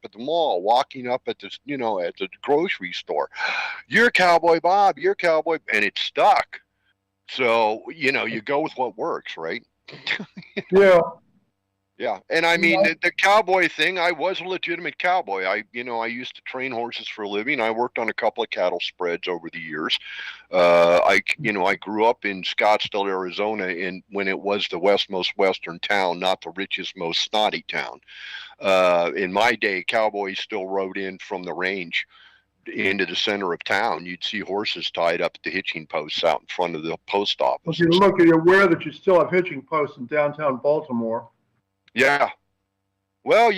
at the mall, walking up at this, at the grocery store. You're Cowboy Bob, you're Cowboy, and it's stuck. So, you go with what works, right? Yeah. Yeah, and I mean the cowboy thing. I was a legitimate cowboy. I used to train horses for a living. I worked on a couple of cattle spreads over the years. I grew up in Scottsdale, Arizona, when it was the most western town, not the richest, most snotty town. In my day, cowboys still rode in from the range into the center of town. You'd see horses tied up at the hitching posts out in front of the post office. Okay, look, you're aware that you still have hitching posts in downtown Baltimore. Yeah. Well,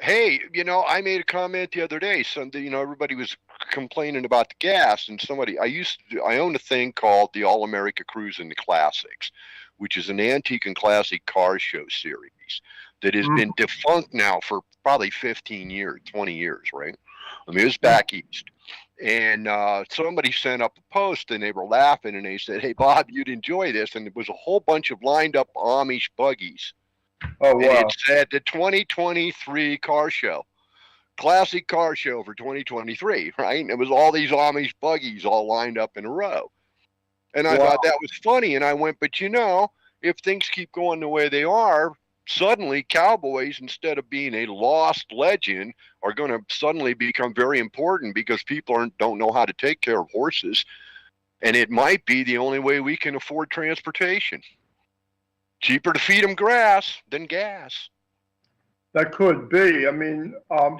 hey, I made a comment the other day. Everybody was complaining about the gas, and I owned a thing called the All America Cruise and the Classics, which is an antique and classic car show series that has been defunct now for probably 15 years, 20 years, right? I mean, it was back east. And somebody sent up a post, and they were laughing, and they said, "Hey, Bob, you'd enjoy this." And it was a whole bunch of lined up Amish buggies. Oh, wow. And it said the 2023 car show, classic car show for 2023, right? And it was all these Amish buggies all lined up in a row. And I thought that was funny. And I went, but if things keep going the way they are, suddenly cowboys, instead of being a lost legend, are going to suddenly become very important because people don't know how to take care of horses. And it might be the only way we can afford transportation. Cheaper to feed them grass than gas. That could be. I mean, I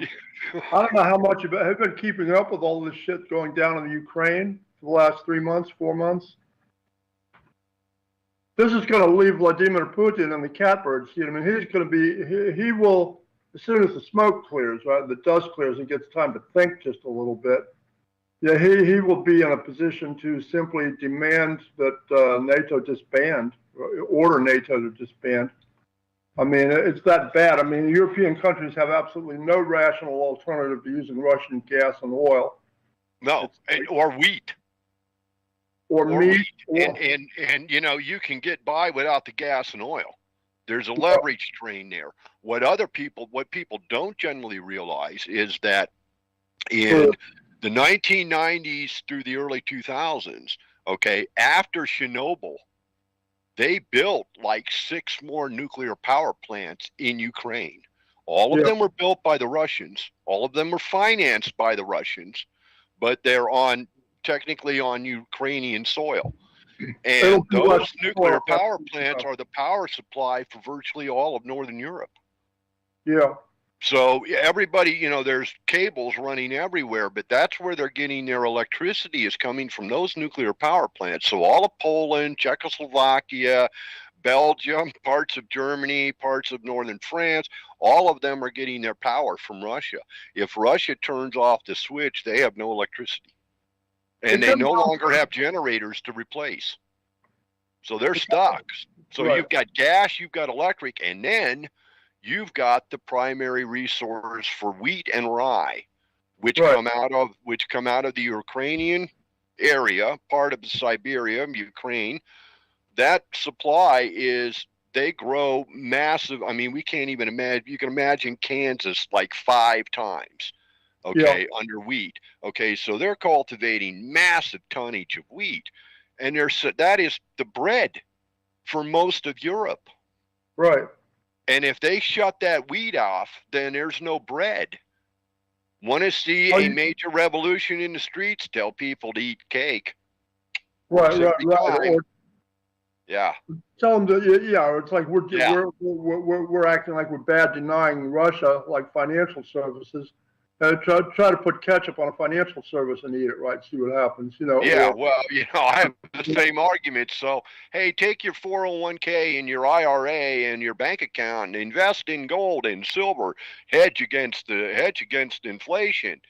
don't know how much have been keeping up with all this shit going down in the Ukraine for the last 3 months, 4 months. This is going to leave Vladimir Putin and the catbirds. I mean, he's going to be, he will, as soon as the smoke clears, right, the dust clears, and gets time to think just a little bit. Yeah, he will be in a position to simply demand that NATO disband, order NATO to disband. I mean, it's that bad. I mean, European countries have absolutely no rational alternative to using Russian gas and oil. No, or wheat. Or meat. And you can get by without the gas and oil. There's a leverage strain there. What people don't generally realize is that in the 1990s through the early 2000s, okay, after Chernobyl, they built like 6 more nuclear power plants in Ukraine. All of them were built by the Russians. All of them were financed by the Russians, but they're technically on Ukrainian soil. And those nuclear power plants are the power supply for virtually all of Northern Europe. Yeah. So everybody, there's cables running everywhere, but that's where they're getting their electricity, is coming from those nuclear power plants. So all of Poland, Czechoslovakia, Belgium, parts of Germany, parts of northern France, all of them are getting their power from Russia. If Russia turns off the switch, they have no electricity. And they no longer have generators to replace. So they're stuck. So you've got gas, you've got electric, and then you've got the primary resource for wheat and rye, which come out of the Ukrainian area, part of Siberia, Ukraine. That supply they grow massive. I mean, we can't even imagine. You can imagine Kansas like 5 times, under wheat. Okay, so they're cultivating massive tonnage of wheat, and that is the bread for most of Europe. Right. And if they shut that wheat off, then there's no bread. Want to see a major revolution in the streets? Tell people to eat cake. Right. Yeah. Tell them to, it's like we're acting like we're bad denying Russia like financial services. Try to put ketchup on a financial service and eat it, right? See what happens, Yeah, well, I have the same argument. So, hey, take your 401k and your IRA and your bank account and invest in gold and silver, hedge against inflation.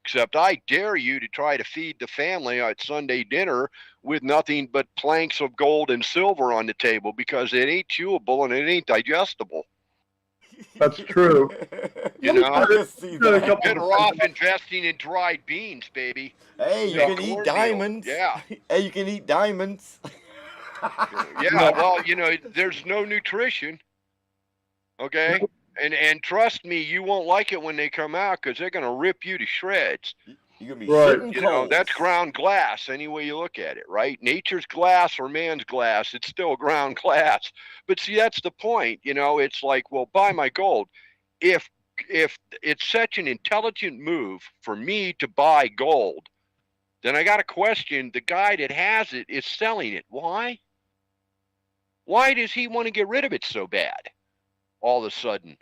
Except I dare you to try to feed the family at Sunday dinner with nothing but planks of gold and silver on the table, because it ain't chewable and it ain't digestible. That's true. Better off investing in dried beans, baby. Hey, you can eat diamonds. Yeah. Hey, you can eat diamonds. Yeah, well, there's no nutrition. Okay? And trust me, you won't like it when they come out because they're going to rip you to shreds. You're going to be Right. shitting You know, coals. that's ground glass any way you look at it, right? Nature's glass or man's glass, it's still ground glass. But see, that's the point. You know, it's like, well, buy my gold. If it's such an intelligent move for me to buy gold, then I got to question the guy that has it is selling it. Why? Why does he want to get rid of it so bad? All of a sudden.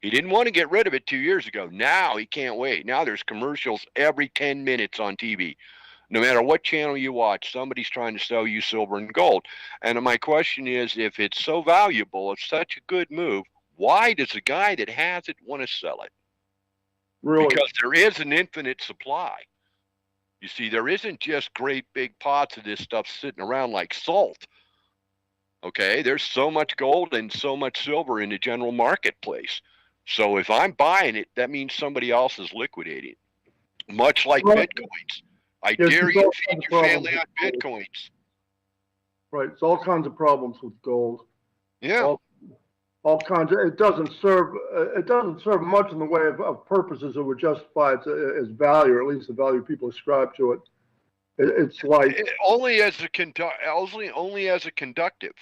He didn't want to get rid of it 2 years ago. Now he can't wait. Now there's commercials every 10 minutes on TV. No matter what channel you watch, somebody's trying to sell you silver and gold. And my question is, if it's so valuable, it's such a good move, why does the guy that has it want to sell it? Really? Because there is an infinite supply. You see, there isn't just great big pots of this stuff sitting around like salt. Okay, there's so much gold and so much silver in the general marketplace. So if I'm buying it, that means somebody else is liquidating it. Much like Bitcoins. I dare you to feed your family on Bitcoins. Right. It's all kinds of problems with gold. Yeah. All kinds of, it doesn't serve much in the way of purposes that would justify its value, or at least the value people ascribe to it. It's like only as a conductive.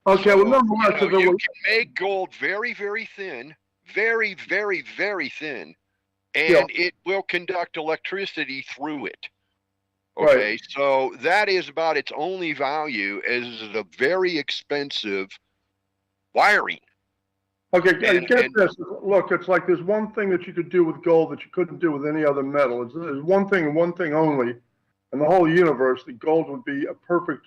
Okay, so, well, nonetheless, you can make gold very, very thin, very, very, very thin, and it will conduct electricity through it. Okay, right. So that is about its only value is a very expensive wiring. Okay, get this. Look, it's like there's one thing that you could do with gold that you couldn't do with any other metal. There's one thing and one thing only in the whole universe that gold would be a perfect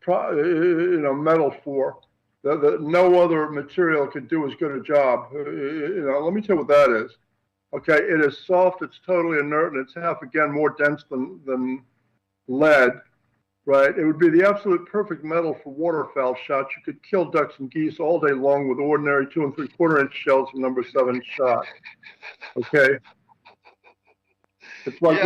metal for. That no other material could do as good a job. Let me tell you what that is. Okay, it is soft, it's totally inert, and it's half again more dense than lead. Right, it would be the absolute perfect metal for waterfowl shots. You could kill ducks and geese all day long with ordinary 2 3/4-inch shells from number 7 shot. Okay, it's like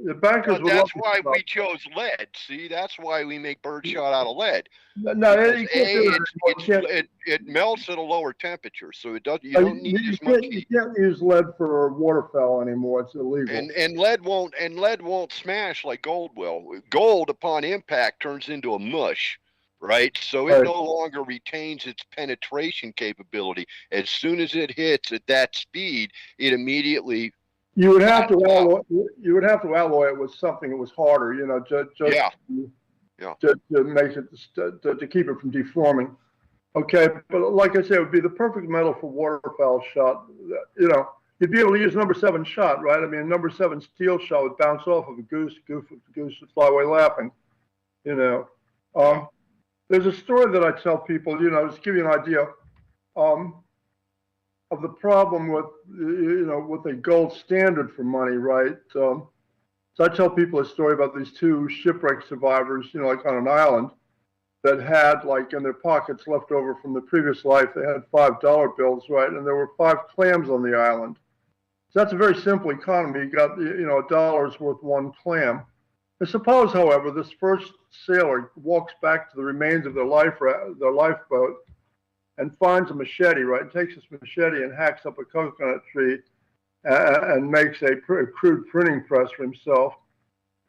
the bankers would that's why we chose lead. See, that's why we make birdshot out of lead. No, it melts at a lower temperature, so it doesn't. You don't need as much heat. You can't use lead for waterfowl anymore. It's illegal. And lead won't smash like gold will. Gold, upon impact, turns into a mush, right? So it no longer retains its penetration capability. As soon as it hits at that speed, it immediately. You would have to alloy it with something that was harder, just to make it to keep it from deforming. Okay, but like I said, it would be the perfect metal for waterfowl shot. You'd be able to use number 7 shot, right? I mean, number 7 steel shot would bounce off of a goose. The goose would fly away laughing. There's a story that I tell people, just to give you an idea. Of the problem with with a gold standard for money, right? So I tell people a story about these 2 shipwreck survivors, like on an island, that had like in their pockets left over from the previous life, they had $5 bills, right? And there were 5 clams on the island. So that's a very simple economy. You got $1 worth 1 clam. And suppose, however, this first sailor walks back to the remains of their lifeboat and finds a machete, right? Takes this machete and hacks up a coconut tree and makes a crude printing press for himself,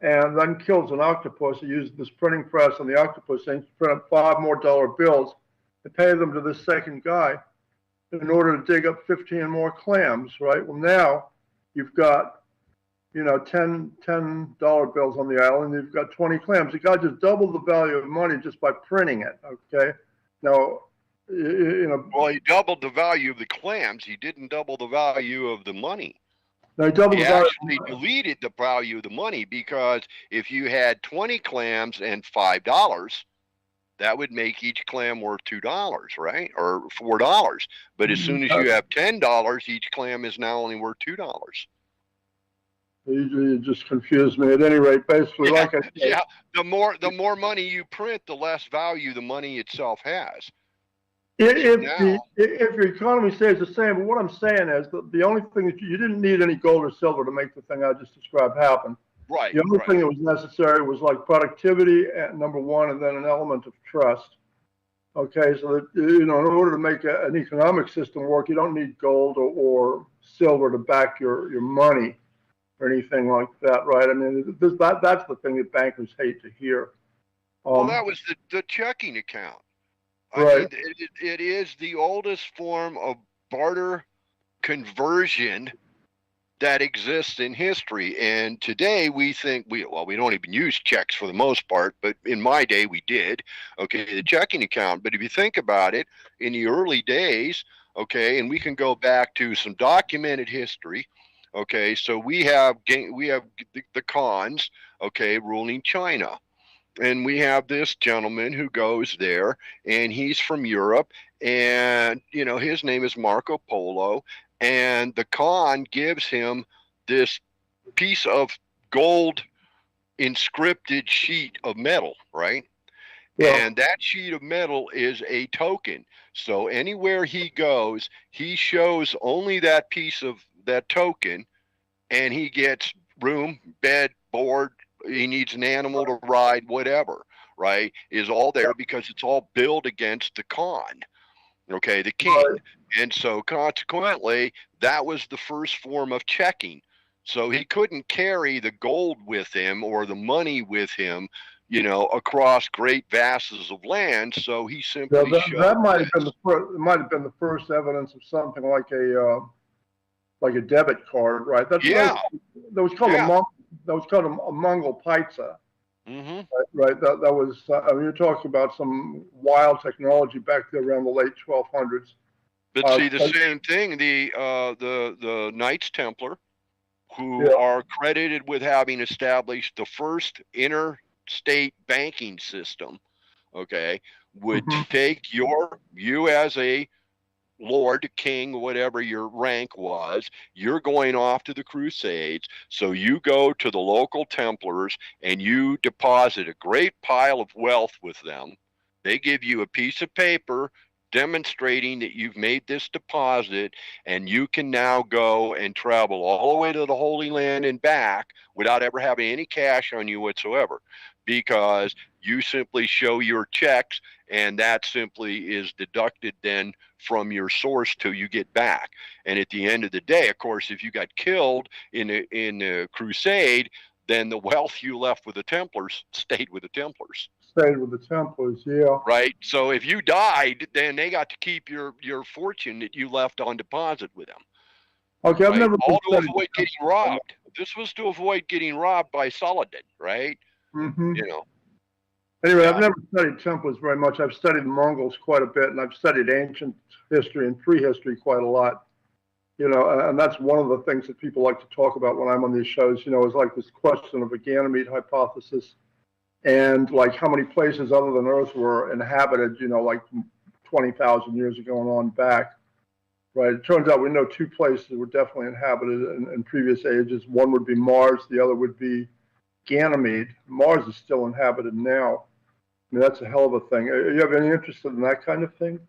and then kills an octopus. He uses this printing press on the octopus and print up $5 more bills to pay them to this second guy in order to dig up 15 more clams, right? Well, now you've got, $10 bills on the island. You've got 20 clams. The guy just doubled the value of money just by printing it, okay? Now, well, he doubled the value of the clams. He didn't double the value of the money. No, he actually deleted the value of the money, because if you had 20 clams and $5, that would make each clam worth $2, right? Or $4. But as soon as you have $10, each clam is now only worth $2. You just confused me. At any rate, basically, like I said, the more money you print, the less value the money itself has. If your economy stays the same, but what I'm saying is that the only thing that you didn't need any gold or silver to make the thing I just described happen. Right. The only thing that was necessary was like productivity at number 1, and then an element of trust. Okay, so that, in order to make an economic system work, you don't need gold or silver to back your money or anything like that, right? I mean, that's the thing that bankers hate to hear. Well, that was the checking account. I right. mean, it is the oldest form of barter conversion that exists in history. And today we think we don't even use checks for the most part, but in my day we did. Okay, the checking account. But if you think about it, in the early days, okay, and we can go back to some documented history. Okay, so we have the Khans, okay, ruling China. And we have this gentleman who goes there, and he's from Europe, and his name is Marco Polo, and the Khan gives him this piece of gold inscripted sheet of metal, right? Yeah. And that sheet of metal is a token. So anywhere he goes, he shows only that piece of that token, and he gets room, bed, board. He needs an animal to ride, whatever, right? Is all there because it's all billed against the Khan, okay, the king. Right. And so consequently, that was the first form of checking. So he couldn't carry the gold with him or the money with him, across great vastes of land. So he simply that might have been the first. It might have been the first evidence of something like a debit card, right? That was called that was called a Mongol paisa. Mm-hmm. Right. That was. I mean, you're talking about some wild technology back there around the late 1200s. But see, the same thing. The Knights Templar, who are credited with having established the first interstate banking system, okay, would take you as a lord, king, whatever your rank was, you're going off to the Crusades. So you go to the local Templars and you deposit a great pile of wealth with them. They give you a piece of paper demonstrating that you've made this deposit, and you can now go and travel all the way to the Holy Land and back without ever having any cash on you whatsoever, because you simply show your checks, and that simply is deducted then from your source till you get back. And at the end of the day, of course, if you got killed in a crusade, then the wealth you left with the Templars stayed with the Templars. Stayed with the Templars, yeah. Right. So if you died, then they got to keep your fortune that you left on deposit with them. Okay, I've never all to avoid getting robbed. This was to avoid getting robbed by Saladin, right? Mm-hmm. Anyway, I've never studied Templars very much. I've studied the Mongols quite a bit, and I've studied ancient history and prehistory quite a lot. And that's one of the things that people like to talk about when I'm on these shows, is like this question of a Ganymede hypothesis and like how many places other than Earth were inhabited, like 20,000 years ago and on back, right? It turns out we know two places were definitely inhabited in previous ages. One would be Mars, the other would be Ganymede. Mars is still inhabited now. I mean, that's a hell of a thing. You have any interest in that kind of thing?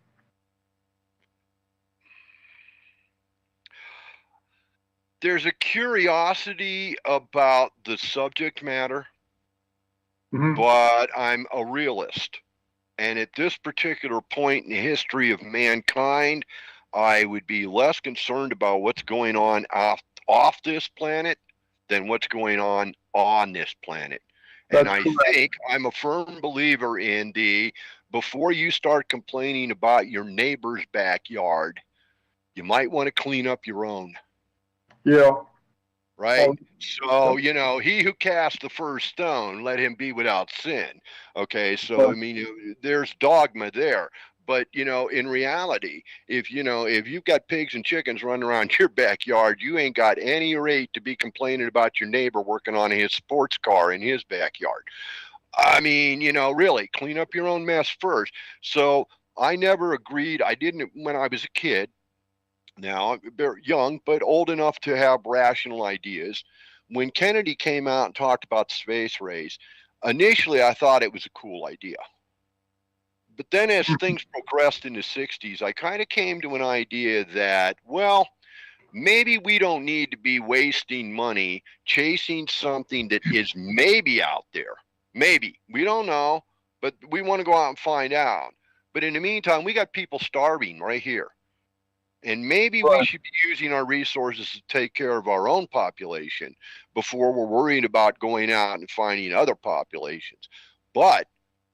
There's a curiosity about the subject matter, but I'm a realist. And at this particular point in the history of mankind, I would be less concerned about what's going on off this planet than what's going on this planet. And I think I'm a firm believer in before you start complaining about your neighbor's backyard, you might want to clean up your own. Yeah. Right. So, he who cast the first stone, let him be without sin. Okay. So, I mean, there's dogma there. But, in reality, if you've got pigs and chickens running around your backyard, you ain't got any right to be complaining about your neighbor working on his sports car in his backyard. I mean, really clean up your own mess first. So I never agreed. I didn't when I was a kid. Now, very young, but old enough to have rational ideas. When Kennedy came out and talked about the space race, initially I thought it was a cool idea. But then as things progressed in the 60s, I kind of came to an idea that, well, maybe we don't need to be wasting money chasing something that is maybe out there. Maybe. We don't know, but we want to go out and find out. But in the meantime, we got people starving right here. And maybe we Right. should be using our resources to take care of our own population before we're worried about going out and finding other populations. But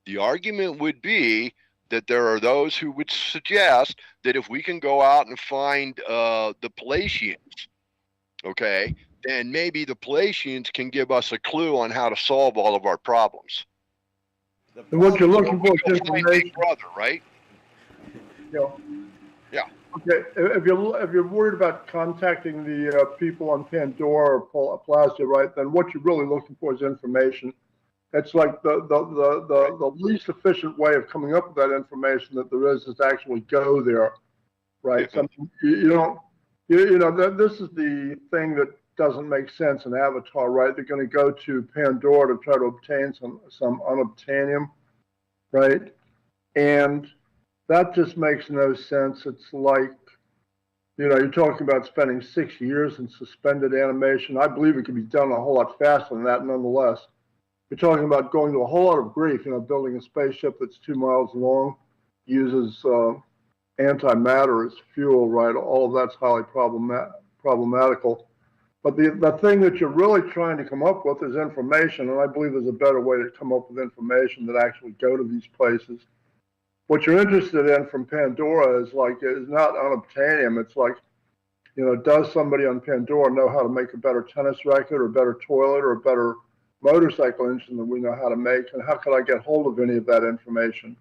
the argument would be that there are those who would suggest that if we can go out and find the Palatians, okay, then maybe the Palatians can give us a clue on how to solve all of our problems. And what you're looking for is Find information. Big Brother, right? Yeah. Yeah. Okay. If you're worried about contacting the people on Pandora or Plaza, right, then what you're really looking for is information. It's like the least efficient way of coming up with that information that there is to actually go there, right? So you don't, you know, this is the thing that doesn't make sense in Avatar, right? They're going to go to Pandora to try to obtain some unobtainium, right? And that just makes no sense. It's like, you know, you're talking about spending 6 years in suspended animation. I believe it could be done a whole lot faster than that, nonetheless. You're talking about going to a whole lot of grief, you know, building a spaceship that's 2 miles long, uses antimatter as fuel, right? All of that's highly problematical. But the thing that you're really trying to come up with is information, and I believe there's a better way to come up with information that actually go to these places. What you're interested in from Pandora is not unobtainium. It's like, you know, does somebody on Pandora know how to make a better tennis racket or a better toilet or a better motorcycle engine than we know how to make, and how could I get hold of any of that information,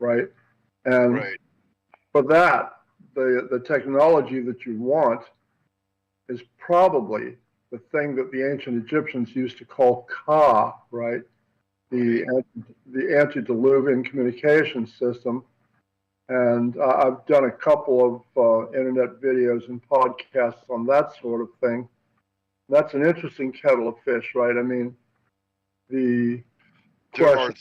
right? And for that, the technology that you want is probably the thing that the ancient Egyptians used to call Ka, right? The antediluvian communication system. And I've done a couple of internet videos and podcasts on that sort of thing. That's an interesting kettle of fish, right? I mean, there are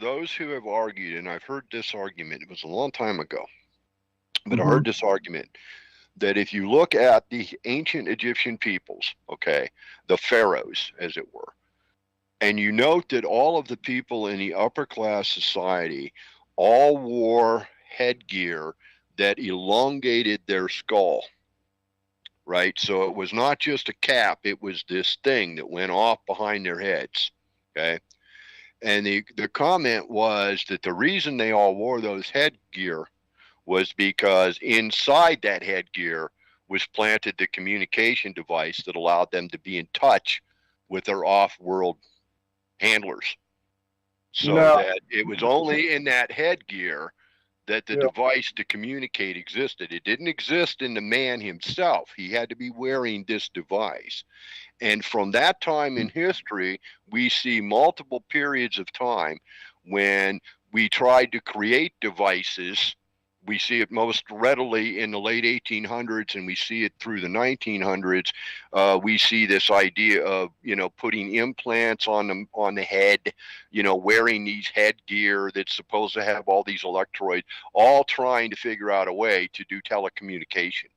those who have argued, and I've heard this argument. It was a long time ago, but I heard this argument that if you look at the ancient Egyptian peoples, okay, the pharaohs, as it were, and you note that all of the people in the upper class society all wore headgear that elongated their skull, right? So it was not just a cap, it was this thing that went off behind their heads, okay? And the comment was that the reason they all wore those headgear was because inside that headgear was planted the communication device that allowed them to be in touch with their off-world handlers. So that it was only in that headgear that the device to communicate existed. It didn't exist in the man himself. He had to be wearing this device. And from that time in history, we see multiple periods of time when we tried to create devices. We see it most readily in the late 1800s, and we see it through the 1900s. We see this idea of, you know, putting implants on the head, you know, wearing these headgear that's supposed to have all these electrodes, all trying to figure out a way to do telecommunication,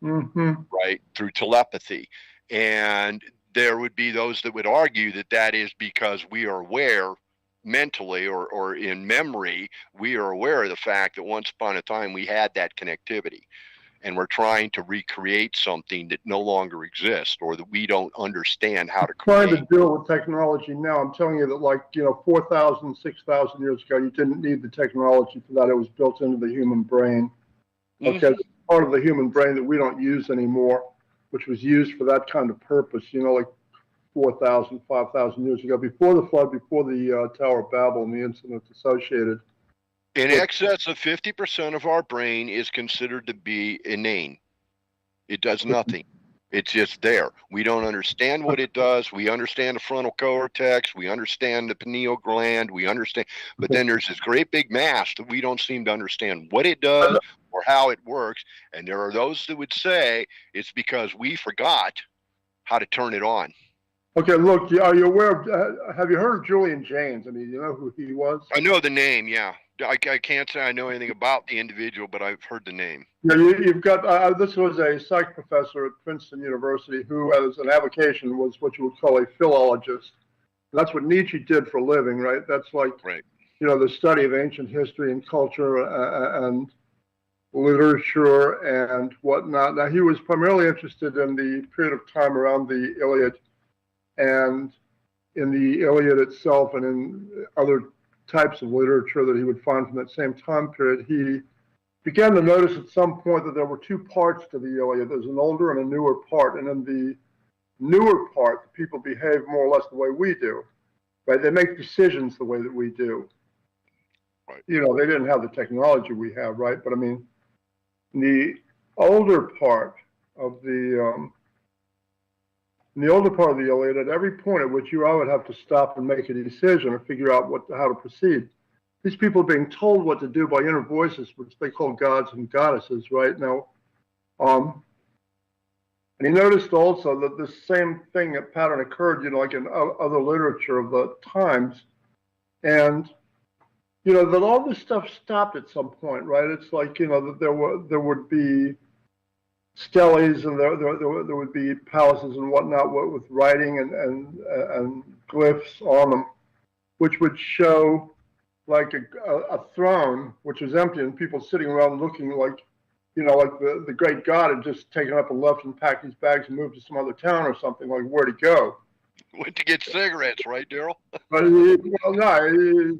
right, through telepathy. And there would be those that would argue that that is because we are aware mentally or in memory, we are aware of the fact that once upon a time we had that connectivity, and we're trying to recreate something that no longer exists or that we don't understand how to create. Trying to deal with technology now, I'm telling you that, like, you know, 4,000, 6,000 years ago, you didn't need the technology for that. It was built into the human brain. Okay, it's part of the human brain that we don't use anymore, which was used for that kind of purpose, you know, like 4,000, 5,000 years ago, before the flood, before the Tower of Babel and the incidents associated. In excess of 50% of our brain is considered to be inane. It does nothing. It's just there. We don't understand what it does. We understand the frontal cortex. We understand the pineal gland. We understand. But then there's this great big mass that we don't seem to understand what it does or how it works. And there are those that would say it's because we forgot how to turn it on. Okay, look, are you aware of, have you heard of Julian Jaynes? I mean, you know who he was? I know the name, yeah. I can't say I know anything about the individual, but I've heard the name. Yeah, you've got, this was a psych professor at Princeton University who, as an avocation, was what you would call a philologist. And that's what Nietzsche did for a living, right? That's like, the study of ancient history and culture and literature and whatnot. Now, he was primarily interested in the period of time around the Iliad and in the Iliad itself and in other types of literature that he would find from that same time period. He began to notice at some point that there were two parts to the Iliad. There's an older and a newer part. And in the newer part, the people behave more or less the way we do, right? They make decisions the way that we do. Right. They didn't have the technology we have, right? But I mean, the older part of the Iliad, at every point at which I would have to stop and make a decision or figure out how to proceed. These people are being told what to do by inner voices, which they call gods and goddesses, right? Now, and he noticed also that the same pattern occurred, like in other literature of the times, and that all this stuff stopped at some point, right? It's like that there would be steles and there would be palaces and whatnot with writing and glyphs on them, which would show like a throne which was empty and people sitting around looking like like the great god had just taken up and left and packed his bags and moved to some other town or something, like where'd he go? Went to get cigarettes, right, Daryl? But he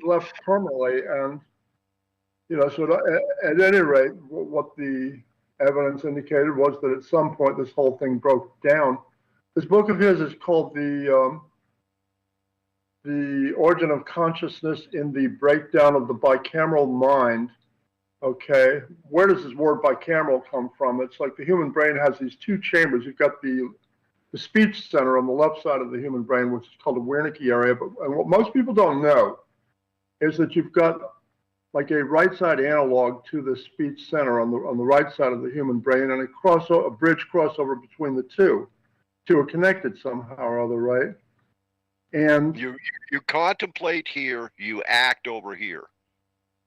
left permanently, and so at any rate, what the evidence indicated was that at some point this whole thing broke down. This book of his is called The Origin of Consciousness in the Breakdown of the Bicameral Mind. Okay, where does this word bicameral come from? It's like the human brain has these two chambers. You've got the speech center on the left side of the human brain, which is called the Wernicke area. And what most people don't know is that you've got like a right side analog to the speech center on the right side of the human brain, and a bridge crossover between the two. Two are connected somehow or other, right? And you contemplate here, you act over here.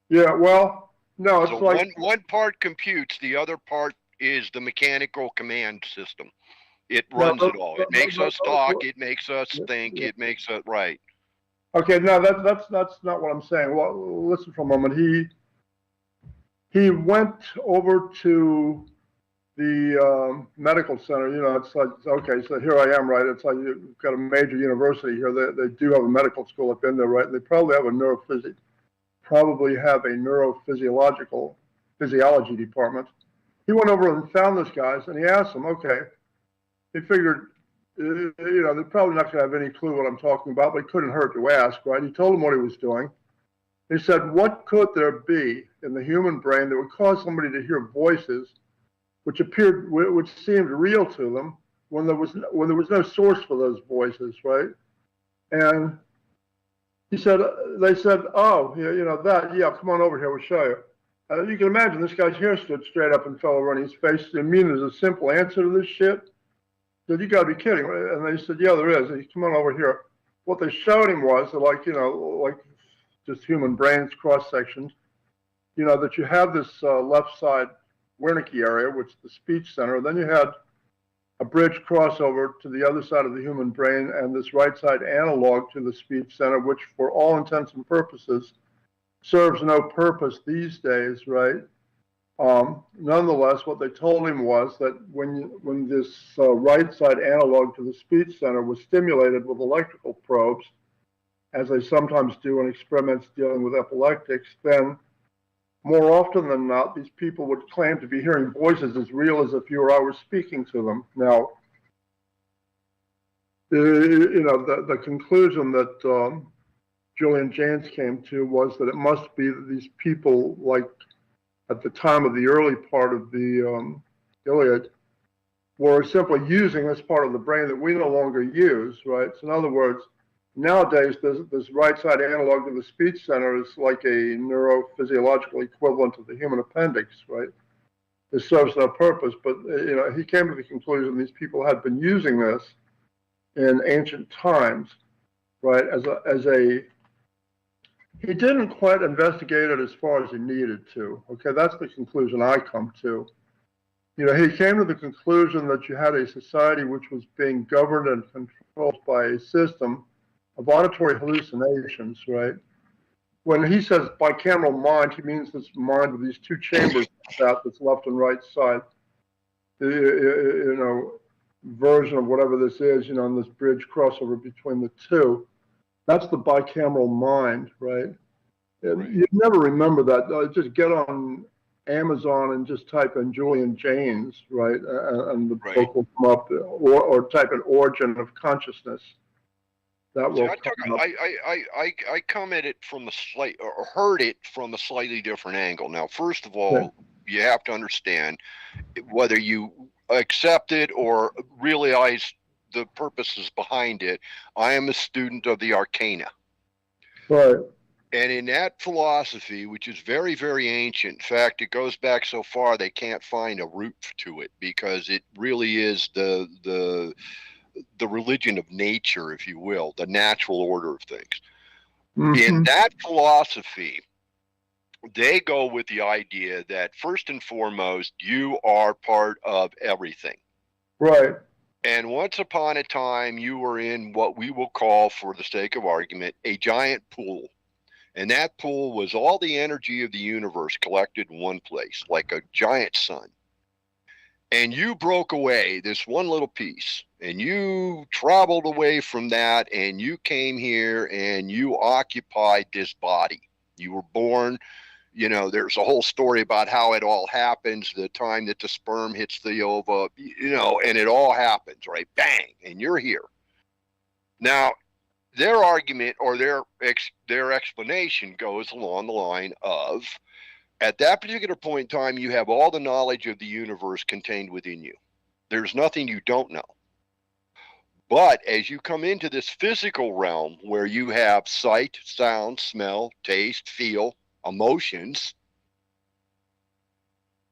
Yeah, well, no, it's so like one part computes, the other part is the mechanical command system. It runs it all. It makes us talk. It makes us think. It makes us right. Okay, no, that's not what I'm saying. Well, listen for a moment. He went over to the medical center. It's like, okay, so here I am, right? It's like you've got a major university here. They do have a medical school up in there, right? They probably have a physiology department. He went over and found those guys, and he asked them, okay. He figured, they're probably not going to have any clue what I'm talking about, but it couldn't hurt to ask, right? He told them what he was doing. He said, what could there be in the human brain that would cause somebody to hear voices which seemed real to them when there was no source for those voices, right? And they said, oh, come on over here, we'll show you. You can imagine this guy's hair stood straight up and fell over on his face. I mean, there's a simple answer to this shit. He said, you gotta be kidding. And they said, yeah, there is. He said, come on over here. What they showed him was like just human brains cross sections, that you have this left side Wernicke area, which is the speech center. Then you had a bridge crossover to the other side of the human brain and this right side analog to the speech center, which for all intents and purposes serves no purpose these days, right? Nonetheless, what they told him was that when this right side analog to the speech center was stimulated with electrical probes, as they sometimes do in experiments dealing with epileptics, then more often than not, these people would claim to be hearing voices as real as if you or I were speaking to them. Now, the conclusion that Julian Jaynes came to was that it must be that these people, like at the time of the early part of the Iliad, were simply using this part of the brain that we no longer use, right? So in other words, nowadays, this right side analog to the speech center is like a neurophysiological equivalent of the human appendix, right? It serves no purpose, but he came to the conclusion these people had been using this in ancient times, right? He didn't quite investigate it as far as he needed to. Okay, that's the conclusion I come to. He came to the conclusion that you had a society which was being governed and controlled by a system of auditory hallucinations, right? when he says bicameral mind, he means this mind with these two chambers that's left and right side. You know, version of whatever this is, you know, on this bridge crossover between the two. That's the bicameral mind, right? And Right. you'd never remember that. Just get on Amazon and just type in Julian Jaynes, right? And the book will come up, or type in Origin of Consciousness. That will come up. I come at it from or heard it from a slightly different angle. Now, first of all, you have to understand whether you accept it or realize the purposes behind it. I am a student of the Arcana. Right. And in that philosophy, which is very, very ancient, in fact, it goes back so far they can't find a root to it, because it really is the religion of nature, if you will, the natural order of things. In that philosophy, they go with the idea that first and foremost, you are part of everything. Right. And once upon a time, you were in what we will call, for the sake of argument, a giant pool. And that pool was all the energy of the universe collected in one place, like a giant sun. And you broke away this one little piece, and you traveled away from that, and you came here and you occupied this body. You were born, you know, there's a whole story about how it all happens, the time that the sperm hits the ova, you know, and it all happens, right? Bang, and you're here. Now, their argument or their explanation goes along the line of, at that particular point in time, you have all the knowledge of the universe contained within you. There's nothing you don't know. But as you come into this physical realm where you have sight, sound, smell, taste, feel, emotions,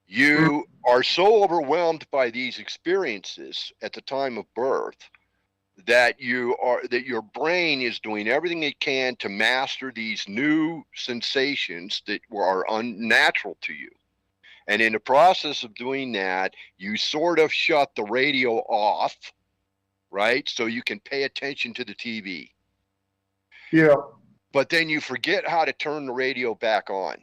you are so overwhelmed by these experiences at the time of birth that your brain is doing everything it can to master these new sensations that are unnatural to you. And in the process of doing that, you sort of shut the radio off, right? So you can pay attention to the TV. Yeah. But then you forget how to turn the radio back on.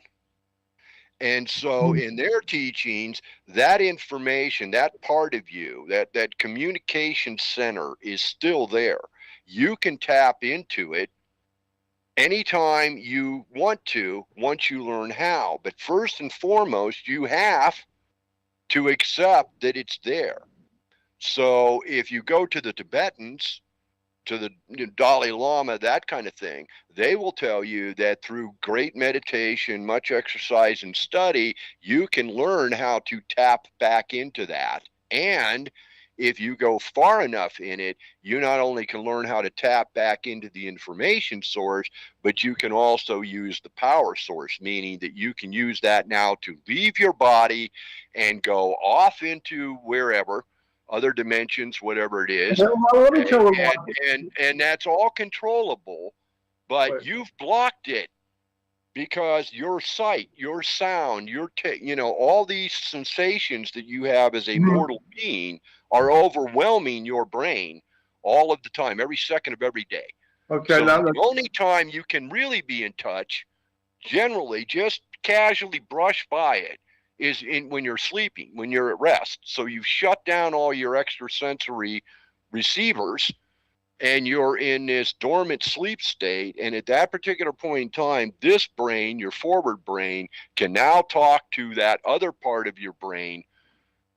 And so in their teachings, that information, that part of you, that communication center is still there. You can tap into it anytime you want to, once you learn how. But first and foremost, you have to accept that it's there. So if you go to the Tibetans, to the Dalai Lama, that kind of thing, they will tell you that through great meditation, much exercise and study, you can learn how to tap back into that. And if you go far enough in it, you not only can learn how to tap back into the information source, but you can also use the power source, meaning that you can use that now to leave your body and go off into wherever, other dimensions, whatever it is. Let me tell you and that's all controllable, but you've blocked it because your sight, your sound, all these sensations that you have as a mortal being are overwhelming your brain all of the time, every second of every day. Okay. So the only time you can really be in touch, generally, just casually brush by it, is when you're sleeping, when you're at rest. So you've shut down all your extrasensory receivers and you're in this dormant sleep state. And at that particular point in time, this brain, your forward brain, can now talk to that other part of your brain.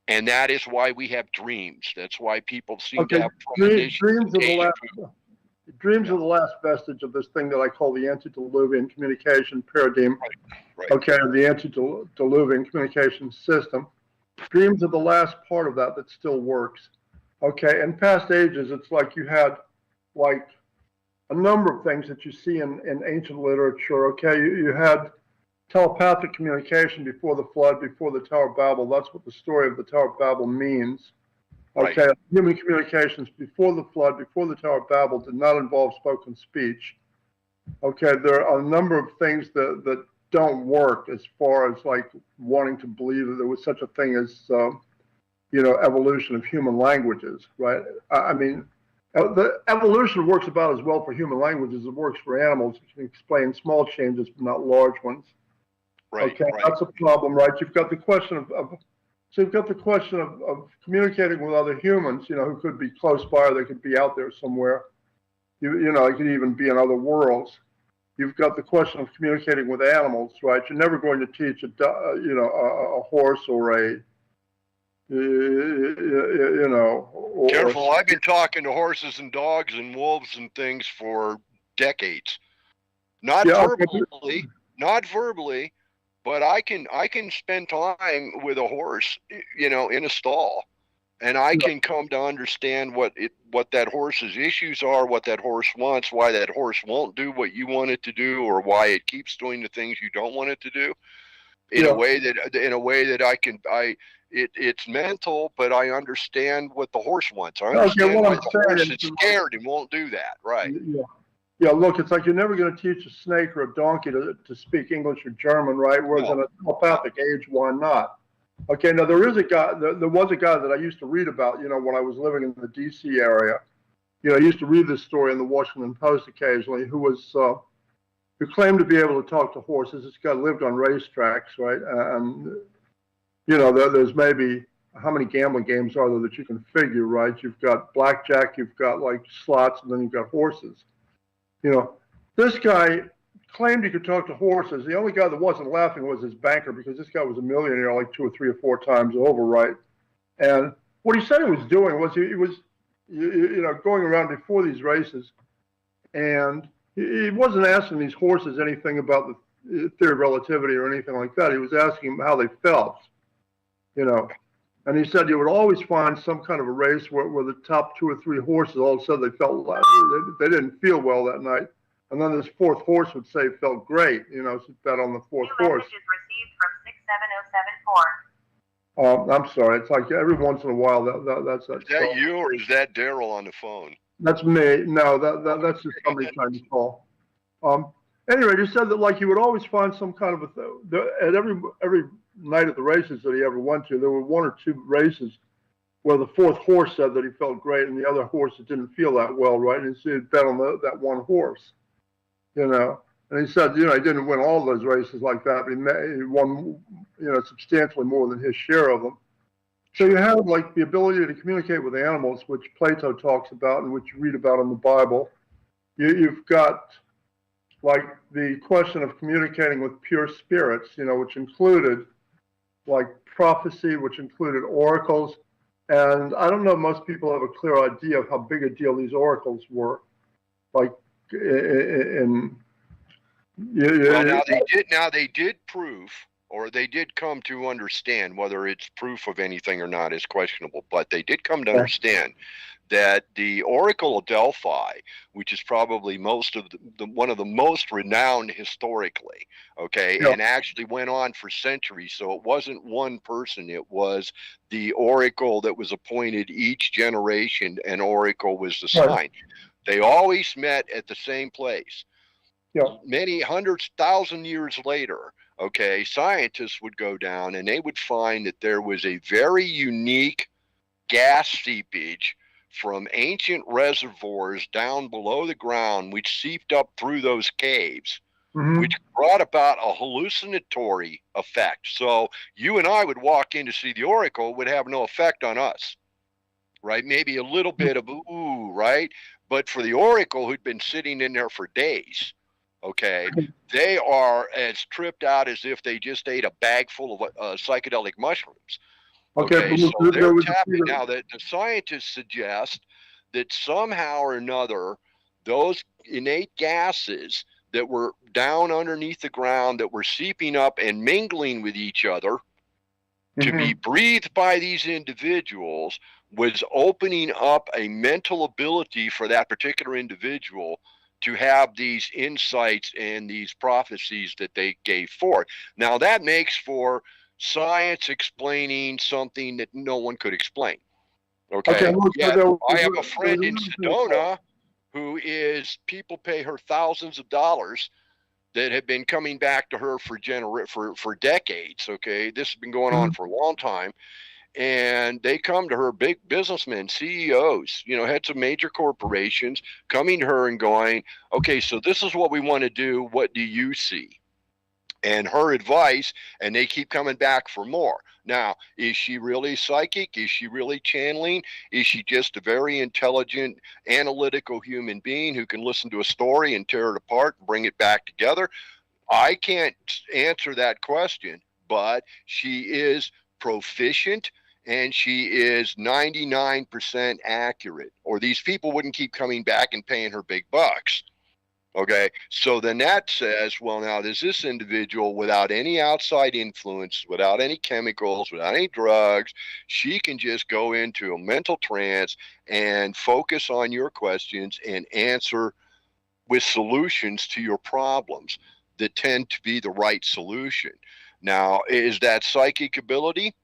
And that is why we have dreams. That's why people seem to have dreams are the last vestige of this thing that I call the antediluvian communication paradigm. Right. Okay, the antediluvian communication system. Dreams are the last part of that still works. Okay, in past ages, it's like you had like a number of things that you see in ancient literature. Okay, you had telepathic communication before the flood, before the Tower of Babel. That's what the story of the Tower of Babel means. Okay, right. Human communications before the flood, before the Tower of Babel, did not involve spoken speech. Okay, there are a number of things that don't work as far as like wanting to believe that there was such a thing as, evolution of human languages, right? I mean, The evolution works about as well for human language as it works for animals. It can explain small changes, but not large ones. Right. Okay, right. that's a problem, right? You've got the question of communicating with other humans, who could be close by or they could be out there somewhere. It could even be in other worlds. You've got the question of communicating with animals, right? You're never going to teach a horse or a Careful, I've been talking to horses and dogs and wolves and things for decades. Not verbally, but I can spend time with a horse, in a stall, and I can come to understand what that horse's issues are, what that horse wants, why that horse won't do what you want it to do, or why it keeps doing the things you don't want it to do. In a way that it's mental, but I understand what the horse wants. I understand why the horse is scared and won't do that. Right. Yeah, look, it's like you're never going to teach a snake or a donkey to speak English or German, right? Whereas in a telepathic age, why not? Okay, now there was a guy that I used to read about, when I was living in the D.C. area. I used to read this story in the Washington Post occasionally, who claimed to be able to talk to horses. This guy lived on racetracks, right? And, there's maybe, how many gambling games are there that you can figure, right? You've got blackjack, you've got like slots, and then you've got horses. This guy claimed he could talk to horses. The only guy that wasn't laughing was his banker, because this guy was a millionaire like 2 or 3 or 4 times over, right? And what he said he was doing was he was, going around before these races, and he wasn't asking these horses anything about the theory of relativity or anything like that. He was asking them how they felt, And he said you would always find some kind of a race where the top 2 or 3 horses, all of a sudden they felt like they didn't feel well that night. And then this 4th horse would say it felt great, so bet on the 4th horse. Message is received from 67074. I'm sorry. It's like every once in a while that's that. Is that you or is that Daryl on the phone? That's me. No, that's just somebody trying to call. Anyway, he said that like you would always find some kind of at every night at the races that he ever went to, there were 1 or 2 races where the 4th horse said that he felt great and the other horses didn't feel that well, right? And so he'd bet on that one horse, And he said, he didn't win all those races like that, but he won, substantially more than his share of them. So you have like the ability to communicate with animals, which Plato talks about and which you read about in the Bible. You've got like the question of communicating with pure spirits, which included like prophecy, which included oracles. And I don't know, most people have a clear idea of how big a deal these oracles were. Like now they did prove, or they did come to understand, whether it's proof of anything or not is questionable, but they did come to understand that the Oracle of Delphi, which is probably one of the most renowned historically, and actually went on for centuries. So it wasn't one person; it was the Oracle that was appointed each generation. An Oracle was the sign. Right. They always met at the same place. Many hundreds, 1,000 years later, scientists would go down and they would find that there was a very unique gas seepage from ancient reservoirs down below the ground, which seeped up through those caves, which brought about a hallucinatory effect. So you and I would walk in to see the Oracle, would have no effect on us, right? Maybe a little bit of ooh, right? But for the Oracle, who'd been sitting in there for days, they are as tripped out as if they just ate a bag full of psychedelic mushrooms. So they're tapping. Now that the scientists suggest that somehow or another, those innate gases that were down underneath the ground that were seeping up and mingling with each other to be breathed by these individuals was opening up a mental ability for that particular individual to have these insights and these prophecies that they gave forth. Now that makes for science explaining something that no one could explain. I have a friend in Sedona who people pay her thousands of dollars that have been coming back to her for decades. This has been going on for a long time. and they come to her, big businessmen, CEOs, heads of major corporations, coming to her and going, okay, so this is what we want to do. What do you see? And her advice, and they keep coming back for more. Now, is she really psychic? Is she really channeling? Is she just a very intelligent, analytical human being who can listen to a story and tear it apart and bring it back together? I can't answer that question, but she is proficient and she is 99% accurate, or these people wouldn't keep coming back and paying her big bucks. Okay, so then that says, well, now there's this individual without any outside influence, without any chemicals, without any drugs. She can just go into a mental trance and focus on your questions and answer with solutions to your problems that tend to be the right solution. Now, is that psychic ability?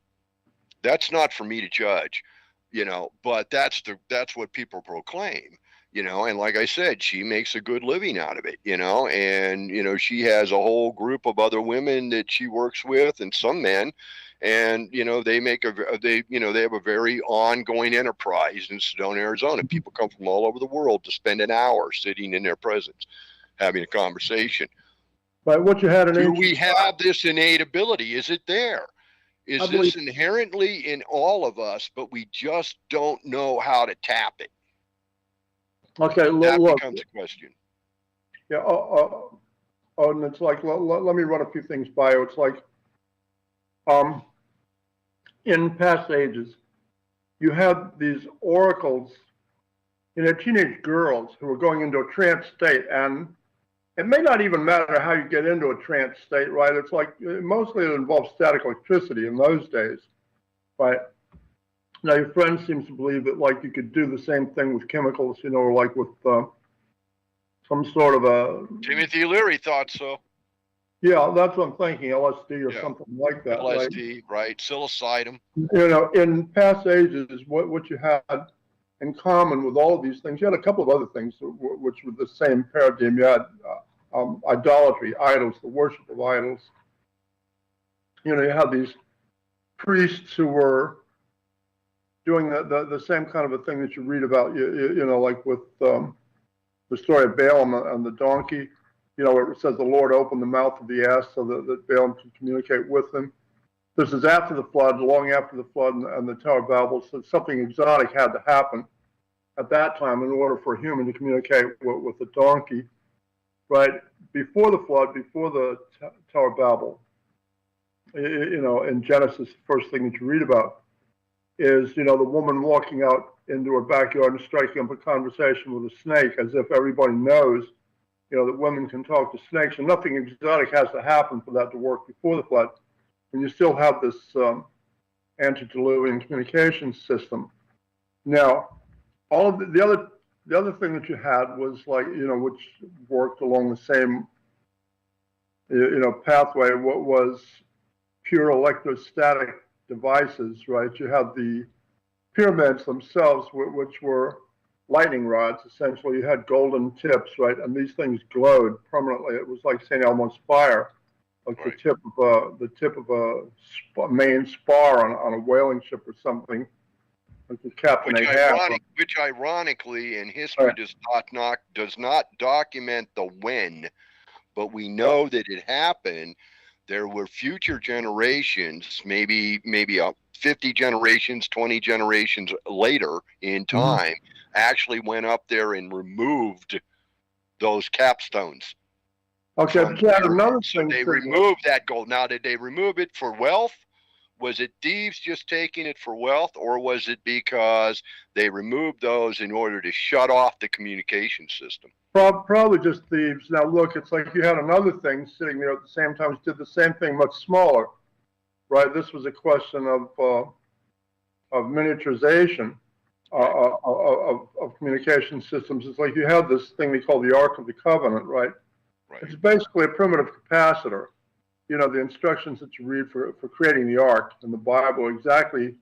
That's not for me to judge, but that's what people proclaim. And like I said, she makes a good living out of it, and, she has a whole group of other women that she works with and some men, and, they have a very ongoing enterprise in Sedona, Arizona. People come from all over the world to spend an hour sitting in their presence, having a conversation. But what you had in Do we have this innate ability? Is it there? Is this inherently in all of us, but we just don't know how to tap it? Okay, that becomes a question. Yeah, and it's like, let me run a few things by you. It's like, in past ages, you had these oracles, teenage girls who were going into a trance state, and it may not even matter how you get into a trance state, right? It's like, mostly it involves static electricity in those days, right? Now, your friend seems to believe that, like, you could do the same thing with chemicals, like with some sort of a... Timothy Leary thought so. Yeah, that's what I'm thinking, LSD or something like that. LSD, right? Psilocybin. In past ages, what you had in common with all of these things, you had a couple of other things which were the same paradigm. You had idolatry, idols, the worship of idols. You had these priests who were doing the same kind of a thing that you read about, like with the story of Balaam and the donkey. It says the Lord opened the mouth of the ass so that Balaam could communicate with him. This is after the flood, long after the flood and the Tower of Babel. So something exotic had to happen at that time in order for a human to communicate with the donkey. Right before the flood, before the Tower of Babel, in Genesis, the first thing that you read about is, the woman walking out into her backyard and striking up a conversation with a snake, as if everybody knows, that women can talk to snakes, and nothing exotic has to happen for that to work before the flood. And you still have this antediluvian communication system. Now, all of the other thing that you had was like, which worked along the same, pathway. What was pure electrostatic devices, right? You had the pyramids themselves, which were lightning rods. Essentially, you had golden tips, right? And these things glowed permanently. It was like St. Elmo's fire, like right. the tip of a main spar on a whaling ship or something. Like the captain which ironically in history right. does not document the when, but we know that it happened. There were future generations, maybe 50 generations, 20 generations later in time, actually went up there and removed those capstones. Okay, but another thing. They removed that gold. Now, did they remove it for wealth? Was it thieves just taking it for wealth, or was it because they removed those in order to shut off the communication system? Probably just thieves. Now, look, it's like you had another thing sitting there at the same time, did the same thing, much smaller, right? This was a question of miniaturization of communication systems. It's like you have this thing they call the Ark of the Covenant, right? It's basically a primitive capacitor. The instructions that you read for creating the Ark in the Bible, exactly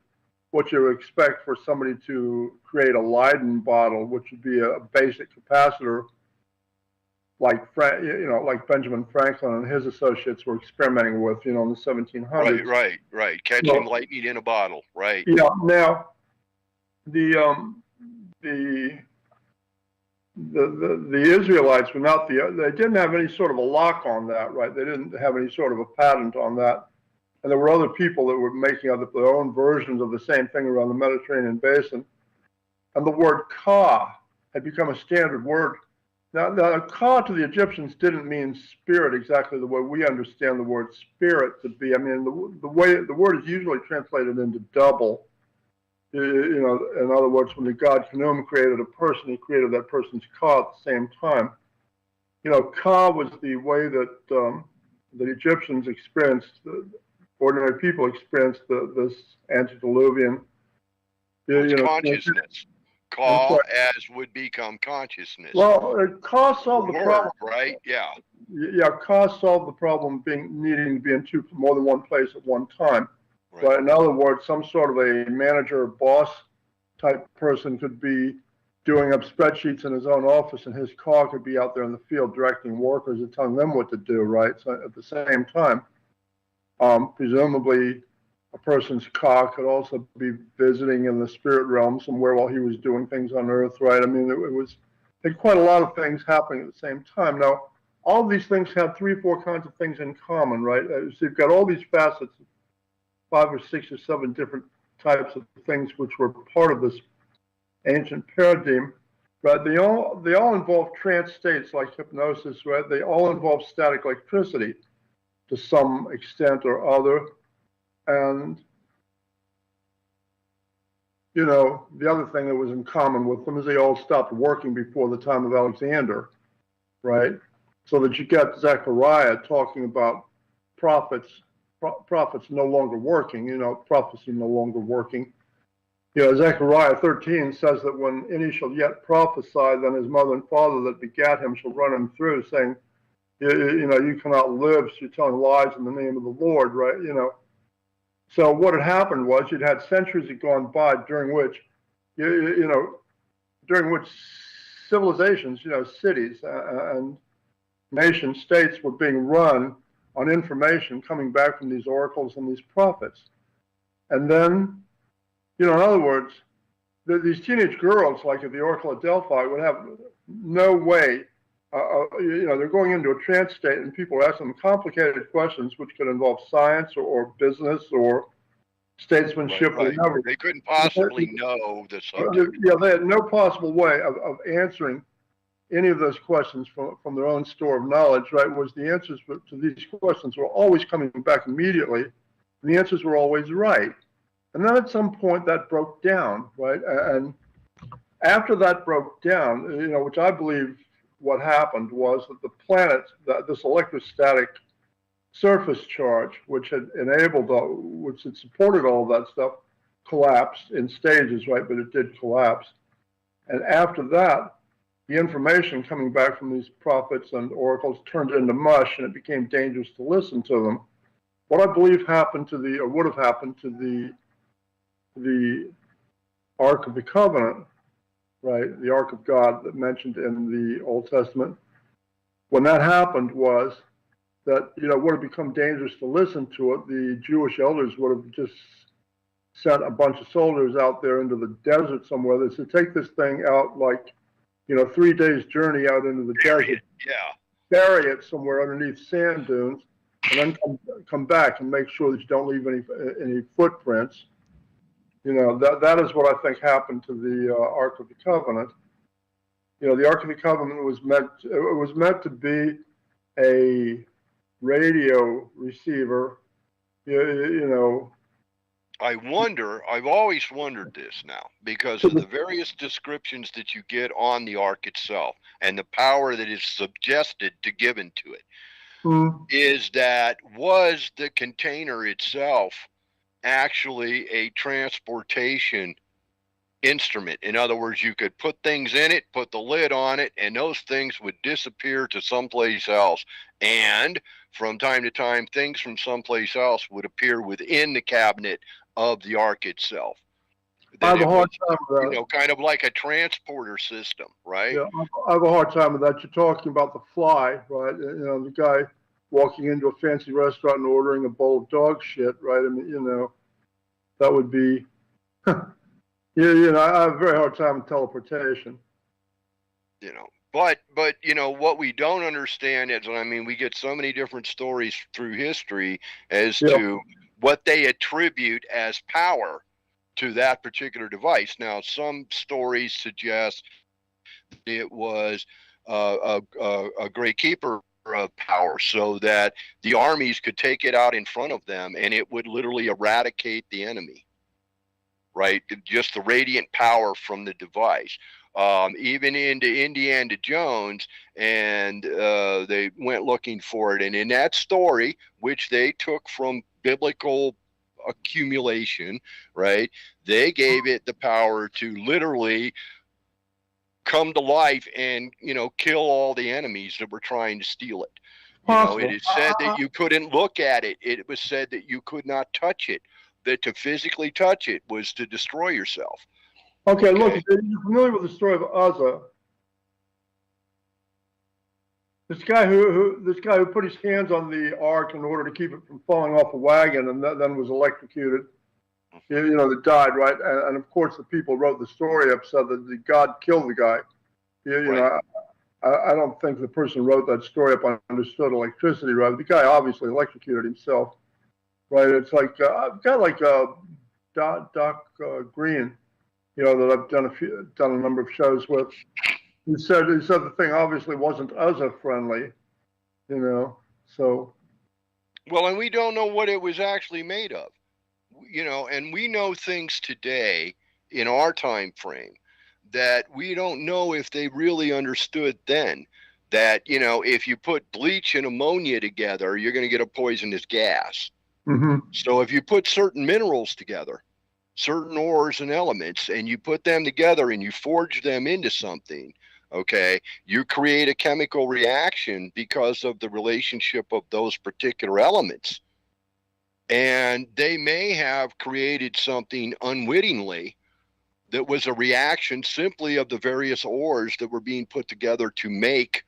what you would expect for somebody to create a Leyden bottle, which would be a basic capacitor like like Benjamin Franklin and his associates were experimenting with, in the 1700s. Right. Catching lightning in a bottle. Right. Yeah. Now, the Israelites were not they didn't have any sort of a lock on that, right? They didn't have any sort of a patent on that. And there were other people that were making their own versions of the same thing around the Mediterranean basin. And the word ka had become a standard word. Now, ka to the Egyptians didn't mean spirit exactly the way we understand the word spirit to be. I mean, the way the word is usually translated into double. In other words, when the god Khnum created a person, he created that person's ka at the same time. Ka was the way that the Egyptians experienced, ordinary people experienced this antediluvian. Consciousness. Ka as would become consciousness. Well, Ka solved the problem. Right? Yeah. Yeah, Ka solved the problem needing to be in more than one place at one time. Right. In other words, some sort of a manager or boss type person could be doing up spreadsheets in his own office, and his Ka could be out there in the field directing workers and telling them what to do, right? So at the same time, presumably a person's Ka could also be visiting in the spirit realm somewhere while he was doing things on Earth, right? I mean, it had quite a lot of things happening at the same time. Now, all of these things have 3 or 4 kinds of things in common, right? So you've got all these facets, 5 or 6 or 7 different types of things which were part of this ancient paradigm, right? They all involve trance states like hypnosis, right? They all involve static electricity to some extent or other. And, the other thing that was in common with them is they all stopped working before the time of Alexander, right? So that you get Zechariah talking about prophets no longer working, prophecy no longer working. Zechariah 13 says that when any shall yet prophesy, then his mother and father that begat him shall run him through, saying, you cannot live, so you're telling lies in the name of the Lord, right? So what had happened was you'd had centuries had gone by during which, civilizations, cities and nation states were being run on information coming back from these oracles and these prophets. And then, in other words, these teenage girls, like at the Oracle at Delphi, would have no way, they're going into a trance state and people are asking them complicated questions which could involve science or business or statesmanship. Right. They couldn't possibly know the subject. Yeah, they had no possible way of answering any of those questions from their own store of knowledge, right? Was the answers to these questions were always coming back immediately. And the answers were always right. And then at some point that broke down, right? And after that broke down, which I believe what happened was that the planet, this electrostatic surface charge, which had which had supported all of that stuff, collapsed in stages, right? But it did collapse. And after that, the information coming back from these prophets and oracles turned into mush, and it became dangerous to listen to them. What I believe happened would have happened to the Ark of the Covenant, right? The Ark of God that mentioned in the Old Testament. When that happened was that, it would have become dangerous to listen to it. The Jewish elders would have just sent a bunch of soldiers out there into the desert somewhere. They said, take this thing out 3 days journey out into the desert. Bury it somewhere underneath sand dunes, and then come back and make sure that you don't leave any footprints. That is what I think happened to the Ark of the Covenant. The Ark of the Covenant was meant to be a radio receiver. I've always wondered this now, because of the various descriptions that you get on the Ark itself and the power that is suggested to given to it. Is that was the container itself actually a transportation instrument? In other words, you could put things in it, put the lid on it, and those things would disappear to someplace else. And from time to time, things from someplace else would appear within the cabinet of the Ark itself. I have That a it hard was, time with you that. know, kind of like a transporter system, right? Yeah, I have a hard time with that. You're talking about the fly, right? You know, the guy walking into a fancy restaurant and ordering a bowl of dog shit, right? I mean, you know, that would be, you know, I have a very hard time with teleportation. You know, but you know what we don't understand is, and I mean, we get so many different stories through history as Yeah. to what they attribute as power to that particular device. Now, some stories suggest it was a great keeper of power, so that the armies could take it out in front of them and it would literally eradicate the enemy, right? Just the radiant power from the device. Even into Indiana Jones, and they went looking for it. And in that story, which they took from biblical accumulation, right, they gave it the power to literally come to life and, you know, kill all the enemies that were trying to steal it. You know, it Possible. is said that you couldn't look at it. It was said that you could not touch it, that to physically touch it was to destroy yourself. Okay, look, you're familiar with the story of Uzzah. This guy who put his hands on the ark in order to keep it from falling off a wagon, and then was electrocuted. You know, that died, right? And of course, the people who wrote the story up said that God killed the guy. You know, I don't think the person who wrote that story up understood electricity, right? The guy obviously electrocuted himself, right? It's like I've got like Doc Green, you know, that I've done a number of shows with. He said the thing obviously wasn't Uzzah friendly, you know. So. Well, and we don't know what it was actually made of, you know, and we know things today in our time frame that we don't know if they really understood then. That, you know, if you put bleach and ammonia together, you're going to get a poisonous gas. Mm-hmm. So if you put certain minerals together, certain ores and elements, and you put them together and you forge them into something, okay, you create a chemical reaction because of the relationship of those particular elements. And they may have created something unwittingly that was a reaction simply of the various ores that were being put together to make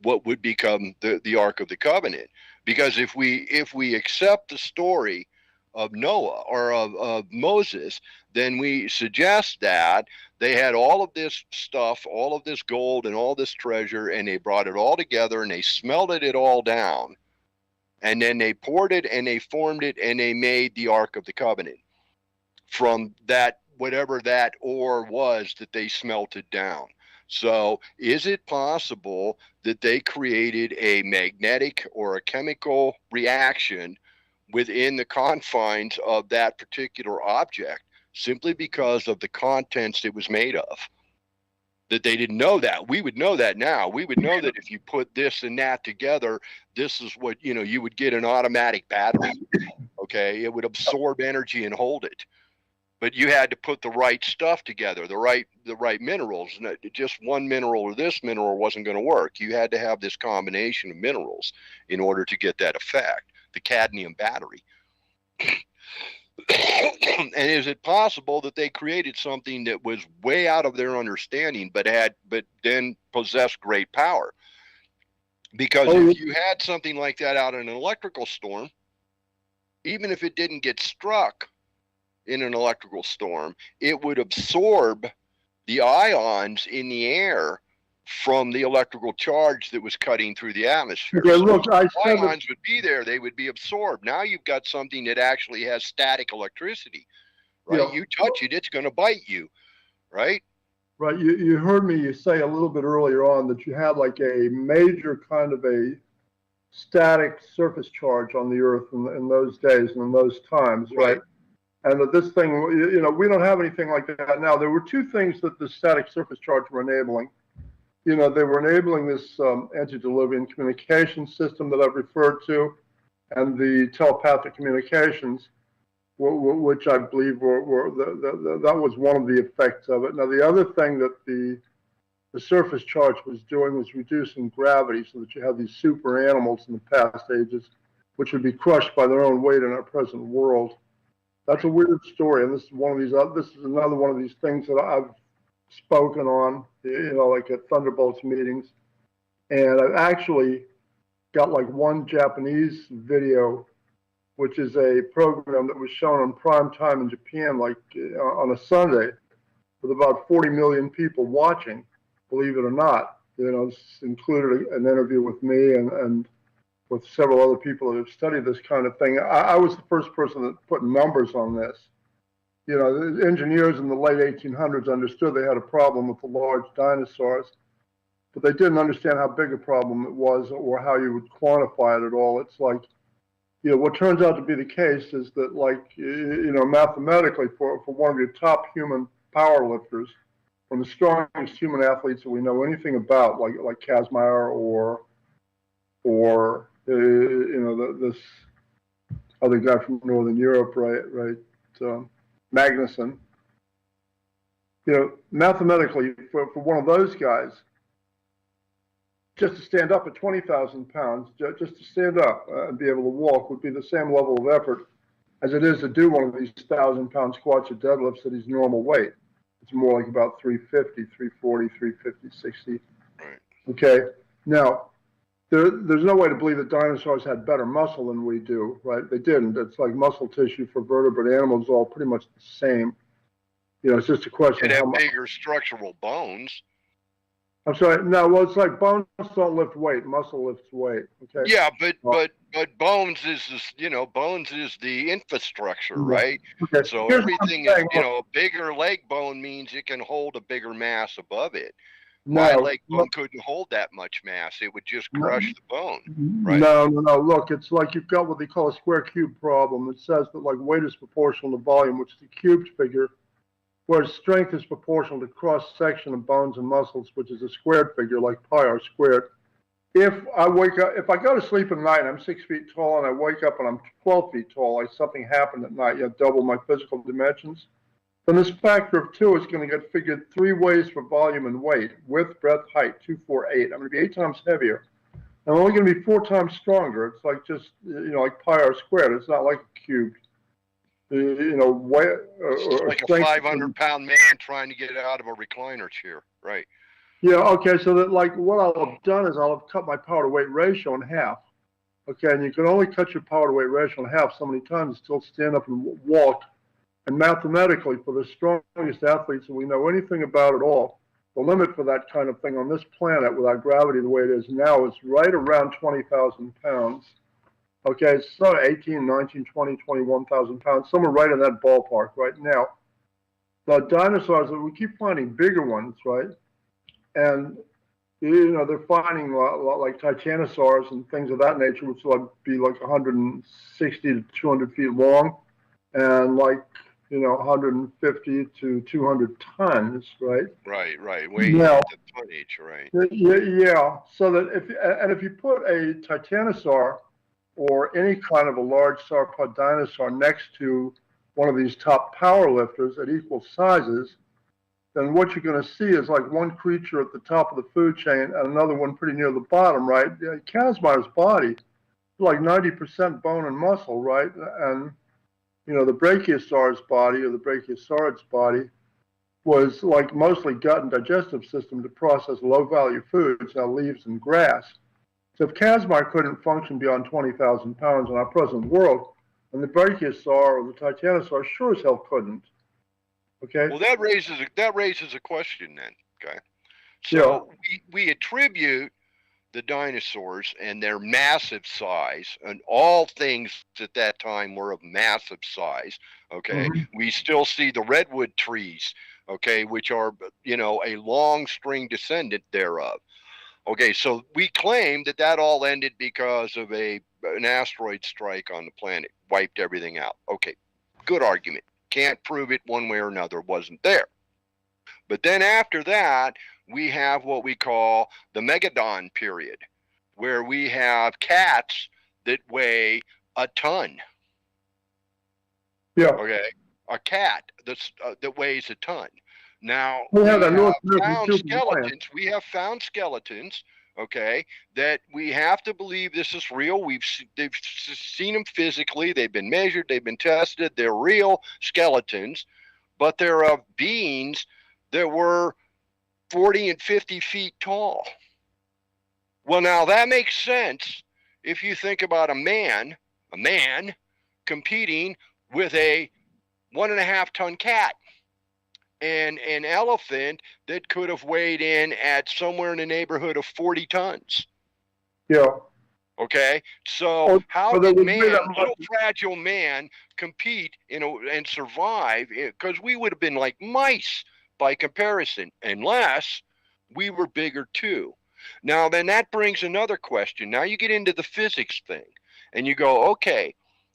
what would become the Ark of the Covenant. Because if we accept the story of Noah or of Moses, then we suggest that they had all of this stuff, all of this gold and all this treasure, and they brought it all together and they smelted it all down. And then they poured it and they formed it and they made the Ark of the Covenant from that, whatever that ore was that they smelted down. So is it possible that they created a magnetic or a chemical reaction within the confines of that particular object simply because of the contents it was made of? That they didn't know that. We would know that now. We would know that if you put this and that together, this is what, you know, you would get an automatic battery. Okay, it would absorb energy and hold it. But you had to put the right stuff together, the right minerals. And just one mineral or this mineral wasn't going to work. You had to have this combination of minerals in order to get that effect. The cadmium battery. And is it possible that they created something that was way out of their understanding, but then possessed great power? Because if you had something like that out in an electrical storm, even if it didn't get struck in an electrical storm, it would absorb the ions in the air from the electrical charge that was cutting through the atmosphere. Okay, so look, ions would be there, they would be absorbed. Now you've got something that actually has static electricity, right? Yeah. You touch it, it's going to bite you, right? Right. You heard me say a little bit earlier on that you had like a major kind of a static surface charge on the Earth in those days and in those times, right? And that this thing, you know, we don't have anything like that now. There were two things that the static surface charge were enabling. You know, they were enabling this antediluvian communication system that I've referred to, and the telepathic communications, which I believe that was one of the effects of it. Now, the other thing that the surface charge was doing was reducing gravity, so that you have these super animals in the past ages, which would be crushed by their own weight in our present world. That's a weird story, and this is one of these. This is another one of these things that I've spoken on, like at Thunderbolts meetings, and I've actually got like one Japanese video, which is a program that was shown on prime time in Japan, like on a Sunday, with about 40 million people watching. Believe it or not, it's included an interview with me and with several other people that have studied this kind of thing. I was the first person that put numbers on this. The engineers in the late 1800s understood they had a problem with the large dinosaurs, but they didn't understand how big a problem it was or how you would quantify it at all. It's like, what turns out to be the case is that, like, mathematically, for one of your top human power lifters, one of the strongest human athletes that we know anything about, like Kazmaier or this other guy from Northern Europe, right, Magnuson. Mathematically, for one of those guys, just to stand up at 20,000 pounds, just to stand up and be able to walk would be the same level of effort as it is to do one of these 1,000-pound squats or deadlifts at his normal weight. It's more like about 350, 340, 350, 60. Right. Okay. Now, there's no way to believe that dinosaurs had better muscle than we do, right? They didn't. It's like muscle tissue for vertebrate animals, all pretty much the same. It's just a question of how much. Bigger structural bones. I'm sorry. No, well, it's like bones don't lift weight. Muscle lifts weight. Okay. Yeah, but bones is bones is the infrastructure, right? Okay. So Here's everything is, a bigger leg bone means it can hold a bigger mass above it. My leg bone couldn't hold that much mass. It would just crush the bone. Right? No. Look, it's like you've got what they call a square cube problem. It says that like weight is proportional to volume, which is a cubed figure, whereas strength is proportional to cross-section of bones and muscles, which is a squared figure, like pi r squared. If I go to sleep at night, I'm 6 feet tall, and I wake up and I'm 12 feet tall, like something happened at night, double my physical dimensions, then this factor of 2 is going to get figured 3 ways for volume and weight: width, breadth, height, 2, 4, 8. I'm going to be 8 times heavier. I'm only going to be 4 times stronger. It's like just, like pi r squared. It's not like a cubed. Weight. It's like a 500-pound man trying to get out of a recliner chair, right? Yeah, okay, so that like what I'll have done is I'll have cut my power to weight ratio in half. Okay, and you can only cut your power to weight ratio in half so many times to still stand up and walk. And mathematically, for the strongest athletes that we know anything about at all, the limit for that kind of thing on this planet without gravity the way it is now is right around 20,000 pounds. Okay, so 18, 19, 20, 21,000 pounds, somewhere right in that ballpark right now. The dinosaurs, we keep finding bigger ones, right? And, they're finding like titanosaurs and things of that nature, which will be like 160 to 200 feet long and like, 150 to 200 tons, right? Right. Weighing the tonnage, right? Yeah. So that if you put a titanosaur or any kind of a large sauropod dinosaur next to one of these top power lifters at equal sizes, then what you're going to see is like one creature at the top of the food chain and another one pretty near the bottom, right? Kazmaier's body is like 90% bone and muscle, right? And, the brachiosaur's body or the brachiosaurid's body was like mostly gut and digestive system to process low-value foods, leaves and grass. So if Kazmaier couldn't function beyond 20,000 pounds in our present world, then the brachiosaur or the titanosaur sure as hell couldn't. Okay. Well, that raises a question then. Okay. So we attribute the dinosaurs and their massive size, and all things at that time were of massive size. Okay. Mm-hmm. We still see the redwood trees, okay, which are, a long string descendant thereof. Okay, so we claim that all ended because of an asteroid strike on the planet, wiped everything out. Okay, good argument. Can't prove it one way or another, wasn't there. But then after that, we have what we call the Megadon period, where we have cats that weigh a ton. Yeah. Okay, a cat that weighs a ton. Now, we have found skeletons. We have found skeletons okay, that we have to believe this is real. They've seen them physically. They've been measured. They've been tested. They're real skeletons, but they're of beings that were 40 and 50 feet tall. Well, now that makes sense if you think about a man competing with a 1.5 ton cat and an elephant that could have weighed in at somewhere in the neighborhood of 40 tons. Yeah. Okay, so how did little fragile man, compete and survive? Because we would have been like mice by comparison, unless we were bigger too. Now, then that brings another question. Now you get into the physics thing, and you go, okay,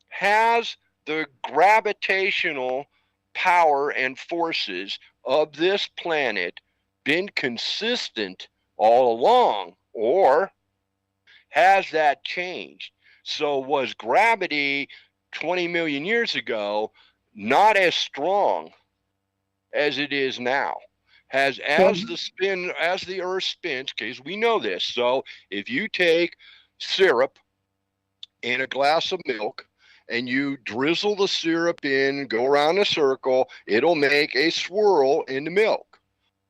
has the gravitational power and forces of this planet been consistent all along, or has that changed? So was gravity 20 million years ago not as strong as it is now? As the Earth spins, because we know this. So if you take syrup in a glass of milk and you drizzle the syrup in, go around a circle, it'll make a swirl in the milk.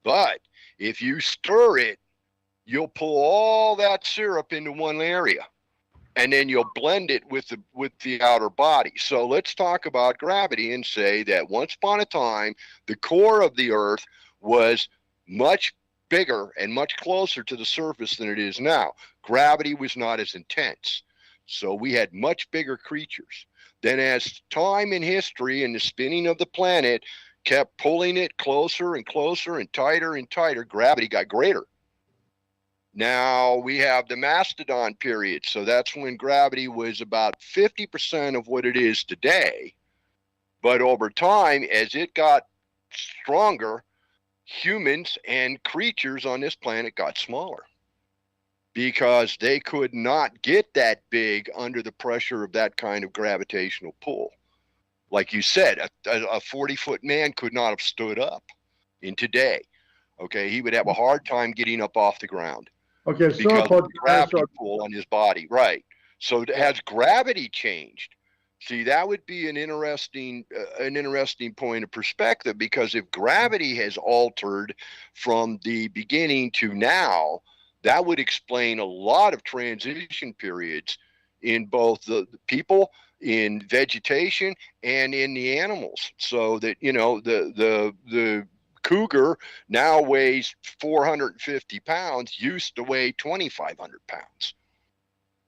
But if you stir it, you'll pull all that syrup into one area, and then you'll blend it with the outer body. So let's talk about gravity and say that once upon a time, the core of the Earth was much bigger and much closer to the surface than it is now. Gravity was not as intense. So we had much bigger creatures. Then as time in history and the spinning of the planet kept pulling it closer and closer and tighter, gravity got greater. Now we have the Mastodon period. So that's when gravity was about 50% of what it is today. But over time, as it got stronger, humans and creatures on this planet got smaller because they could not get that big under the pressure of that kind of gravitational pull. Like you said, a 40-foot man could not have stood up in today. Okay, he would have a hard time getting up off the ground. Okay, because of the gravity pull on his body, right? So has gravity changed? See, that would be an interesting point of perspective, because if gravity has altered from the beginning to now, that would explain a lot of transition periods in both the people, in vegetation, and in the animals. So that the cougar now weighs 450 pounds, used to weigh 2,500 pounds.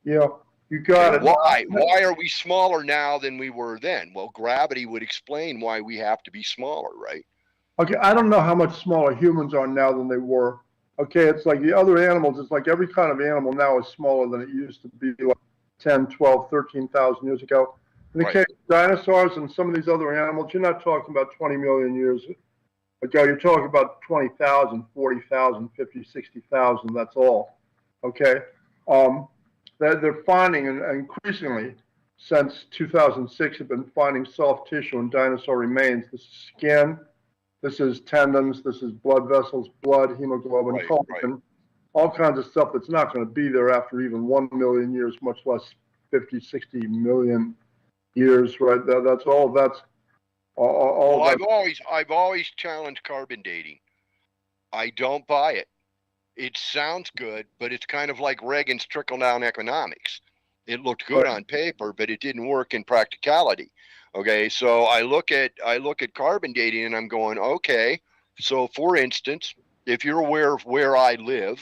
Yeah, you got it. Why are we smaller now than we were then? Well, gravity would explain why we have to be smaller, right? Okay, I don't know how much smaller humans are now than they were. Okay, it's like the other animals, it's like every kind of animal now is smaller than it used to be like 10, 12, 13,000 years ago. In the case of dinosaurs and some of these other animals, you're not talking about 20 million years ago, you're talking about 20,000, 40,000, 50, 60,000, that's all. Okay? They're finding, and increasingly since 2006, have been finding soft tissue in dinosaur remains. This is skin, this is tendons, this is blood vessels, blood, hemoglobin, collagen, all kinds of stuff that's not going to be there after even 1 million years, much less 50, 60 million years, right? That's all. Well, I've always challenged carbon dating. I don't buy it. It sounds good, but it's kind of like Reagan's trickle-down economics. It looked good on paper, but it didn't work in practicality. Okay, so I look at carbon dating and I'm going, okay, so for instance, if you're aware of where I live,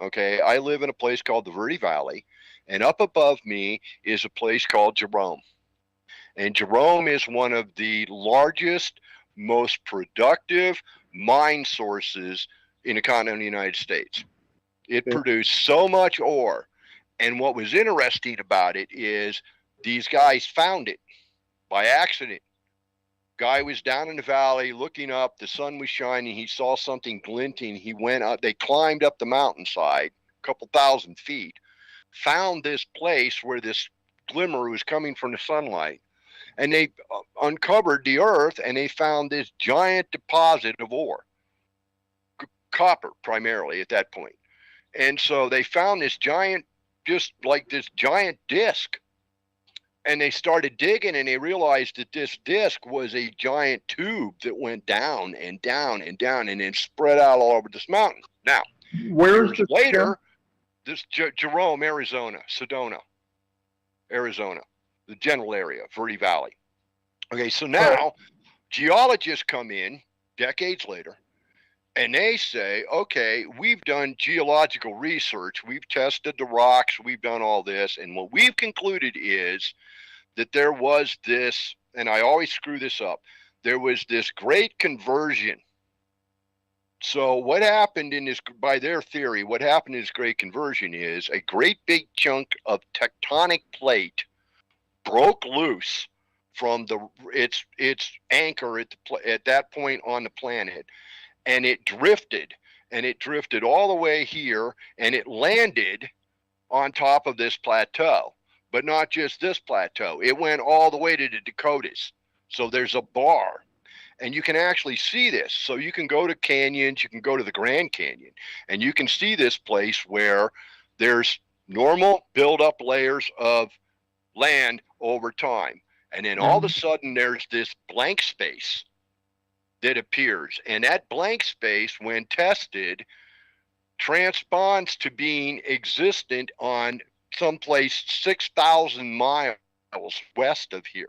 okay, I live in a place called the Verde Valley, and up above me is a place called Jerome. And Jerome is one of the largest, most productive mine sources in the continental United States. It produced so much ore. And what was interesting about it is these guys found it by accident. Guy was down in the valley looking up, the sun was shining, he saw something glinting, he went up, they climbed up the mountainside, a couple thousand feet, found this place where this glimmer was coming from the sunlight. And they uncovered the earth, and they found this giant deposit of ore, copper primarily at that point. And so they found this giant, just like this giant disc. And they started digging, and they realized that this disc was a giant tube that went down and down and down and then spread out all over this mountain. Now, Where's years later, this Jerome, Arizona, Sedona, Arizona, the general area, Verde Valley. Okay, so now geologists come in decades later, and they say, okay, we've done geological research, we've tested the rocks, we've done all this, and what we've concluded is that there was this, and I always screw this up, there was this great conversion. So what happened in this, by their theory, what happened in this great conversion is a great big chunk of tectonic plate broke loose from its anchor at that point on the planet, and it drifted all the way here, and it landed on top of this plateau. But not just this plateau, it went all the way to the Dakotas. So there's a bar, and you can actually see this. So you can go to canyons, you can go to the Grand Canyon, and you can see this place where there's normal build-up layers of land over time. And then all of a sudden there's this blank space that appears. And that blank space, when tested, transponds to being existent on someplace 6,000 miles west of here.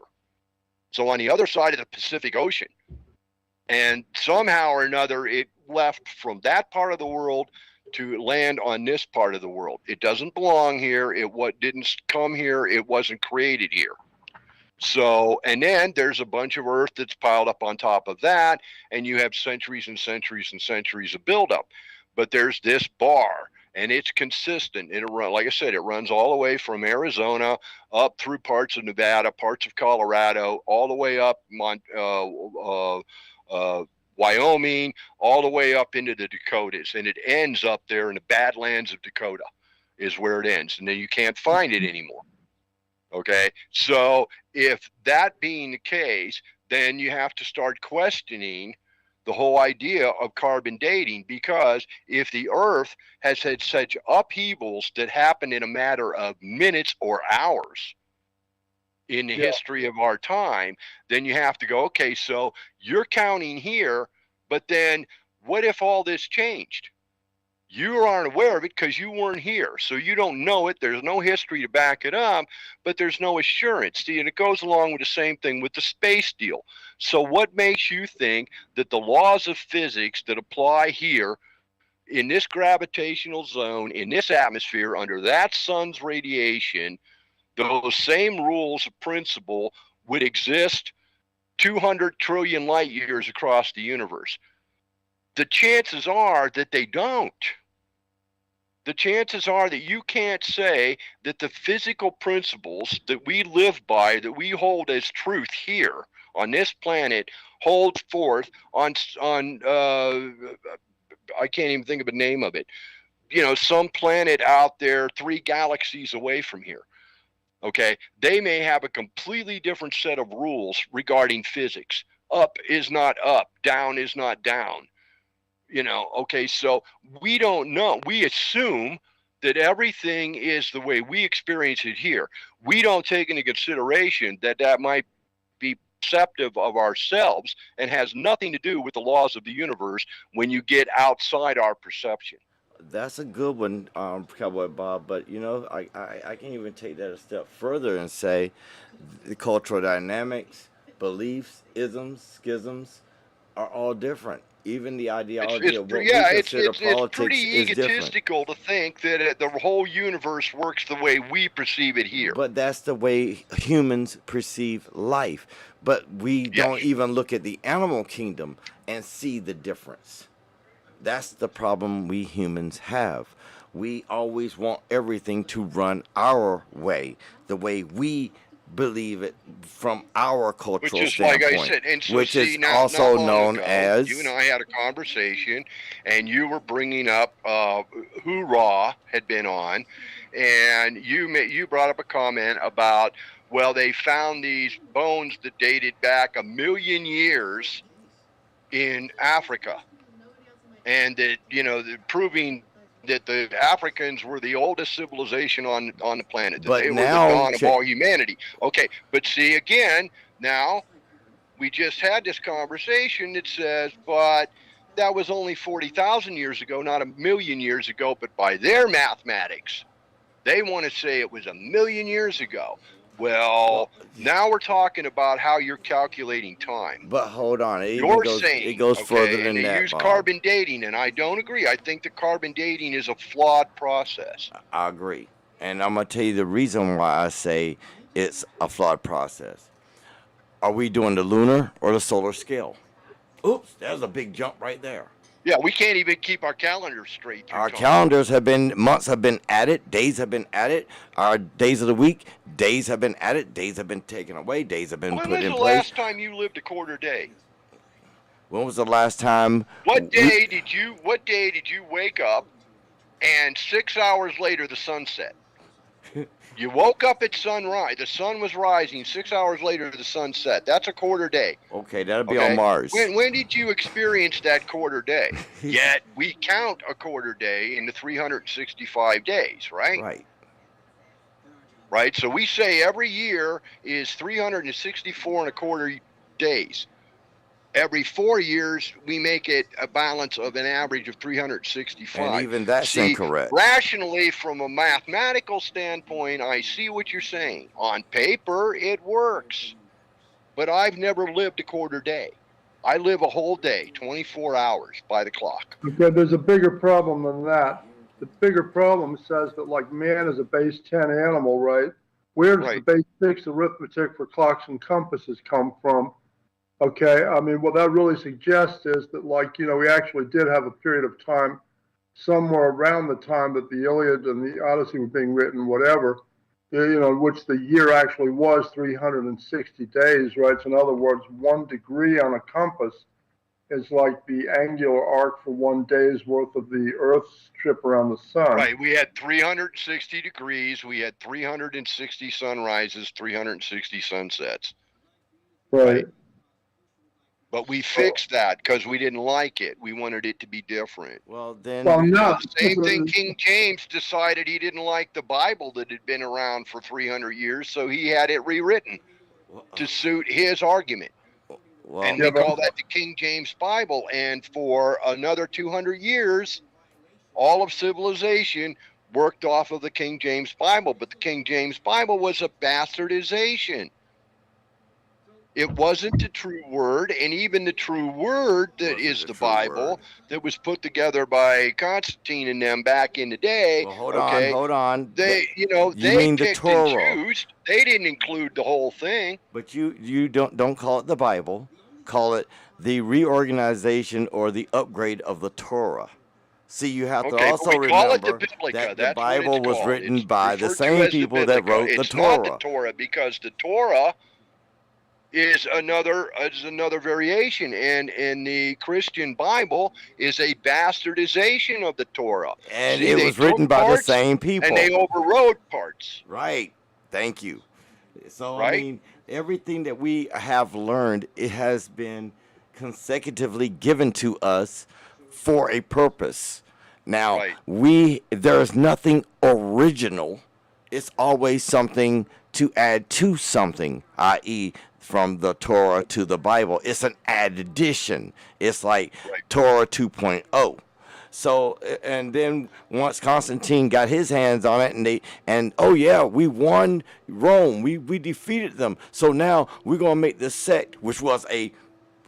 So on the other side of the Pacific Ocean. And somehow or another, it left from that part of the world to land on this part of the world. It doesn't belong here. It didn't come here. It wasn't created here. So, and then there's a bunch of earth that's piled up on top of that, and you have centuries and centuries and centuries of buildup. But there's this bar, and it's consistent. Like I said, it runs all the way from Arizona up through parts of Nevada, parts of Colorado, all the way up Wyoming, all the way up into the Dakotas, and it ends up there in the Badlands of Dakota is where it ends, and then you can't find it anymore. Okay, so if that being the case, then you have to start questioning the whole idea of carbon dating, because if the Earth has had such upheavals that happen in a matter of minutes or hours in the history of our time, then you have to go, okay, so you're counting here, but then what if all this changed? You aren't aware of it because you weren't here, so you don't know it. There's no history to back it up, but there's no assurance. See, and it goes along with the same thing with the space deal. So what makes you think that the laws of physics that apply here in this gravitational zone, in this atmosphere, under that sun's radiation, those same rules of principle would exist 200 trillion light years across the universe? The chances are that they don't. The chances are that you can't say that the physical principles that we live by, that we hold as truth here on this planet, hold forth on I can't even think of a name of it, some planet out there 3 galaxies away from here. Okay, they may have a completely different set of rules regarding physics. Up is not up, down is not down. Okay, so we don't know. We assume that everything is the way we experience it here. We don't take into consideration that might be perceptive of ourselves and has nothing to do with the laws of the universe when you get outside our perception. That's a good one, Cowboy Bob. But I can even take that a step further and say the cultural dynamics, beliefs, isms, schisms are all different. Even the ideology of what we consider politics pretty is egotistical to think that the whole universe works the way we perceive it here. But that's the way humans perceive life. But we don't even look at the animal kingdom and see the difference. That's the problem we humans have. We always want everything to run our way, the way we believe it from our cultural standpoint. Like I said, and so which is also known as... You and I had a conversation, and you were bringing up Hoorah had been on, and you brought up a comment about, well, they found these bones that dated back 1 million years in Africa, and that, proving that the Africans were the oldest civilization on the planet, that But they were now, the dawn of all humanity. Okay, but see, again, now we just had this conversation that says, but that was only 40,000 years ago, not a million years ago, but by their mathematics, they want to say it was a million years ago. Well, now we're talking about how you're calculating time. But hold on, it Saying, goes further and than they that, use Bob. carbon dating, and I don't agree. I think that carbon dating is a flawed process. I agree. And I'm going to tell you the reason why I say it's a flawed process. Are we doing the lunar or the solar scale? Oops, there's a big jump right there. Yeah, we can't even keep our calendars straight. Our calendars have been, months have been added, days have been added, our days of the week, days have been added, days have been taken away, days have been put in place. When was the last time you lived a quarter day? When was the last time? What day did you wake up and 6 hours later the sun set? You woke up at sunrise. The sun was rising. 6 hours later, the sun set. That's a quarter day. Okay, that'll be on Mars. When did you experience that quarter day? Yet we count a quarter day into 365 days, right? Right. Right. So we say every year is 364 and a quarter days. Every 4 years, we make it a balance of an average of 365. And even that's incorrect. Rationally, from a mathematical standpoint, I see what you're saying. On paper, it works. But I've never lived a quarter day. I live a whole day, 24 hours by the clock. Okay, there's a bigger problem than that. The bigger problem says that, like, man is a base 10 animal, right? Where does the base 6 arithmetic for clocks and compasses come from? Okay, I mean, what that really suggests is that, like, you know, we actually did have a period of time somewhere around the time that the Iliad and the Odyssey were being written, whatever, you know, in which the year actually was 360 days, right? So in other words, 1 degree on a compass is like the angular arc for 1 day's worth of the Earth's trip around the sun. Right, we had 360 degrees, we had 360 sunrises, 360 sunsets. Right. But we fixed that because we didn't like it. We wanted it to be different. Well, then. Well, no. The same thing, King James decided he didn't like the Bible that had been around for 300 years, so he had it rewritten to suit his argument. Well, and we call that the King James Bible. And for another 200 years, all of civilization worked off of the King James Bible. But the King James Bible was a bastardization. It wasn't the true word, and even the true word that is the Bible that was put together by Constantine and them back in the day. Well, hold on. They, you know, they mean the picked Torah. and choose. They didn't include the whole thing. But you don't call it the Bible. Call it the reorganization or the upgrade of the Torah. See, you have to also remember that the Bible was written by the same people that wrote the Torah. It's not the Torah because the Torah is another variation, and the Christian Bible is a bastardization of the Torah. And it was written by the same people. And they overrode parts. Right. Thank you. So, I mean, everything that we have learned, it has been consecutively given to us for a purpose. Now, there's nothing original. It's always something to add to something, i.e., from the Torah to the Bible. It's an addition. It's like Torah 2.0. So, and then once Constantine got his hands on it, we won Rome. We defeated them. So now we're going to make this sect, which was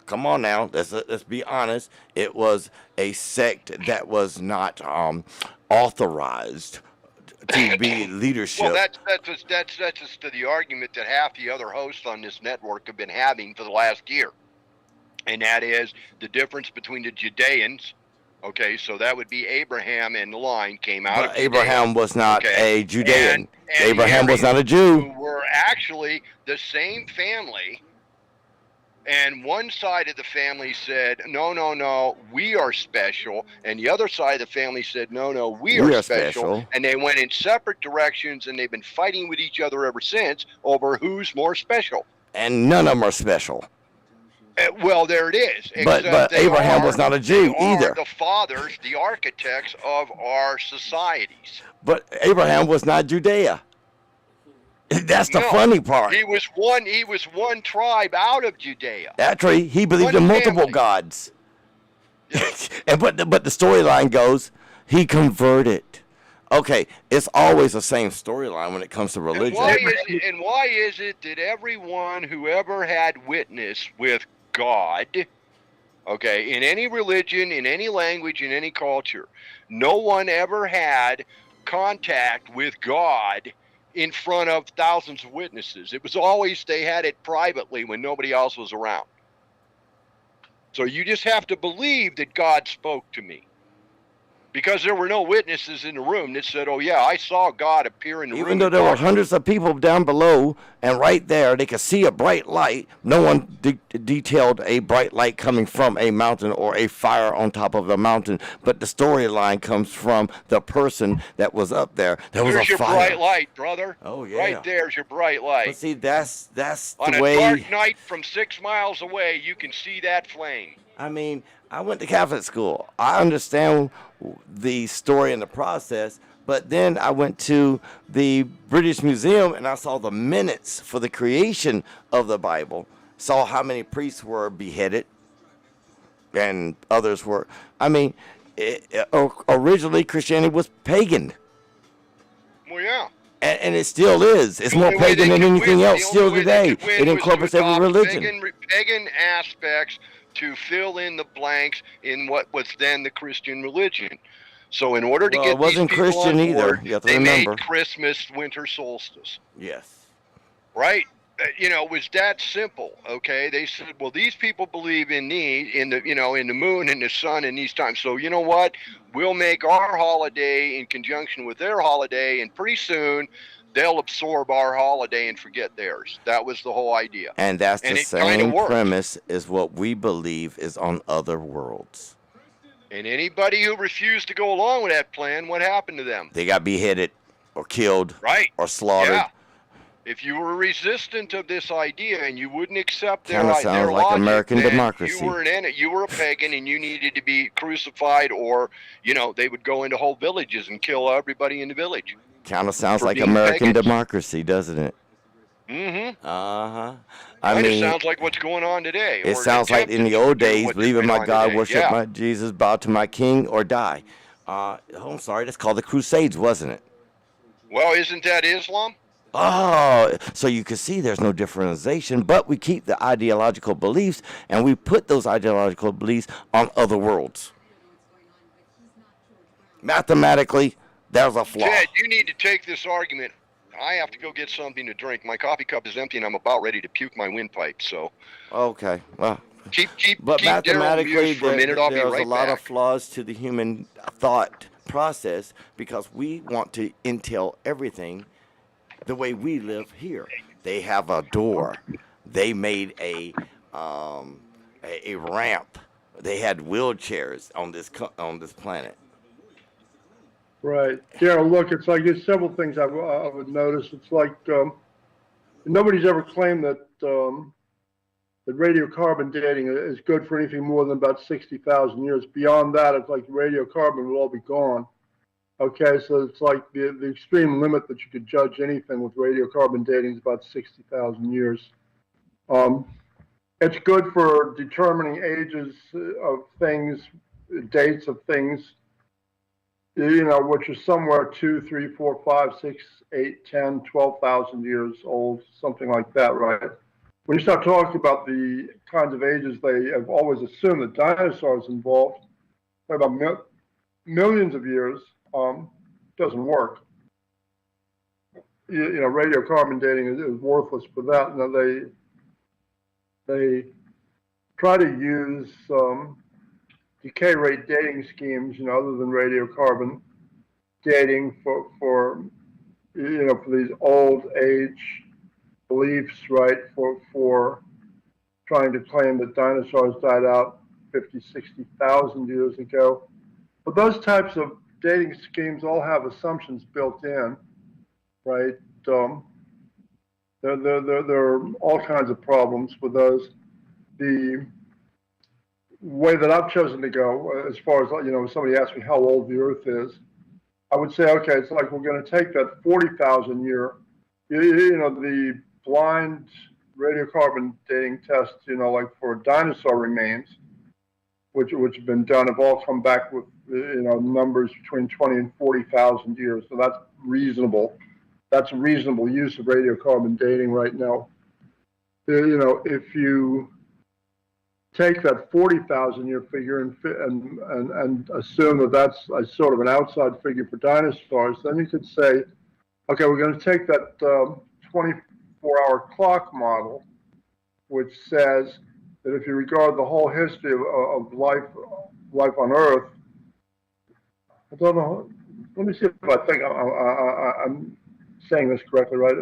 come on now, let's be honest, it was a sect that was not authorized to be leadership. Well, that's just to the argument that half the other hosts on this network have been having for the last year, and that is the difference between the Judeans. Okay, so that would be Abraham and the line came out. But Abraham was not a Judean. And Abraham was not a Jew. Who were actually the same family. And one side of the family said, no, we are special. And the other side of the family said, no, we are special. And they went in separate directions, and they've been fighting with each other ever since over who's more special. And none of them are special. Well, there it is. But Except Abraham was not a Jew they are either. the fathers, the architects of our societies. But Abraham was not Judea. That's the No, funny part. he was one tribe out of Judea. Actually, he believed One in multiple family. gods. And but the storyline goes, he converted. Okay, it's always the same storyline when it comes to religion. And why is it that everyone who ever had witness with God, okay, in any religion, in any language, in any culture, no one ever had contact with God in front of thousands of witnesses? It was always they had it privately when nobody else was around. So you just have to believe that God spoke to me. Because there were no witnesses in the room that said, oh, yeah, I saw God appear in the room. Even though there were hundreds of people down below, and right there, they could see a bright light. No one detailed a bright light coming from a mountain or a fire on top of a mountain. But the storyline comes from the person that was up there. There's your bright light, brother. Oh, yeah. Right there's your bright light. But see, that's the way. way. On a dark night from 6 miles away, you can see that flame. I mean, I went to Catholic school. I understand the story and the process, but then I went to the British Museum and I saw the minutes for the creation of the Bible, saw how many priests were beheaded and others were. I mean, originally Christianity was pagan. Well, yeah. And it still is. It's more pagan than anything else still today. It incorporates every religion. Pagan aspects to fill in the blanks in what was then the Christian religion. So in order to get it wasn't these people Christian on board, either. You have to they remember. made Christmas winter solstice. Yes. Right? It was that simple. Okay, they said, well, these people believe in the moon and the sun in these times. So you know what? We'll make our holiday in conjunction with their holiday, and pretty soon they'll absorb our holiday and forget theirs. That was the whole idea. And that's the same premise as what we believe is on other worlds. And anybody who refused to go along with that plan, what happened to them? They got beheaded or killed, right, or slaughtered. Yeah. If you were resistant of this idea and you wouldn't accept their logic, like American democracy. You were a pagan and you needed to be crucified, or they would go into whole villages and kill everybody in the village. Kind of sounds like American democracy, doesn't it? Mm-hmm. Uh-huh. I mean, it sounds like what's going on today. It sounds like in the old days, believe in my God, worship my Jesus, bow to my King, or die. I'm sorry, that's called the Crusades, wasn't it? Well, isn't that Islam? Oh, so you can see there's no differentiation, but we keep the ideological beliefs, and we put those ideological beliefs on other worlds. Mathematically, there's a flaw. Ted, you need to take this argument. I have to go get something to drink. My coffee cup is empty, and I'm about ready to puke my windpipe. So. Okay. Well. But mathematically, for a minute. I'll be there's right a lot back. of flaws to the human thought process because we want to entail everything the way we live here. They have a door. They made a ramp. They had wheelchairs on this planet. Right. Yeah, look, it's like there's several things I would notice. It's like nobody's ever claimed that that radiocarbon dating is good for anything more than about 60,000 years. Beyond that, it's like radiocarbon will all be gone. Okay, so it's like the extreme limit that you could judge anything with radiocarbon dating is about 60,000 years. It's good for determining ages of things, dates of things, which are somewhere 2, 3, 4, 5, 6, 8, 10, 12,000 years old, something like that, right? When you start talking about the kinds of ages they have always assumed that dinosaurs involved, about millions of years, doesn't work. Radiocarbon dating is worthless for that. Now they try to use decay rate dating schemes, other than radiocarbon dating for these old age beliefs, right? For trying to claim that dinosaurs died out 50, 60,000 years ago. But those types of dating schemes all have assumptions built in, right? There are all kinds of problems with those. the way that I've chosen to go, as far as, somebody asked me how old the Earth is, I would say, okay, it's like we're going to take that 40,000 year, the blind radiocarbon dating tests, like for dinosaur remains, which have been done, have all come back with, numbers between 20 and 40,000 years. So that's reasonable. That's a reasonable use of radiocarbon dating right now. If you take that 40,000 year figure and assume that that's a sort of an outside figure for dinosaurs, then you could say, okay, we're going to take that 24-hour clock model, which says that if you regard the whole history of life on Earth, I don't know. Let me see if I think I'm saying this correctly, right?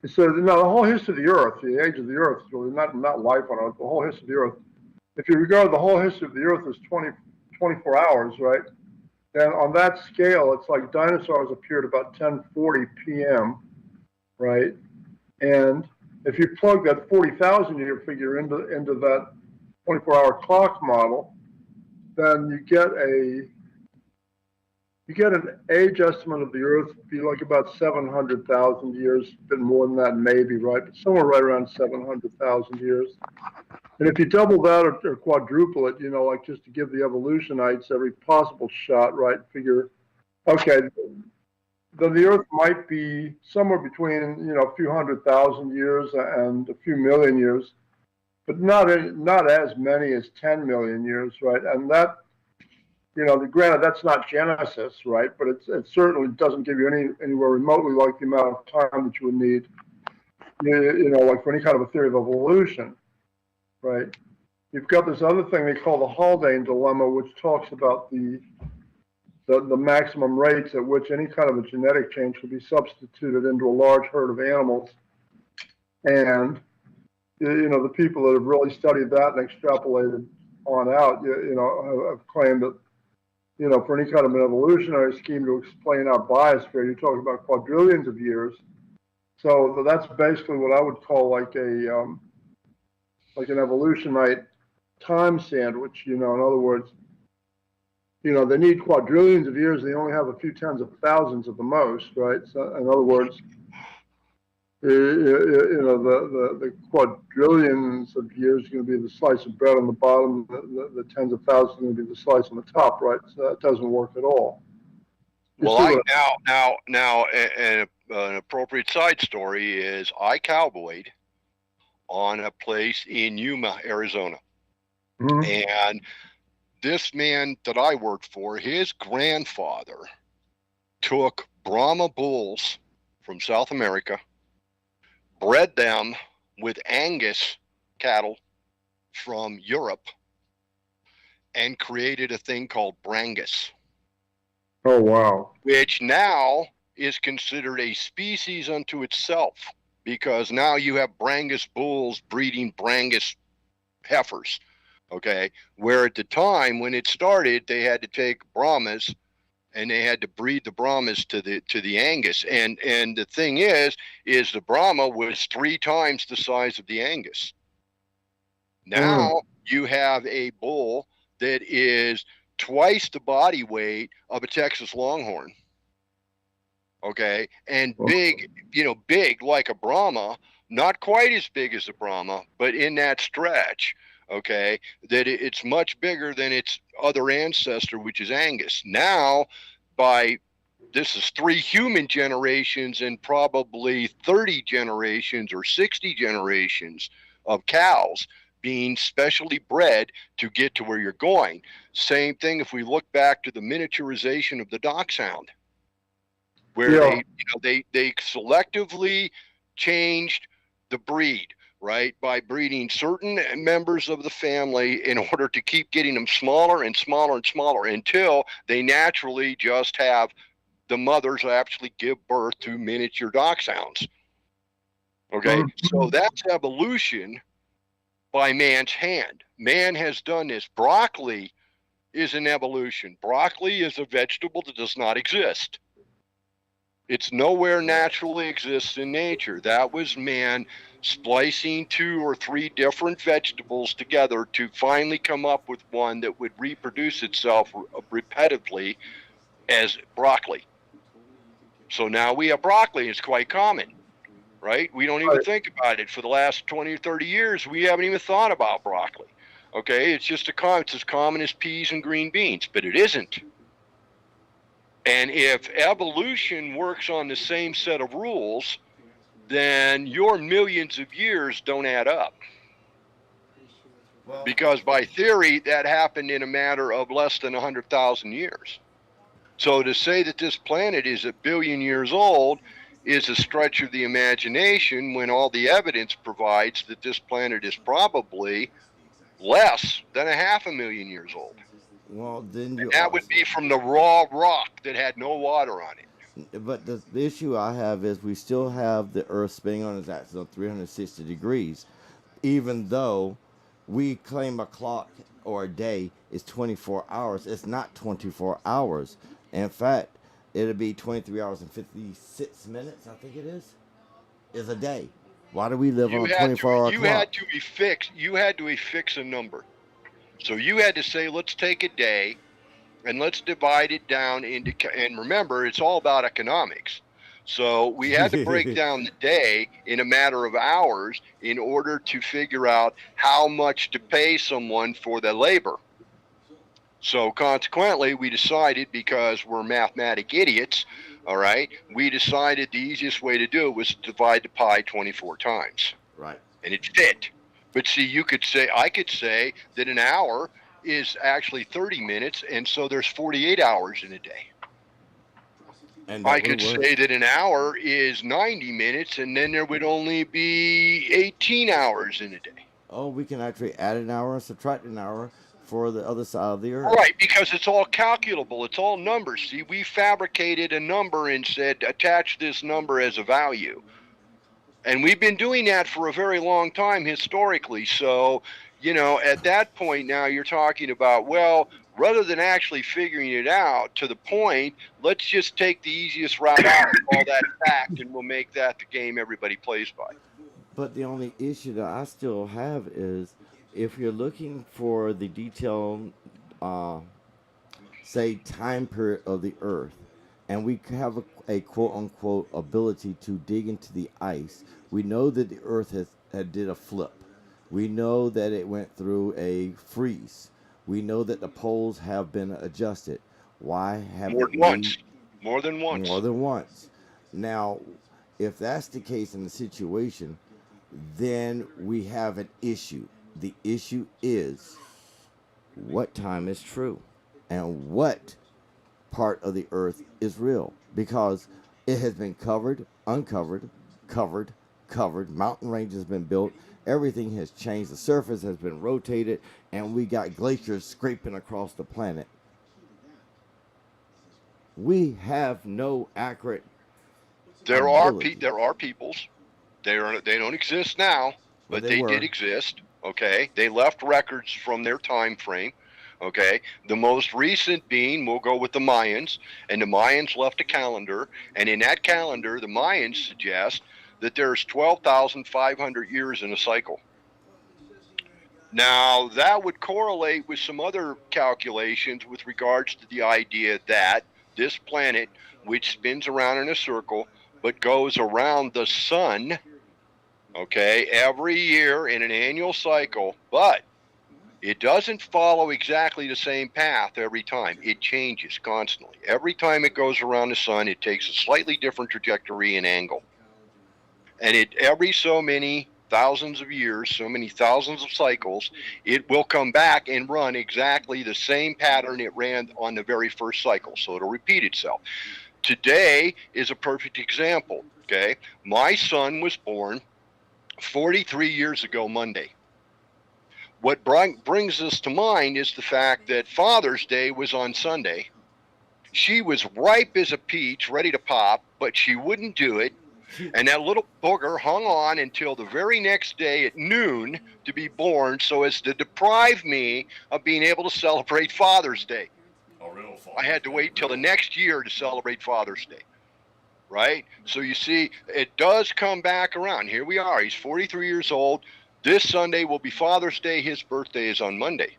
It says, no, the whole history of the Earth, the age of the Earth, really not life on Earth, the whole history of the Earth. If you regard the whole history of the Earth as 24 hours, right? Then on that scale, it's like dinosaurs appeared about 10:40 p.m., right? And if you plug that 40,000 year figure into that 24-hour clock model, then you get an age estimate of the Earth be like about 700,000 years, a bit more than that maybe, right? But somewhere right around 700,000 years. And if you double that or quadruple it, like just to give the evolutionites every possible shot, right? Figure, okay, then the Earth might be somewhere between, a few 100,000 years and a few million years, but not as many as 10 million years, right? And that, granted, that's not Genesis, right? But it certainly doesn't give you anywhere remotely like the amount of time that you would need, like for any kind of a theory of evolution, right? You've got this other thing they call the Haldane dilemma, which talks about the maximum rates at which any kind of a genetic change could be substituted into a large herd of animals. And, the people that have really studied that and extrapolated on out, have claimed that, for any kind of an evolutionary scheme to explain our biosphere, you're talking about quadrillions of years. So that's basically what I would call like an evolutionite time sandwich. In other words, they need quadrillions of years. They only have a few tens of thousands at the most, right? So in other words, the quadrillions of years are going to be the slice of bread on the bottom. The tens of thousands are going to be the slice on the top, right? So that doesn't work at all. Well, an appropriate side story is I cowboyed on a place in Yuma, Arizona. Mm-hmm. And this man that I worked for, his grandfather took Brahma bulls from South America, bred them with Angus cattle from Europe, and created a thing called Brangus. Oh, wow. Which now is considered a species unto itself, because now you have Brangus bulls breeding Brangus heifers. Okay, where at the time when it started, they had to take Brahmas and they had to breed the Brahmas to the Angus. And the thing is the Brahma was 3 times the size of the Angus. Now you have a bull that is twice the body weight of a Texas Longhorn. Okay, and big like a Brahma, not quite as big as a Brahma, but in that stretch. Okay, that it's much bigger than its other ancestor, which is Angus. Now, this is 3 human generations and probably 30 generations or 60 generations of cows being specially bred to get to where you're going. Same thing if we look back to the miniaturization of the dachshund, where they selectively changed the breed. Right, by breeding certain members of the family in order to keep getting them smaller and smaller and smaller until they naturally just have the mothers actually give birth to miniature dachshunds. Okay, so that's evolution by man's hand. Man has done this. Broccoli is an evolution. Broccoli is a vegetable that does not exist. It's nowhere naturally exists in nature. That was man splicing 2 or 3 different vegetables together to finally come up with one that would reproduce itself repetitively as broccoli. So now we have broccoli. It's quite common, right? We don't even think about it. For the last 20 or 30 years, we haven't even thought about broccoli. Okay, it's just it's as common as peas and green beans, but it isn't. And if evolution works on the same set of rules, then your millions of years don't add up. Well, Because by theory, that happened in a matter of less than 100,000 years. So to say that this planet is 1 billion years old is a stretch of the imagination when all the evidence provides that this planet is probably less than 500,000 years old. well, then you And that would be from the raw rock that had no water on it. But the issue I have is we still have the Earth spinning on its axis of 360 degrees, even though we claim a clock or a day is 24 hours. It's not 24 hours. In fact, it'll be 23 hours and 56 minutes, I think it is a day. Why do we live on a 24-hour You clock? had to affix a number. So you had to say, let's take a day and let's divide it down into, and remember, it's all about economics. So we had to break down the day in a matter of hours in order to figure out how much to pay someone for the labor. So consequently, we decided, because we're mathematic idiots, all right, we decided the easiest way to do it was to divide the pie 24 times. Right. And it fit. But see, I could say that an hour is actually 30 minutes, and so there's 48 hours in a day. And I could say that an hour is 90 minutes, and then there would only be 18 hours in a day. Oh, we can actually add an hour and subtract an hour for the other side of the Earth. Right, because it's all calculable. It's all numbers. See, we fabricated a number and said, attach this number as a value. And we've been doing that for a very long time historically. So, at that point now you're talking about, well, rather than actually figuring it out to the point, let's just take the easiest route out and call that fact, and we'll make that the game everybody plays by. But the only issue that I still have is if you're looking for the detailed, say, time period of the Earth, and we have a quote-unquote ability to dig into the ice, we know that the Earth had did a flip. We know that it went through a freeze. We know that the poles have been adjusted. Why haven't More than once. More than once. More than once. Now, if that's the case in the situation, then we have an issue. The issue is what time is true and what part of the Earth is real, because it has been covered, uncovered, covered, mountain range has been built, everything has changed, the surface has been rotated, and we got glaciers scraping across the planet. We have no accurate There are peoples. They don't exist now, but they did exist. Okay, they left records from their time frame. Okay, the most recent being, we'll go with the Mayans, and the Mayans left a calendar, and in that calendar, the Mayans suggest that there's 12,500 years in a cycle. Now, that would correlate with some other calculations with regards to the idea that this planet, which spins around in a circle, but goes around the sun, okay, every year in an annual cycle, but it doesn't follow exactly the same path every time. It changes constantly. Every time it goes around the sun, it takes a slightly different trajectory and angle. And every so many thousands of years, so many thousands of cycles, it will come back and run exactly the same pattern it ran on the very first cycle. So it'll repeat itself. Today is a perfect example, okay? My son was born 43 years ago Monday. What brings us to mind is the fact that Father's Day was on Sunday. She was ripe as a peach, ready to pop, but she wouldn't do it. And that little booger hung on until the very next day at noon to be born, so as to deprive me of being able to celebrate Father's Day. I had to wait till the next year to celebrate Father's Day. right? So you see, it does come back around. Here we are. He's 43 years old. This Sunday will be Father's Day. His birthday is on Monday.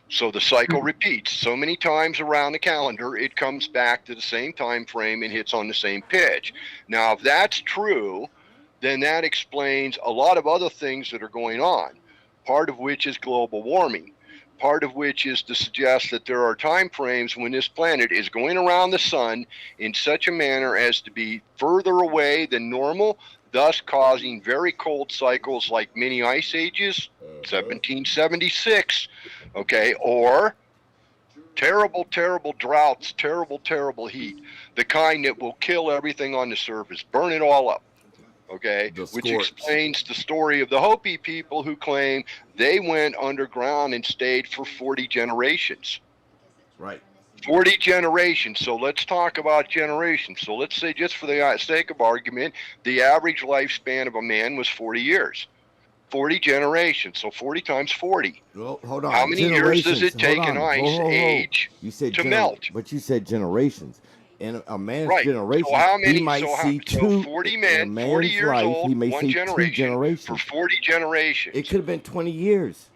So the cycle repeats so many times around the calendar, it comes back to the same time frame and hits on the same pitch. Now, if that's true, then that explains a lot of other things that are going on, part of which is global warming, part of which is to suggest that there are time frames when this planet is going around the sun in such a manner as to be further away than normal, thus causing very cold cycles like mini ice ages, 1776, okay, or terrible, terrible droughts, terrible, terrible heat, the kind that will kill everything on the surface, burn it all up, okay, which explains the story of the Hopi people who claim they went underground and stayed for 40 generations. Right. 40 generations. So let's talk about generations. So let's say, just for the sake of argument, the average lifespan of a man was 40 years. 40 generations. So 40 times 40. Well, hold on. How many years does it take an ice age to melt? But you said generations. In a man's right. generation, so how many, he might see so 40 men, 40 years life, old, he may one see generation, 2 generations. for 40 generations. It could have been 20 years.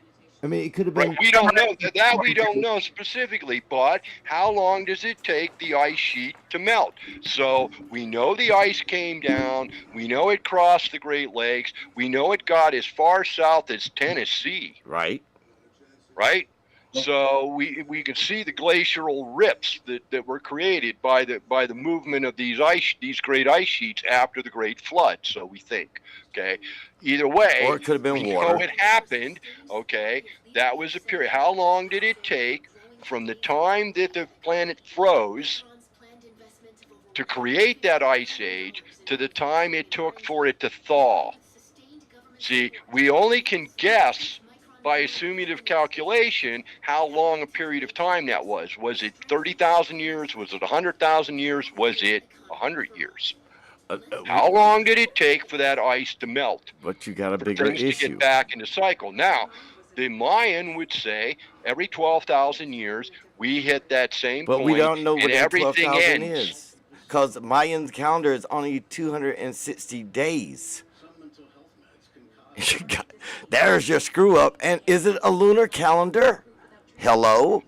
I mean, it could have been. Right. We don't know that. We don't know specifically, but how long does it take the ice sheet to melt? So we know the ice came down. We know it crossed the Great Lakes. We know it got as far south as Tennessee. Right. Right. So we can see the glacial rips that were created by the movement of these great ice sheets after the Great Flood. So we think, okay, either way, or it could have been we water. know it happened. Okay, that was a period. How long did it take from the time that the planet froze to create that ice age to the time it took for it to thaw? See, we only can guess by assumptive calculation how long a period of time that was. Was it 30,000 years? Was it 100,000 years? Was it 100 years? How long did it take for that ice to melt? But you got a bigger issue. To get back in the cycle. Now, the Mayan would say every 12,000 years we hit that same point. But we don't know what that everything 12,000 ends. is, because Mayan calendar is only 260 days. There's your screw up. And is it a lunar calendar? Hello?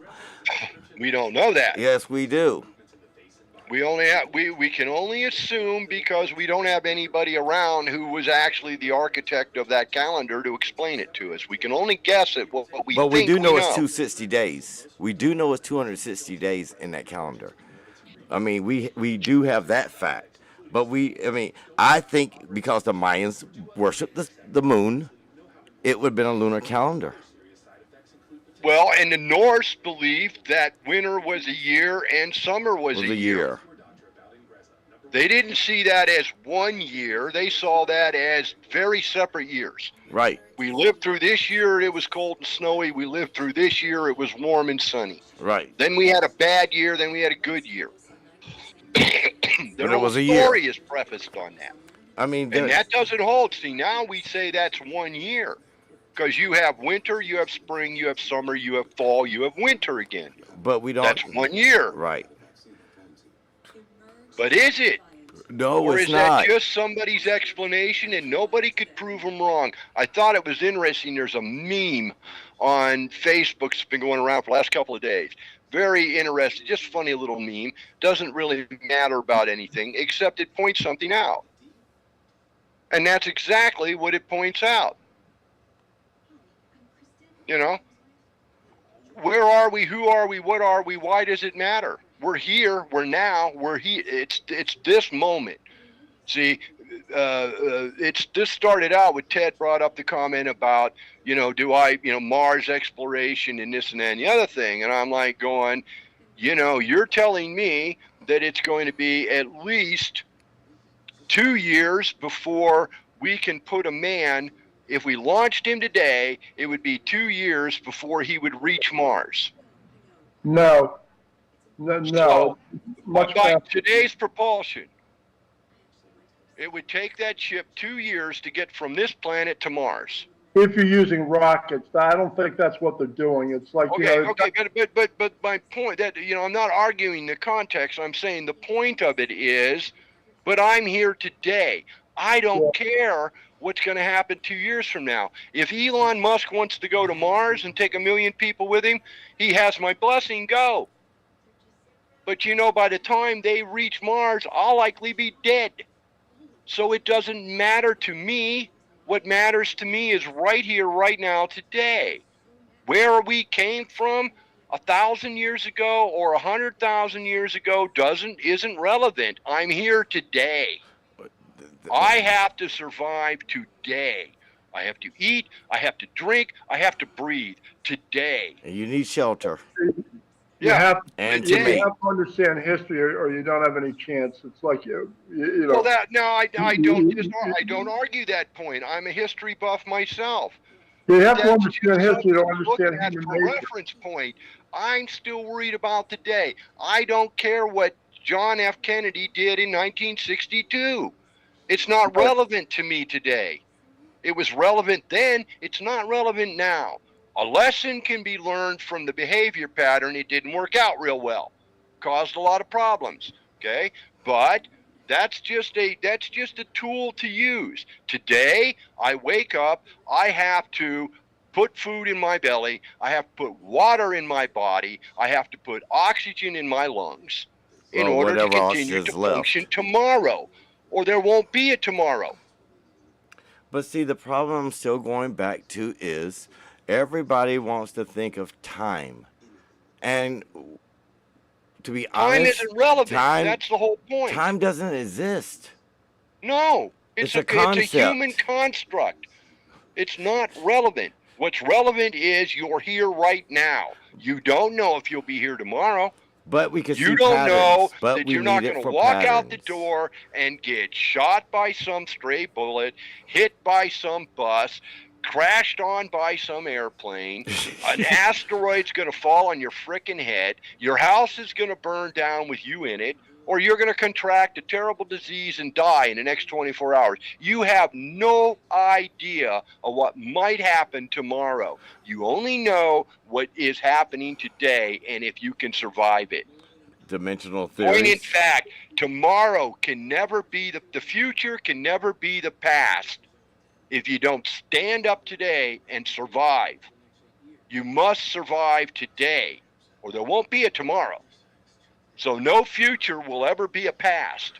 We don't know that. Yes, we do. We can only assume, because we don't have anybody around who was actually the architect of that calendar to explain it to us. We can only guess at what we think. But we do know it's 260 days. We do know it's 260 days in that calendar. I mean, we do have that fact. But I think because the Mayans worship the moon, it would have been a lunar calendar. Well, and the Norse believed that winter was a year and summer was a year. They didn't see that as one year. They saw that as very separate years. Right. We lived through this year, it was cold and snowy. We lived through this year, it was warm and sunny. Right. Then we had a bad year, then we had a good year. But it was a year. The story year. is prefaced on that. I mean, and that doesn't hold. See, now we say that's 1 year. Because you have winter, you have spring, you have summer, you have fall, you have winter again. But we don't. That's 1 year. Right. But is it? No, or it's is not. that just somebody's explanation and nobody could prove them wrong? I thought it was interesting. There's a meme on Facebook that's been going around for the last couple of days. Very interesting, just funny little meme. Doesn't really matter about anything except it points something out. And that's exactly what it points out. You know? Where are we? Who are we? What are we? Why does it matter? We're here. We're now. We're here. It's this moment. See, this started out with Ted brought up the comment about, Mars exploration and this and that and the other thing. And I'm like going, you're telling me that it's going to be at least 2 years before we can put a man, if we launched him today, it would be 2 years before he would reach Mars. No. So, Much by faster. today's propulsion, it would take that ship 2 years to get from this planet to Mars. If you're using rockets, I don't think that's what they're doing. It's like, But my point that I'm not arguing the context. I'm saying the point of it is But I'm here today. I don't care what's going to happen 2 years from now. If Elon Musk wants to go to Mars and take 1 million people with him, he has my blessing, go. But you know, by the time they reach Mars, I'll likely be dead. So it doesn't matter to me. What matters to me is right here, right now, today. Where we came from 1,000 years ago or 100,000 years ago isn't relevant. I'm here today. I have to survive today. I have to eat, I have to drink, I have to breathe today. And you need shelter. You have to understand history, or you don't have any chance. It's like you know. Well, I don't argue that point. I'm a history buff myself. You have to understand history to understand human nature. Reference point. I'm still worried about today. I don't care what John F. Kennedy did in 1962. It's not relevant to me today. It was relevant then. It's not relevant now. A lesson can be learned from the behavior pattern. It didn't work out real well. Caused a lot of problems. Okay? But that's just a tool to use. Today, I wake up, I have to put food in my belly, I have to put water in my body, I have to put oxygen in my lungs in order to continue to function tomorrow. Or there won't be a tomorrow. But see, the problem I'm still going back to is everybody wants to think of time. And to be honest, time isn't relevant. That's the whole point. Time doesn't exist. No, it's a human construct. It's not relevant. What's relevant is you're here right now. You don't know if you'll be here tomorrow. But we can see patterns. You don't know that you're not going to walk out the door and get shot by some stray bullet, hit by some bus, crashed on by some airplane, an asteroid's going to fall on your frickin' head, your house is going to burn down with you in it, or you're going to contract a terrible disease and die in the next 24 hours. You have no idea of what might happen tomorrow. You only know what is happening today and if you can survive it. Dimensional theory. Point in fact, tomorrow can never be the future can never be the past if you don't stand up today and survive. You must survive today or there won't be a tomorrow. So no future will ever be a past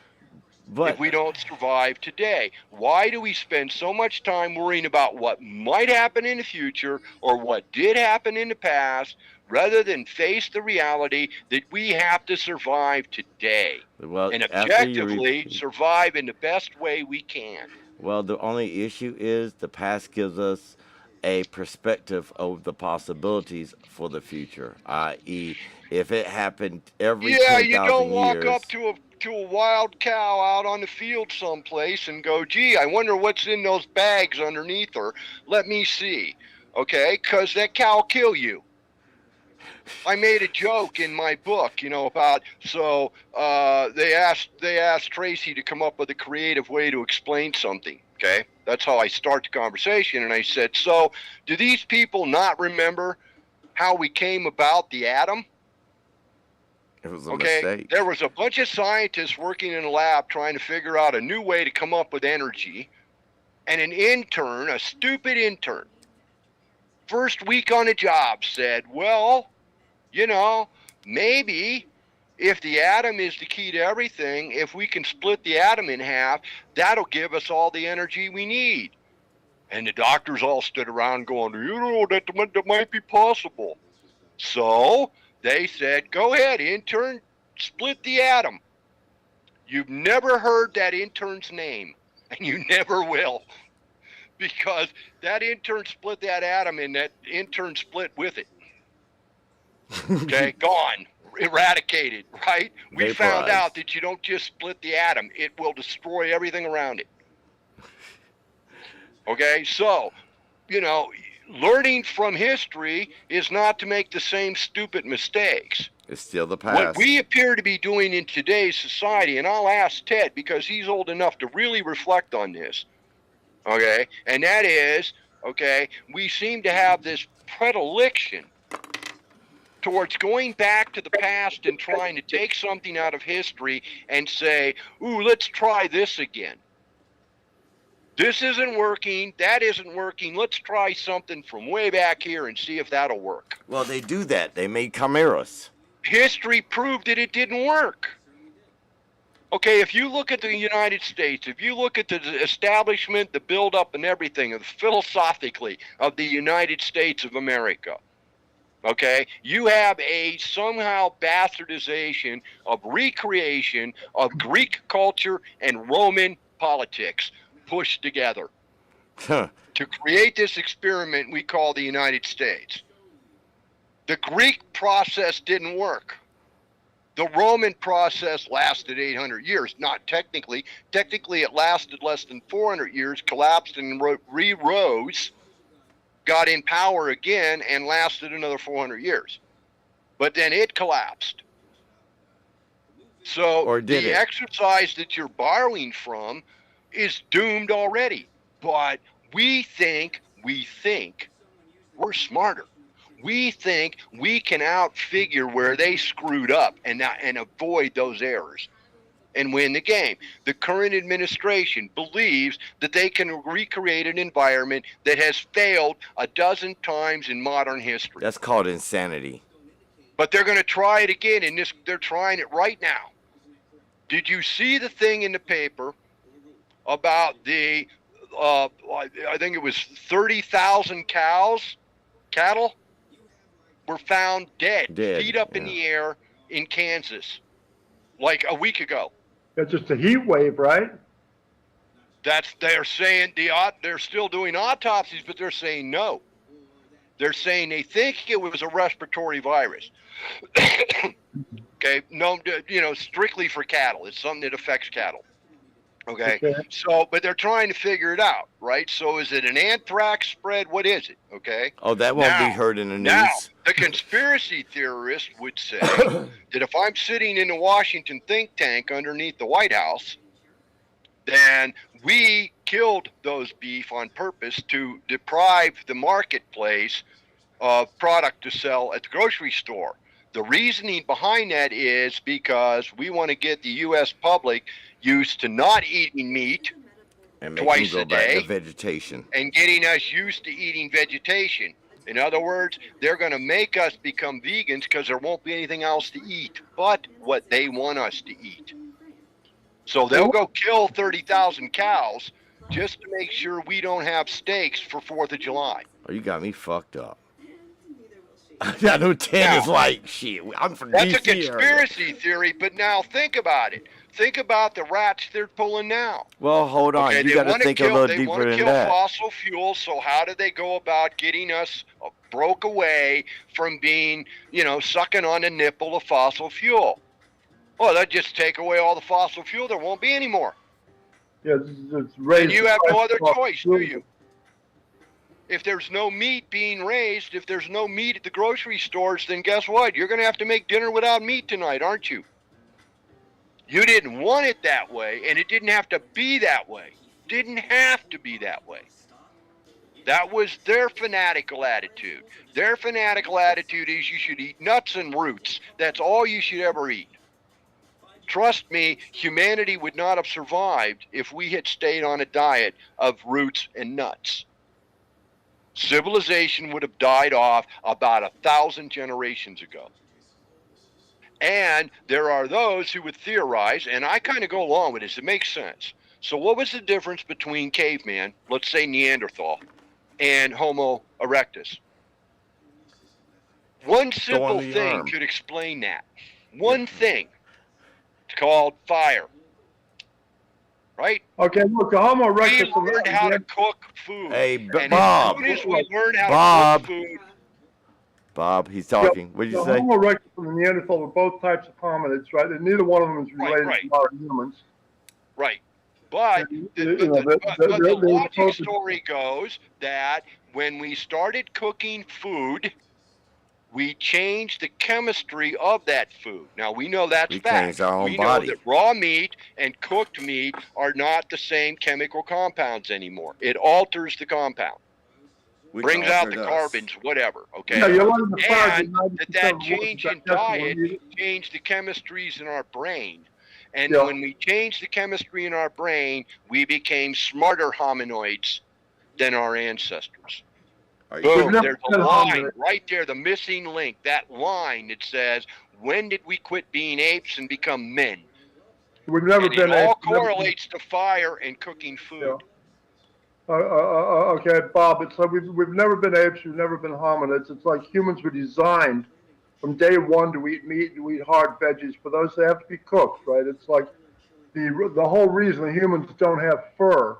if we don't survive today. Why do we spend so much time worrying about what might happen in the future or what did happen in the past rather than face the reality that we have to survive today and objectively survive in the best way we can? Well, the only issue is the past gives us a perspective of the possibilities for the future, i.e., if it happened every 10,000 years. Yeah, you don't walk up to a wild cow out on the field someplace and go, gee, I wonder what's in those bags underneath her. Let me see. Okay, because that cow will kill you. I made a joke in my book, about, they asked Tracy to come up with a creative way to explain something. Okay, that's how I start the conversation. And I said, so do these people not remember how we came about the atom? It was a mistake. There was a bunch of scientists working in a lab trying to figure out a new way to come up with energy. And an intern, a stupid intern, first week on the job said, well, maybe if the atom is the key to everything, if we can split the atom in half, that'll give us all the energy we need. And the doctors all stood around going, that might be possible. So they said, go ahead, intern, split the atom. You've never heard that intern's name, and you never will, because that intern split that atom, and that intern split with it. Okay, gone. Eradicated, right? We found out that you don't just split the atom, it will destroy everything around it. Okay, so, learning from history is not to make the same stupid mistakes. It's still the past. What we appear to be doing in today's society, and I'll ask Ted because he's old enough to really reflect on this, okay, and that is, we seem to have this predilection towards going back to the past and trying to take something out of history and say, ooh, let's try this again. This isn't working, that isn't working, let's try something from way back here and see if that'll work. Well, they do that. They made chimeras. History proved that it didn't work. Okay, if you look at the United States, if you look at the establishment, the buildup and everything of philosophically of the United States of America, okay, you have a somehow bastardization of recreation of Greek culture and Roman politics pushed together to create this experiment we call the United States. The Greek process didn't work. The Roman process lasted 800 years, not technically. Technically, it lasted less than 400 years, collapsed and re-rose, got in power again, and lasted another 400 years. But then it collapsed. So the exercise that you're borrowing from is doomed already. But we think we're smarter. We think we can outfigure where they screwed up and avoid those errors and win the game. The current administration believes that they can recreate an environment that has failed a dozen times in modern history. That's called insanity. But they're going to try it again, and they're trying it right now. Did you see the thing in the paper about the, I think it was 30,000 cattle? Were found dead, feet up in the air in Kansas, like a week ago. That's just a heat wave, right? They're saying they're still doing autopsies, but they're saying no. They're saying they think it was a respiratory virus. Okay, no, strictly for cattle. It's something that affects cattle. Okay. So, but they're trying to figure it out, right? So is it an anthrax spread? What is it? Okay. Oh, that won't be heard in the news. Now, the conspiracy theorist would say that if I'm sitting in the Washington think tank underneath the White House, then we killed those beef on purpose to deprive the marketplace of product to sell at the grocery store. The reasoning behind that is because we want to get the U.S. public used to not eating meat and twice a day, back to vegetation, and getting us used to eating vegetation. In other words, they're going to make us become vegans because there won't be anything else to eat but what they want us to eat. So they'll go kill 30,000 cows just to make sure we don't have steaks for 4th of July. Oh, you got me fucked up. I know 10 is like, shit, I'm from That's DC a conspiracy theory, but now think about it. Think about the rats they're pulling now. Well, hold on. Okay, you got to think a little deeper than that. They want to kill fossil fuels, so how do they go about getting us broke away from being, sucking on the nipple of fossil fuel? Well, they'll just take away all the fossil fuel. There won't be any more. Yeah, it's raised. And you have no other choice, do you? If there's no meat being raised, if there's no meat at the grocery stores, then guess what? You're going to have to make dinner without meat tonight, aren't you? You didn't want it that way, and it didn't have to be that way. Didn't have to be that way. That was their fanatical attitude. Their fanatical attitude is you should eat nuts and roots. That's all you should ever eat. Trust me, humanity would not have survived if we had stayed on a diet of roots and nuts. Civilization would have died off about 1,000 generations ago. And there are those who would theorize, and I kind of go along with this, it makes sense. So what was the difference between caveman, let's say Neanderthal, and Homo erectus? One simple thing could explain that. One thing. It's called fire. Right? Okay, look, the Homo erectus. We learned how to cook food. Hey, and Bob. As soon as we learn how to cook food. Bob, he's talking. What did you say? The Homo erectus and the Neanderthal were both types of hominids, right? And neither one of them is related to modern humans. Right. But the logic story goes that when we started cooking food, we changed the chemistry of that food. Now, we know that's fact. We know that raw meat and cooked meat are not the same chemical compounds anymore. It alters the compound. Which brings out altered the us. carbons, whatever, okay? Yeah, you're letting the fire And that change in diet changed the chemistries in our brain. And Yeah. when we changed the chemistry in our brain, we became smarter hominoids than our ancestors. Are you Boom, never there's a been line hominoid. right there, the missing link, that line that says, when did we quit being apes and become men? We've never And been it all apes. We've never been- correlates to fire and cooking food. Yeah. Okay, Bob, it's like we've never been apes, we've never been hominids. It's like humans were designed from day one to eat meat, to eat hard veggies. For those, they have to be cooked, right? It's like the whole reason the humans don't have fur.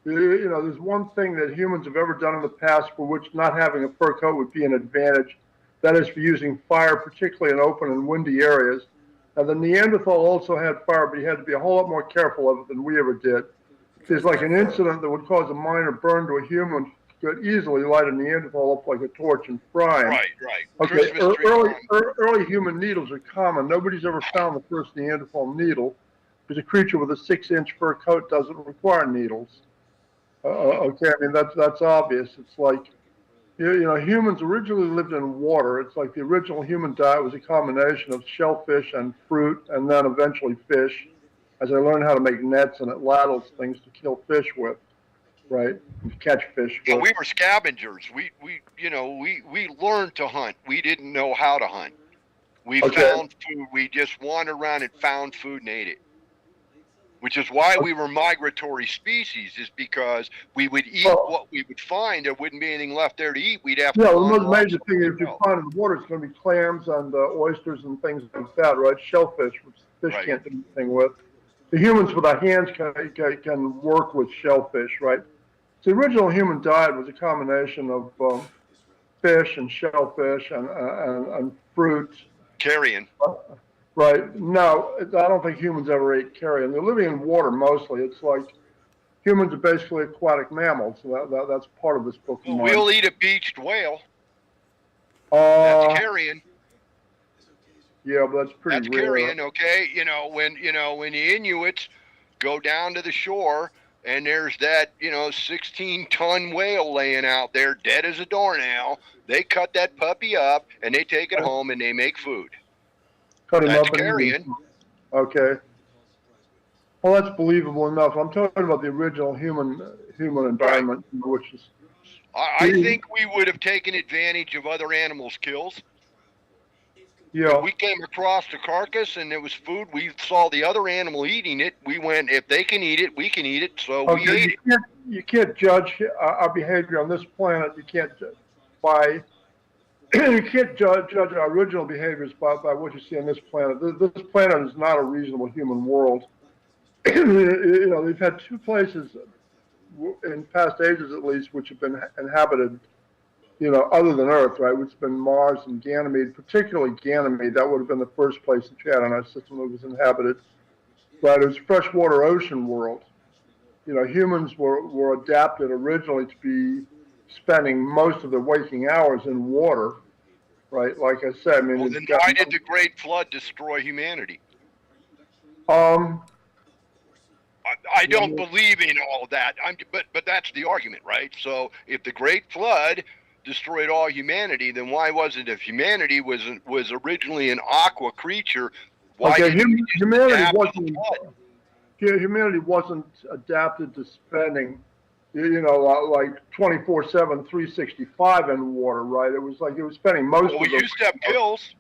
You know, there's one thing that humans have ever done in the past for which not having a fur coat would be an advantage. That is for using fire, particularly in open and windy areas. Now, the Neanderthal also had fire, but he had to be a whole lot more careful of it than we ever did. There's like an incident that would cause a minor burn to a human could easily light a Neanderthal up like a torch and fry him. Right. Okay, Christmas tree early human needles are common. Nobody's ever found the first Neanderthal needle, because a creature with a 6-inch fur coat doesn't require needles. Okay, I mean, that's obvious. It's like, you know, humans originally lived in water. It's like the original human diet was a combination of shellfish and fruit, and then eventually fish, as I learned how to make nets and ladles, things to kill fish with, right? To catch fish with. So we were scavengers. We learned to hunt. We didn't know how to hunt. We found food. We just wandered around and found food and ate it. Which is why we were migratory species, is because we would eat what we would find. There wouldn't be anything left there to eat. We'd have to. Yeah, well, the most major thing is if you find in the water, it's going to be clams and oysters and things like that, right? Shellfish, which fish can't do anything with. The humans with our hands can work with shellfish, right? So the original human diet was a combination of fish and shellfish and fruit. Carrion. Right. No, I don't think humans ever ate carrion. They're living in water mostly. It's like humans are basically aquatic mammals. So that's part of this book. Well, we'll eat a beached whale. That's carrion. Yeah, but that's pretty rare. That's carrion, okay? When the Inuits go down to the shore and there's that 16-ton whale laying out there dead as a doornail, they cut that puppy up and they take it home and they make food. Cut him That's up carrion. Okay. Well, that's believable enough. I'm talking about the original human environment, which is. I think we would have taken advantage of other animals' kills. Yeah. If we came across the carcass and there was food, we saw the other animal eating it. We went, if they can eat it, we can eat it. So we ate it. You can't judge our behavior on this planet. You can't you can't judge our original behaviors by what you see on this planet. This planet is not a reasonable human world. They've had two places in past ages, at least, which have been inhabited, other than Earth, right? Which have been Mars and Ganymede, particularly Ganymede. That would have been the first place that you had on our system that was inhabited. Right? It was a freshwater ocean world. Humans were adapted originally to be spending most of their waking hours in water. Right, like I said, I mean. Well, then why did the Great Flood destroy humanity? I don't believe in all of that. But that's the argument, right? So if the Great Flood destroyed all humanity, then why wasn't, if humanity was originally an aqua creature, why didn't humanity wasn't adapted to spending like 24/7, 365 in water, right? It was like it was spending most of we used to have gills.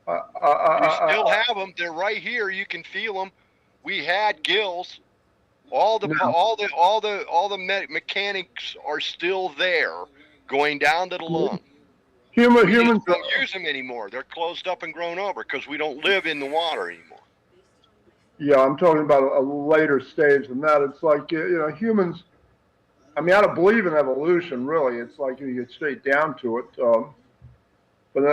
We still have them. They're right here. You can feel them. We had gills. All the mechanics are still there, going down to the lung. Humans don't use them anymore. They're closed up and grown over because we don't live in the water anymore. Yeah, I'm talking about a later stage than that. It's like humans. I mean, I don't believe in evolution, really. It's like you get straight down to it. But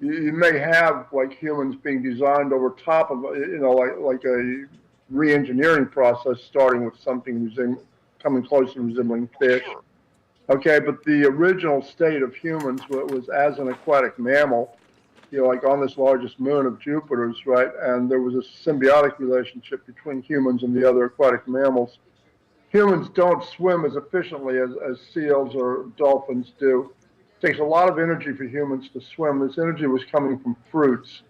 you may have like humans being designed over top of like a re-engineering process, starting with something coming close to resembling fish. Sure. Okay, but the original state of humans was as an aquatic mammal, like on this largest moon of Jupiter's, right? And there was a symbiotic relationship between humans and the other aquatic mammals. humans don't swim as efficiently as seals or dolphins do. It takes a lot of energy for humans to swim. This energy was coming from fruits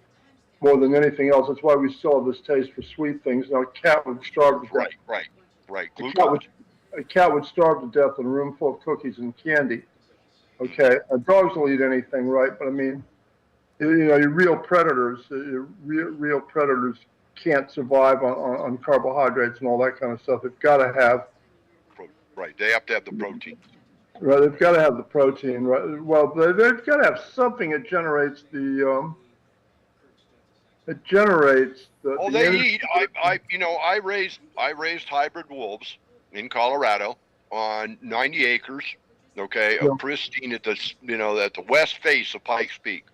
more than anything else. That's why we still have this taste for sweet things. Now, a cat would starve to death. Right. A cat would starve to death in a room full of cookies and candy. Okay, dogs will eat anything, right? But I mean, your real predators, real predators can't survive on carbohydrates and all that kind of stuff. They've got to have. Right, they have to have the protein. Right, they've got to have the protein. Right. Well, they've got to have something that generates the. It generates the. Oh, they eat. I raised hybrid wolves in Colorado on 90 acres. Okay, of pristine at the west face of Pikes Peak.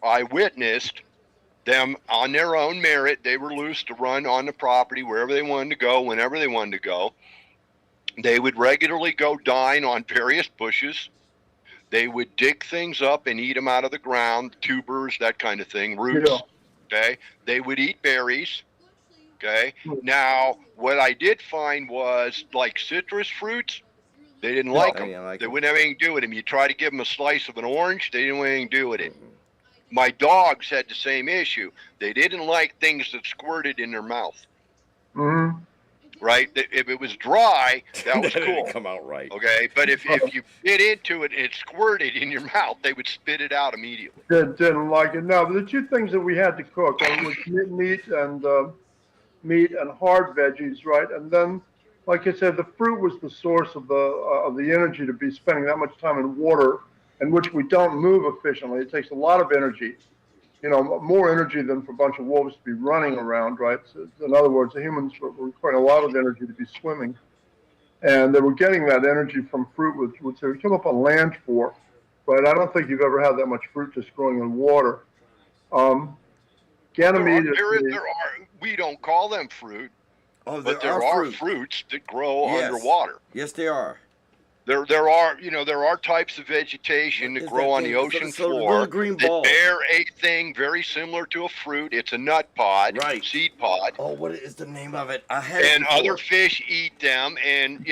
I witnessed them on their own merit. They were loose to run on the property wherever they wanted to go, whenever they wanted to go. They would regularly go dine on various bushes. They would dig things up and eat them out of the ground, tubers, that kind of thing, roots. Yeah. Okay. They would eat berries. Okay. Now, what I did find was like citrus fruits, they didn't like them. They wouldn't have anything to do with them. You try to give them a slice of an orange, they didn't want anything to do with it. My dogs had the same issue. They didn't like things that squirted in their mouth. Mm-hmm. Right? If it was dry, that was cool. Didn't come out right. Okay, but if you bit into it and it squirted in your mouth, they would spit it out immediately. Didn't like it. No, but the two things that we had to cook was meat and hard veggies, right? And then, like I said, the fruit was the source of the energy to be spending that much time in water, in which we don't move efficiently. It takes a lot of energy. More energy than for a bunch of wolves to be running around, right? So in other words, the humans were requiring a lot of energy to be swimming. And they were getting that energy from fruit, which they would come up on land for, right? I don't think you've ever had that much fruit just growing in water. Ganymede we don't call them fruit, but there are fruits that grow underwater. Yes, there are. There are types of vegetation that grow on the ocean floor that bear a thing very similar to a fruit. It's a nut pod, seed pod. Oh, what is the name of it? Other fish eat them, and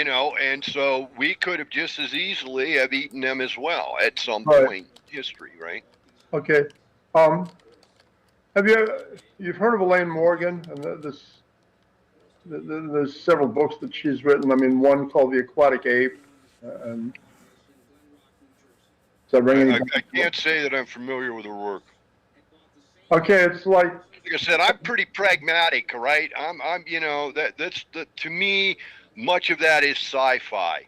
so we could have just as easily have eaten them as well at some point in history, right? Okay. You've heard of Elaine Morgan? And there's several books that she's written. I mean, one called The Aquatic Ape. I can't say that I'm familiar with her work. Okay, it's like I said, I'm pretty pragmatic, right? That's to me, much of that is sci-fi.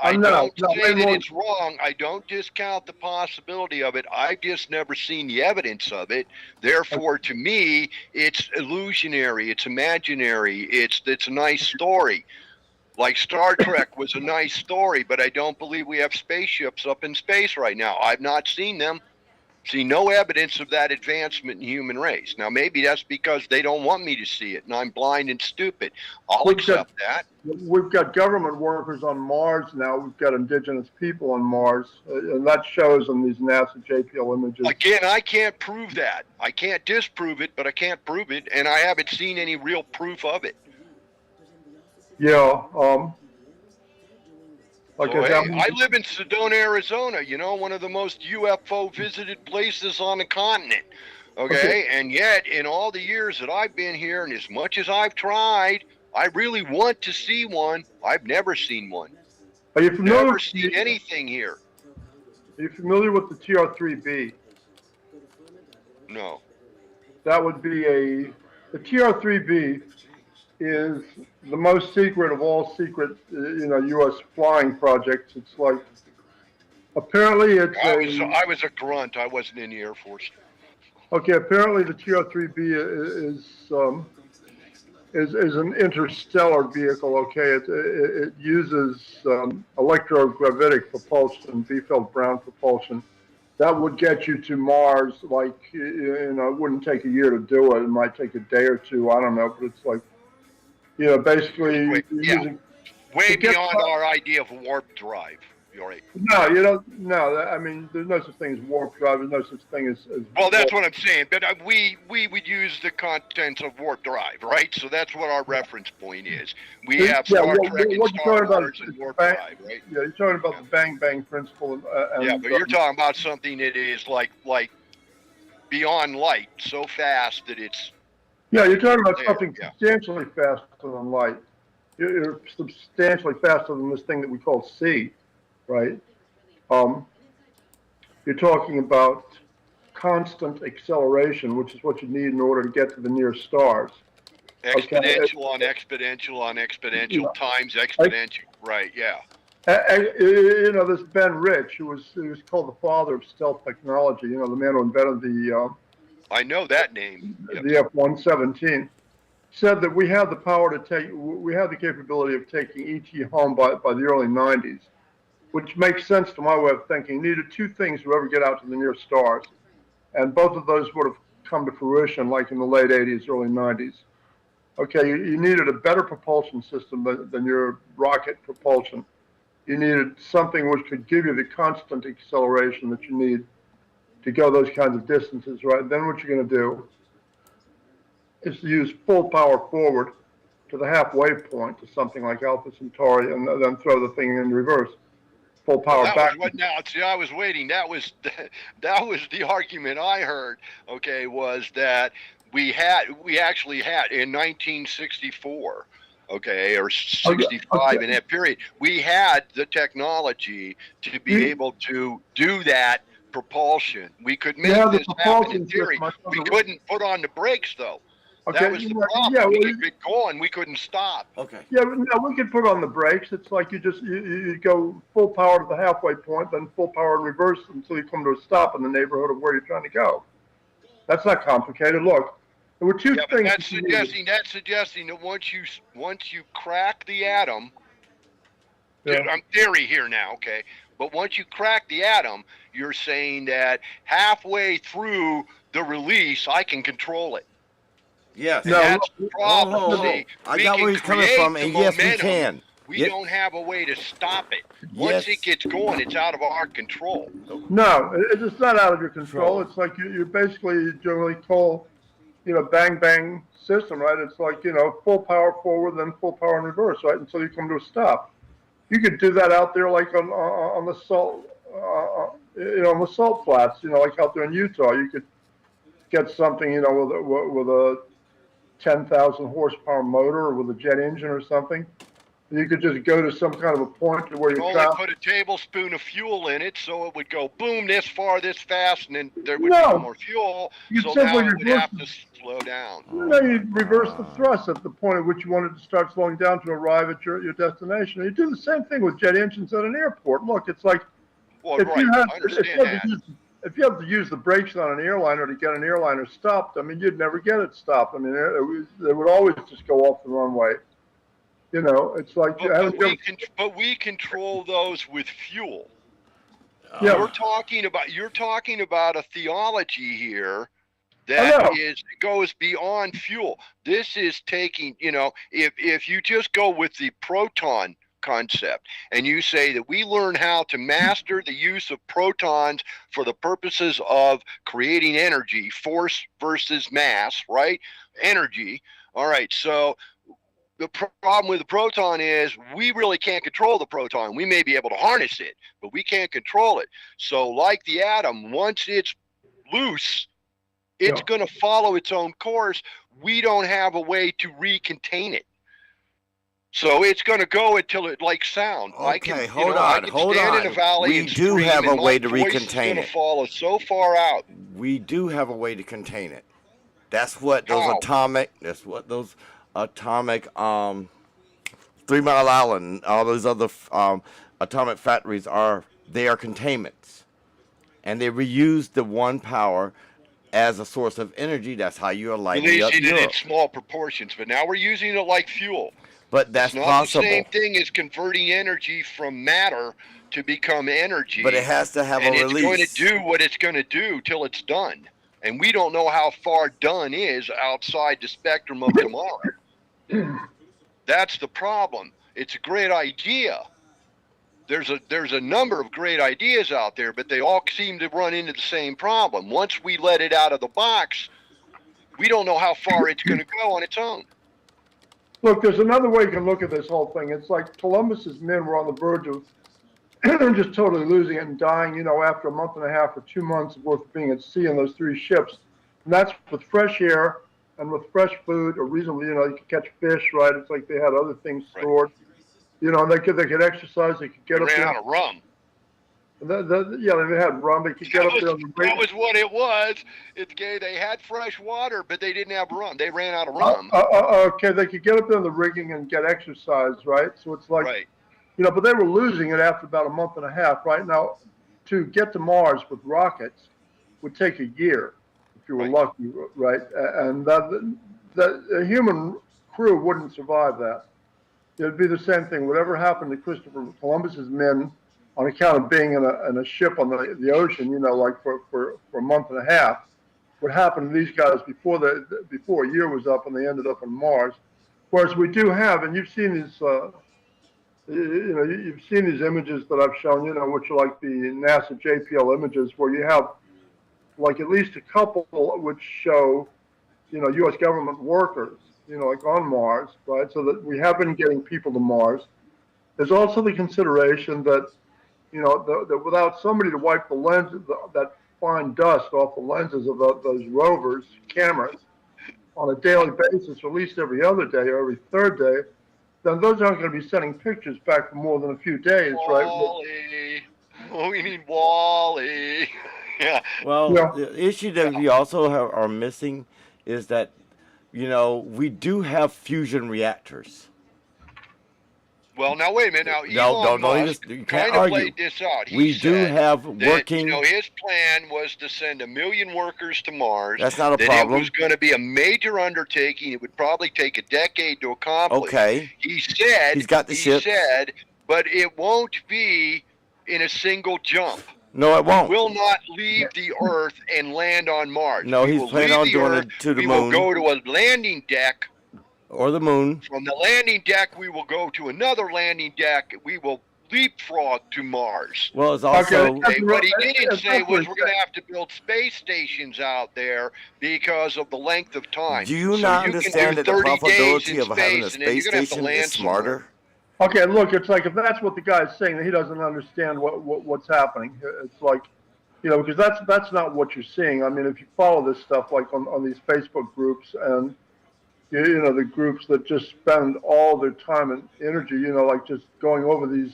I don't say that it's wrong. I don't discount the possibility of it. I've just never seen the evidence of it. Therefore, to me, it's illusionary. It's imaginary. It's a nice story. Like Star Trek was a nice story, but I don't believe we have spaceships up in space right now. I've not seen them. See no evidence of that advancement in human race. Now, maybe that's because they don't want me to see it, and I'm blind and stupid. I'll accept that. We've got government workers on Mars now. We've got indigenous people on Mars, and that shows in these NASA JPL images. Again, I can't prove that. I can't disprove it, but I can't prove it, and I haven't seen any real proof of it. Yeah. I live in Sedona, Arizona, one of the most UFO visited places on the continent. Okay? And yet, in all the years that I've been here, and as much as I've tried, I really want to see one. I've never seen one. Are you familiar? Never seen anything here. Are you familiar with the TR-3B? No. That would be the TR-3B is the most secret of all secret, U.S. flying projects. It's like, apparently it's I was a grunt. I wasn't in the Air Force. Okay, apparently the TR-3B is an interstellar vehicle. Okay, it uses electrogravitic propulsion, Biefeld-Brown propulsion. That would get you to Mars. Like, it wouldn't take a year to do it. It might take a day or two. I don't know, but it's like, basically way beyond our idea of warp drive. You're right. No, you don't. No, I mean, there's no such thing as warp drive. There's no such thing as Well, that's warp. what I'm saying. But we would use the contents of warp drive, right? So that's what our reference point is. We have Yeah, Star Trek and what you're Star talking about Wars and is warp bang, drive, right? yeah, you're talking about Yeah. the bang bang principle. Yeah, but you're talking about something that is like beyond light, so fast that it's yeah, you're talking about there. something Yeah. substantially faster than light. You're substantially faster than this thing that we call C, right? You're talking about constant acceleration, which is what you need in order to get to the nearest stars. Exponential on exponential on exponential times exponential. Right, yeah. You know, this Ben Rich, who was called the father of stealth technology, you know, the man who invented I know that name. Yep. the F-117, said that we have the power we have the capability of taking ET home by the early 90s, which makes sense to my way of thinking. You needed two things to ever get out to the nearest stars, and both of those would have come to fruition like in the late 80s, early 90s. Okay, you needed a better propulsion system than your rocket propulsion. You needed something which could give you the constant acceleration that you need to go those kinds of distances, right? Then what you're going to do is to use full power forward to the halfway point to something like Alpha Centauri, and then throw the thing in reverse. Full power back. I was waiting. That was the argument I heard. Okay, was that we actually had in 1964. Okay, or 65 in that period, we had the technology to be able to do that propulsion. We could make this happen in theory. We couldn't put on the brakes though. Okay, that was the problem. Yeah, we could get going. We couldn't stop. Okay. Yeah, no, we could put on the brakes. It's like you go full power to the halfway point, then full power in reverse until you come to a stop in the neighborhood of where you're trying to go. That's not complicated. Look, there were two things. That's suggesting that once you crack the atom, I'm theory here now, okay? But once you crack the atom, you're saying that halfway through the release, I can control it. Yes. And that's the problem. See, I got where he's coming from, and yes, we can. We don't have a way to stop it. Once it gets going, it's out of our control. No, it's not out of your control. It's like you basically generally call, bang bang system, right? It's like, full power forward, then full power in reverse, right? Until you come to a stop. You could do that out there, like on the salt, on the salt flats, like out there in Utah. You could get something, with a 10,000 horsepower motor or with a jet engine or something. You could just go to some kind of a point to where you only put a tablespoon of fuel in it, so it would go boom this far, this fast, and then there would be no more fuel. So now it would have to slow down. No, you'd reverse the thrust at the point at which you wanted to start slowing down to arrive at your destination. You do the same thing with jet engines at an airport. Look, it's like if you have to use the brakes on an airliner to get an airliner stopped, I mean, you'd never get it stopped. I mean, they would always just go off the runway. It's like but we control those with fuel. Yeah. You're talking about a theology here that goes beyond fuel. This is taking, if you just go with the proton concept and you say that we learn how to master the use of protons for the purposes of creating energy, force versus mass, right? Energy. All right. So the problem with the proton is we really can't control the proton. We may be able to harness it, but we can't control it. So like the atom, once it's loose, it's going to follow its own course. We don't have a way to recontain it. So it's going to go until it like sound. Okay, hold on. In a valley we do have a way to recontain it. Follow so far out. We do have a way to contain it. That's what those atomic 3 Mile Island, all those other atomic factories they are containments. And they reuse the one power as a source of energy. That's how you're lighting up Europe. In small proportions, but now we're using it like fuel. But that's not possible. The same thing as converting energy from matter to become energy. But it has to have a release. And it's going to do what it's going to do till it's done. And we don't know how far done is outside the spectrum of tomorrow. That's the problem. It's a great idea, there's a number of great ideas out there, but they all seem to run into the same problem. Once we let it out of the box, we don't know how far it's going to go on its own. Look, there's another way you can look at this whole thing. It's like Columbus's men were on the verge of just totally losing it and dying, after a month and a half or 2 months worth of being at sea on those 3 ships. And that's with fresh air and with fresh food, or reasonably, you could catch fish, right? It's like they had other things stored. And they could exercise, they could get up there. They ran out of rum. They had rum. They could get up there. That was what it was. They had fresh water, but they didn't have rum. They ran out of rum. Okay, they could get up there in the rigging and get exercise, right? So it's like, but they were losing it after about a month and a half, right? Now, to get to Mars with rockets would take a year if you were lucky, right? And the human crew wouldn't survive that. It'd be the same thing. Whatever happened to Christopher Columbus's men on account of being in a ship on the ocean, like for a month and a half, what happened to these guys before a year was up and they ended up on Mars. Whereas we do have, and you've seen these, you've seen these images that I've shown, which are like the NASA JPL images, where you have like at least a couple which show, U.S. government workers, like on Mars, right? So that we have been getting people to Mars. There's also the consideration that, that without somebody to wipe the lenses, that fine dust off the lenses of those rovers' cameras on a daily basis, or at least every other day or every third day, then those aren't going to be sending pictures back for more than a few days, right? Wally. Oh, we need Wally. Yeah. Well, the issue that we also are missing is that, we do have fusion reactors. Well, now wait a minute. Now, Elon Musk kind of played this out. We do have working. His plan was to send 1 million workers to Mars. That's not a problem. It was going to be a major undertaking. It would probably take a decade to accomplish. Okay. He said. He's got the ship. He said, but it won't be in a single jump. No, it won't. We will not leave the Earth and land on Mars. No, he's planning on doing it to the moon. We will go to a landing deck. Or the moon. From the landing deck, we will go to another landing deck. We will leapfrog to Mars. Well, it's also... What he didn't say was we're going to have to build space stations out there because of the length of time. Do you not understand that the probability of having a space station is smarter? Okay, look, it's like if that's what the guy's saying, he doesn't understand what's happening. It's like, because that's not what you're seeing. I mean, if you follow this stuff, like on these Facebook groups and, the groups that just spend all their time and energy, like just going over these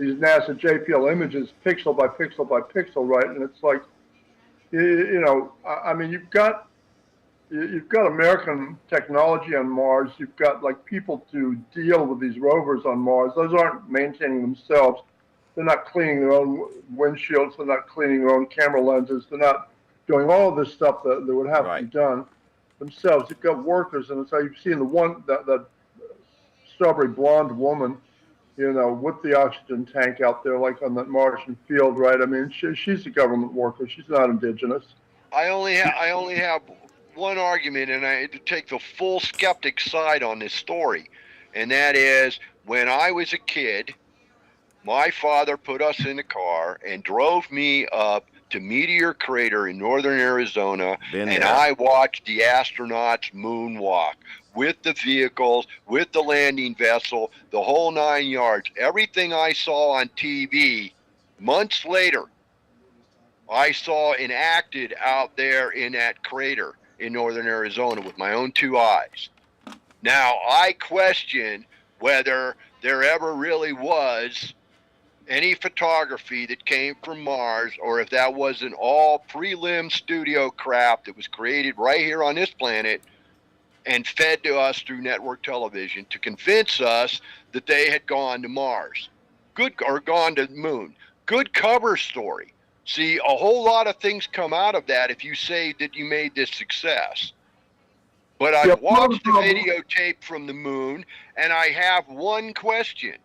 NASA JPL images pixel by pixel by pixel, right? And it's like, I mean, you've got American technology on Mars. You've got like people to deal with these rovers on Mars. Those aren't maintaining themselves. They're not cleaning their own windshields. They're not cleaning their own camera lenses. They're not doing all of this stuff that would have to be done themselves. You've got workers, and so you've seen that strawberry blonde woman, with the oxygen tank out there, like on that Martian field, right? I mean, she's a government worker. She's not indigenous. I only have one argument, and I take the full skeptic side on this story, and that is when I was a kid, my father put us in a car and drove me up to Meteor Crater in northern Arizona, and I watched the astronauts moonwalk with the vehicles, with the landing vessel, the whole 9 yards. Everything I saw on TV months later, I saw enacted out there in that crater in northern Arizona with my own 2 eyes. Now, I question whether there ever really was any photography that came from Mars, or if that was an all prelim studio crap that was created right here on this planet and fed to us through network television to convince us that they had gone to Mars, or gone to the moon. Good cover story. See, a whole lot of things come out of that if you say that you made this success. But I've watched the videotape from the moon, and I have one question.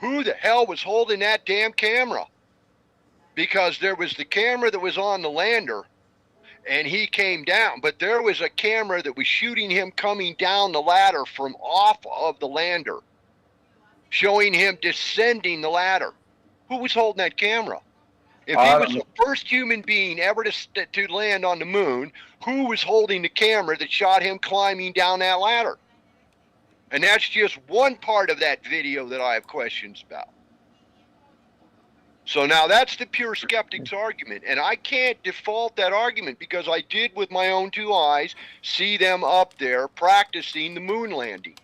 Who the hell was holding that damn camera? Because there was the camera that was on the lander, and he came down. But there was a camera that was shooting him coming down the ladder from off of the lander. showing him descending the ladder. Who was holding that camera? If I he don't was know. the first human being ever to land on the moon, who was holding the camera that shot him climbing down that ladder? And that's just one part of that video that I have questions about. So now that's the pure skeptic's argument, and I can't default that argument because I did with my own two eyes see them up there practicing the moon landing.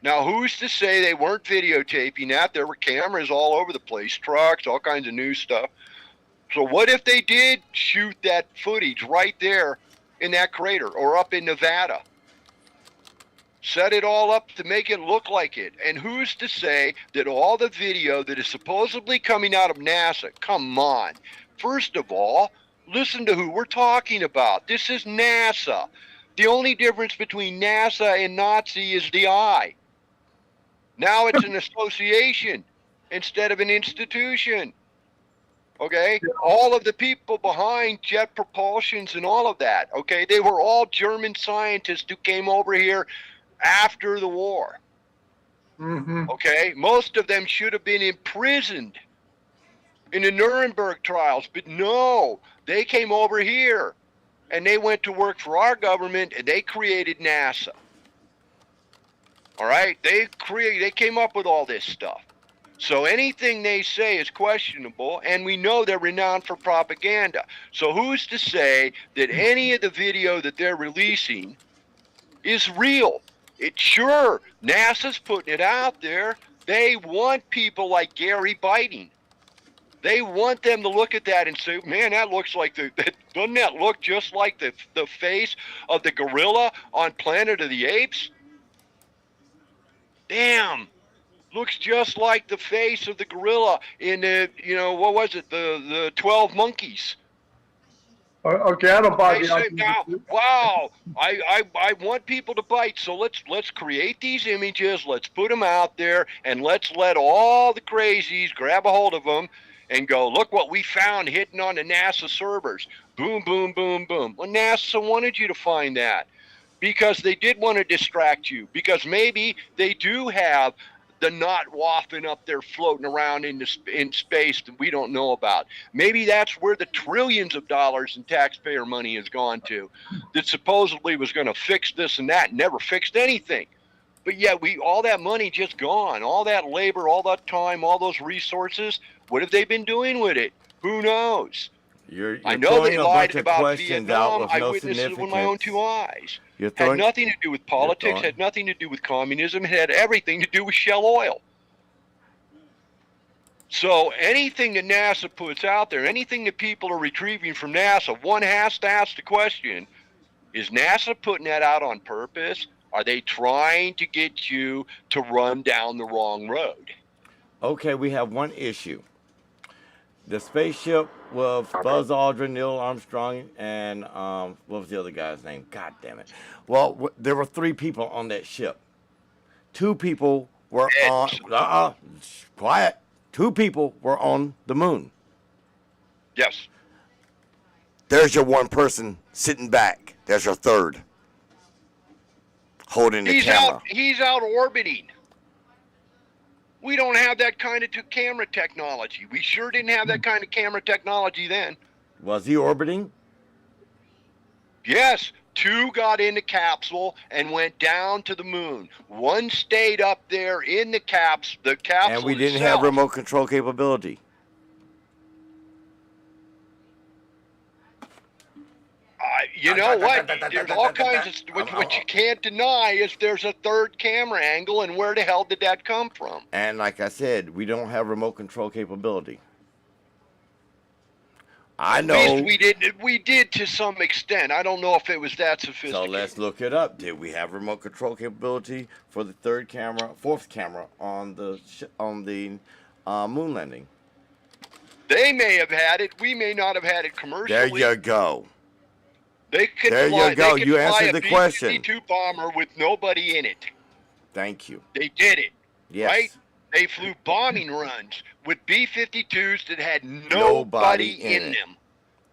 Now, who's to say they weren't videotaping that? There were cameras all over the place, trucks, all kinds of new stuff. So what if they did shoot that footage right there in that crater or up in Nevada? Set it all up to make it look like it. And who's to say that all the video that is supposedly coming out of NASA, come on. First of all, listen to who we're talking about. This is NASA. The only difference between NASA and Nazi is the I. Now it's an association instead of an institution. Okay? All of the people behind jet propulsions and all of that, okay, they were all German scientists who came over here after the war. Mm-hmm. Okay? Most of them should have been imprisoned in the Nuremberg trials, but no, they came over here and they went to work for our government and they created NASA. All right? They came up with all this stuff. So anything they say is questionable, and we know they're renowned for propaganda. So who's to say that any of the video that they're releasing is real? It's sure, NASA's putting it out there. They want people like Gary Biting. They want them to look at that and say, man, that looks like doesn't that look just like the face of the gorilla on Planet of the Apes? Damn. Looks just like the face of the gorilla in the, what was it, the 12 Monkeys. Okay, I don't buy They say, now, wow, I want people to bite, so let's create these images, let's put them out there, and let's let all the crazies grab a hold of them and go, look what we found hidden on the NASA servers. Boom, boom, boom, boom. Well, NASA wanted you to find that because they did want to distract you, because maybe they do have the knot wafting up there floating around in space that we don't know about. Maybe that's where the trillions of dollars in taxpayer money has gone to, that supposedly was going to fix this and that, and never fixed anything. But yet all that money just gone, all that labor, all that time, all those resources, what have they been doing with it? Who knows? You're I know they throwing a lied bunch of about questions out Vietnam. with I no witnessed it with my own two eyes. Had nothing to do with politics, had nothing to do with communism, it had everything to do with Shell Oil. So anything that NASA puts out there, anything that people are retrieving from NASA, one has to ask the question, is NASA putting that out on purpose? Are they trying to get you to run down the wrong road? Okay, we have one issue. The spaceship with Buzz Aldrin, Neil Armstrong, and what was the other guy's name? God damn it. Well, there were 3 people on that ship. 2 people were on... quiet. 2 people were on the moon. Yes. There's your one person sitting back. There's your third. Holding the camera. He's out orbiting. We don't have that kind of camera technology. We sure didn't have that kind of camera technology then. Was he orbiting? Yes. 2 got in the capsule and went down to the moon. 1 stayed up there in the capsule. And we didn't have remote control capability. You know what? There's all kinds of... What you can't deny is there's a 3rd camera angle, and where the hell did that come from? And like I said, we don't have remote control capability. I know. At least we did to some extent. I don't know if it was that sophisticated. So let's look it up. Did we have remote control capability for the 4th camera on the moon landing? They may have had it. We may not have had it commercially. There you go. They could there fly, you go. They could You fly answered a the question. B-52 bomber with nobody in it. Thank you. They did it. Yes. Right? They flew bombing runs with B-52s that had nobody in them.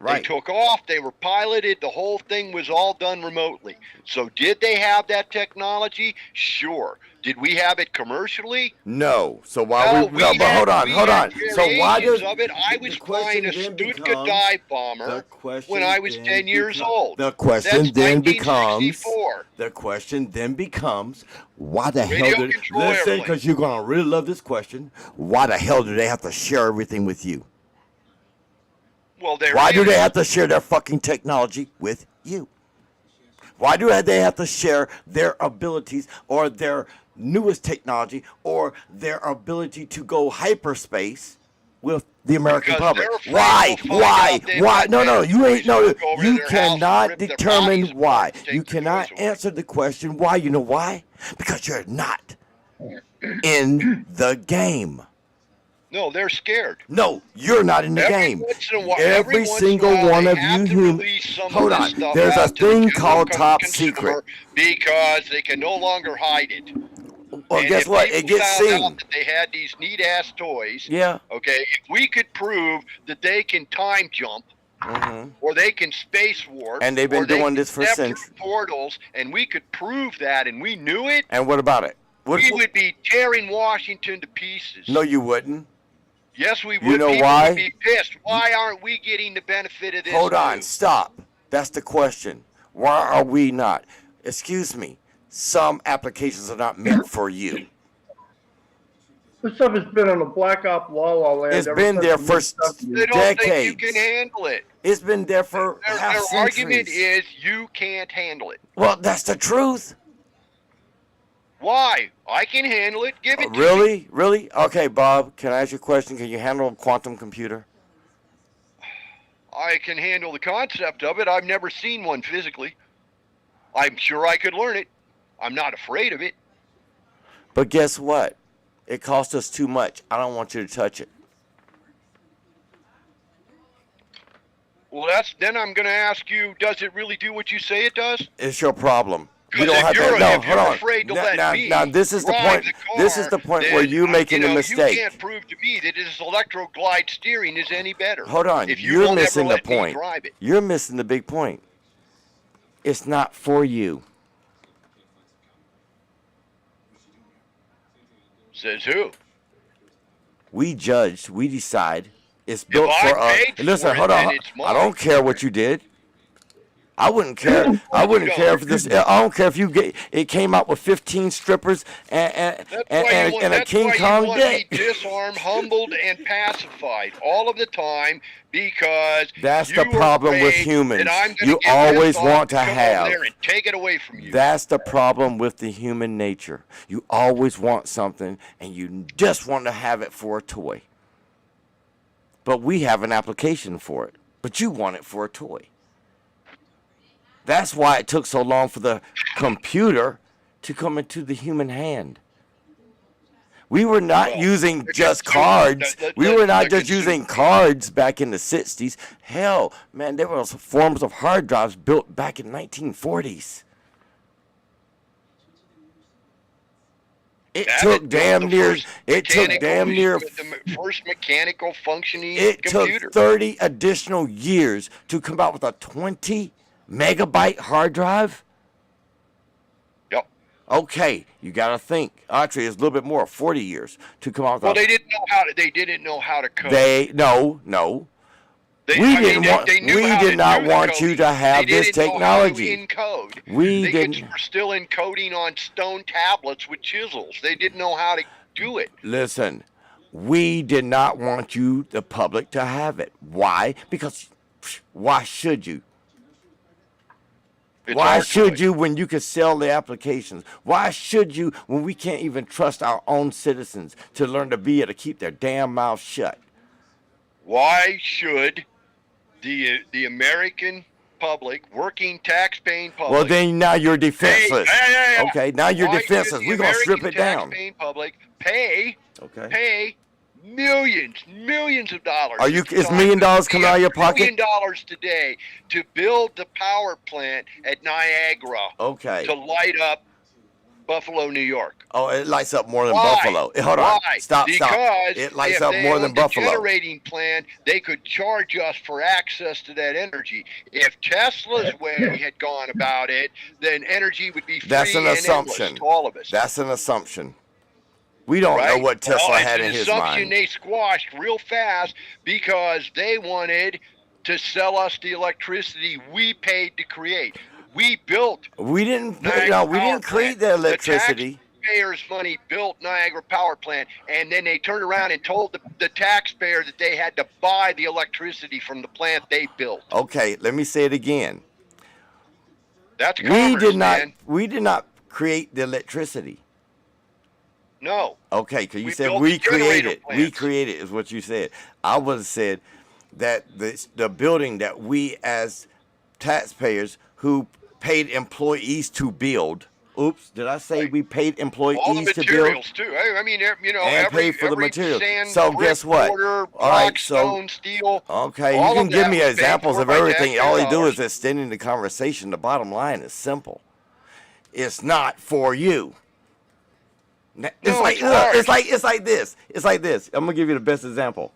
Right. They took off. They were piloted. The whole thing was all done remotely. So did they have that technology? Sure. Did we have it commercially? No. So why No, we? No, but hold on. variations So why does of it. I was flying a Stuka dive bomber when I was 10 years old. The question then becomes. 1964. The question then becomes, why the hell Radio did? control Listen, airplane. because you're gonna really love this question. Why the hell do they have to share everything with you? Well, Why do they have to share their fucking technology with you? Why do they have to share their abilities or their newest technology or their ability to go hyperspace with the American Because public? they're afraid Why? they'll find out they've Why? got No, you ain't terrorists no. who go over You to their house and cannot rip their determine bodies why. apart and take You their cannot toys away. answer the question why. You know why? Because you're not in the game. No, they're scared. No, you're not in the game. Every once single in a while, one they of have you to humans. release some Hold of on. this stuff There's a out to the thing general called top consumer secret. because they can no longer hide it. Well, And guess if what? It people gets found seen. out that they had these neat ass toys. Yeah. Okay, if we could prove that they can time jump, or they can space warp, And they've been or they doing can this for step through centuries. portals, and we could prove that, and we knew it, And what about it? we would be tearing Washington to pieces. No, you wouldn't. Yes, we would. You know People why? would be pissed. Why aren't we getting the benefit of this? Hold on. too? Stop. That's the question. Why are we not? Excuse me. Some applications are not meant for you. This stuff has been on a black op la la land. It's ever been since there the for mid-70s. They don't decades. think you can handle it. It's been there for Their half argument centuries. is you can't handle it. Well, that's the truth. Why? I can handle it. Give it to me. Really? Really? Okay, Bob, can I ask you a question? Can you handle a quantum computer? I can handle the concept of it. I've never seen one physically. I'm sure I could learn it. I'm not afraid of it. But guess what? It costs us too much. I don't want you to touch it. Well, then I'm going to ask you, does it really do what you say it does? It's your problem. You Because don't have if to. you're, No, if you're hold on. afraid to Now, let now, me now, this is the drive point. the car, This is the point then, where you're making the mistake. You can't prove to me that this electro-glide steering is any better. Hold on. If you You're won't ever missing the let me point. drive it. You're missing the big point. It's not for you. Says who? We judged. We decide. It's built I for us. paid for Listen, it, hold then on. it's I don't care what you did. I wouldn't care. I wouldn't care if this. I don't care if you get. It came out with 15 strippers and a King Kong you want dick. me disarmed, humbled, and pacified all of the time because That's you the problem are with afraid humans. that I'm gonna You get always pissed off want to come over have. there and take it away from you. That's the problem with the human nature. You always want something and you just want to have it for a toy. But we have an application for it. But you want it for a toy. That's why it took so long for the computer to come into the human hand. We were not using just cards. We were not just using cards back in the 60s. Hell, man, there were forms of hard drives built back in 1940s. It took damn near. It took damn near. The first mechanical functioning It computer. took 30 additional years to come out with a 20 megabyte hard drive. Yep. Okay, you got to think. Actually, it's a little bit more, 40 years to come out with. Well, they didn't know how to. They didn't know how to code. No. They We did not want you to have this technology. They didn't know how to encode. We didn't. They were still encoding on stone tablets with chisels. They didn't know how to do it. Listen, we did not want you, the public, to have it. Why? Because why should you? Why should you when you can sell the applications? Why should you when we can't even trust our own citizens to learn to be able to keep their damn mouth shut? Why should the American public, working tax-paying public? Well, then now you're defenseless. Hey. Okay, now you're Why defenseless. should We're the gonna strip American it down. tax-paying public pay Okay. millions of dollars. Are you? Is $1 million coming out of your pocket? $1 million today to build the power plant at Niagara Okay. to light up Buffalo, New York. Oh, it lights up more than Why? Buffalo. Hold on. Why? Stop. Because It lights if up they more than owned the Buffalo. generating plant, they could charge us for access to that energy. If Tesla's way had gone about it, then energy would be free That's an and assumption. endless to all of us. That's an assumption. We don't know what Tesla had in his It's an assumption mind. they squashed real fast because they wanted to sell us the electricity we paid to create. We built. We didn't. Niagara We didn't Power create Plant. the electricity. The taxpayers' money built Niagara Power Plant, and then they turned around and told the taxpayer that they had to buy the electricity from the plant they built. Okay, let me say it again. That's commerce, man. We did not create the electricity. No. Okay, because you We said built we generator created. We plants. created is what you said. I would have said that the building that we as taxpayers who paid employees to build. Oops, did I say we paid employees All the to build? materials too. I mean, you know, And every pay for the materials. sand, So brick, guess what? mortar, All right, rock, stone, steel. Okay, all you can of give that me was paid examples for of by everything. All you do taxpayer is extending the conversation. The bottom line is simple. It's not for you. It's No, like it's ours. it's like this. It's like this. I'm gonna give you the best example.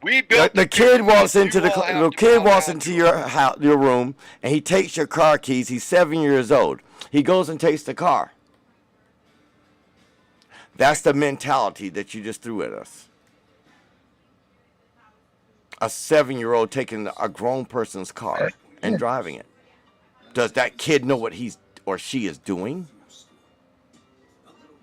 We built The kid walks you into all have the to kid bow walks down into to. your room and he takes your car keys. He's 7 years old. He goes and takes the car. That's the mentality that you just threw at us. A 7-year-old taking a grown person's car and driving it. Does that kid know what he's or she is doing?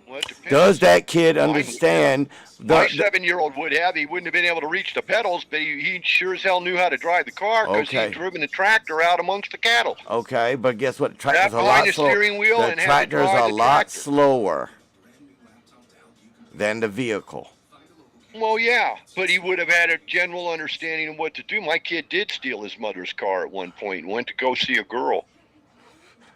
Well, it depends. Does that kid Mine would understand? My 7-year-old would have. He wouldn't have been able to reach the pedals, but he sure as hell knew how to drive the car because Okay. he'd driven the tractor out amongst the cattle. Okay, but guess what? The Sat tractor's a behind lot the slower. steering wheel The and had to tractor's drive a the lot tractor. slower than the vehicle. Well, yeah, but he would have had a general understanding of what to do. My kid did steal his mother's car at one point and went to go see a girl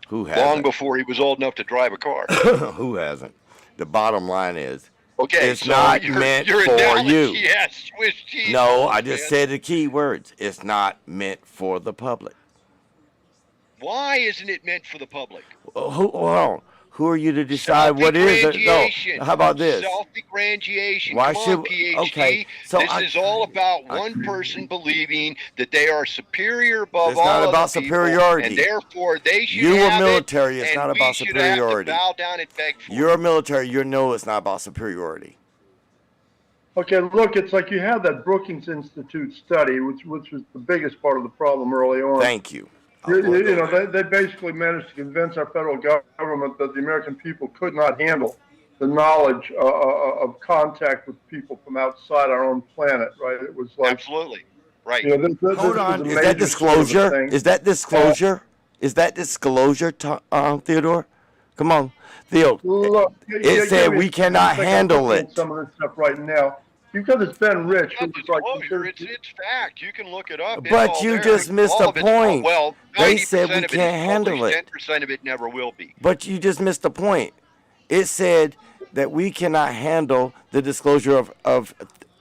Who long hasn't? before he was old enough to drive a car. Who hasn't? The bottom line is, Okay, it's so not your meant your for analogy you. has Swiss cheese. No, balls, I just man. said the key words. It's not meant for the public. Why isn't it meant for the public? Hold on. Who are you to decide what is it? No. Self-differentiation. How about this? Self-differentiation. Why Come should- on, PhD. okay, so this is all about one person believing that they are superior above It's all not other about people, superiority. and therefore they should You have are military. it, It's and not we about should superiority. have to bow down and beg for You're it. a military. You know it's not about superiority. Okay, look, it's like you had that Brookings Institute study, which was the biggest part of the problem early on. Thank you. You know, they basically managed to convince our federal government that the American people could not handle the knowledge of contact with people from outside our own planet, right? It was like, Absolutely. Right. you know, this Hold was on. a Is that major sort of a disclosure? thing. Is that disclosure? Is that disclosure, Theodore? Come on, Theo. Look, It said we cannot handle looking at it. Some of this stuff right now. You've got this Ben Rich, It's who not was like, disclosure, it's fact. You can look it up. It's But all you there. just missed All the of it's- point. Well, They 90% said we of it is can't handle published, it. 10% of it never will be. But you just missed the point. It said that we cannot handle the disclosure of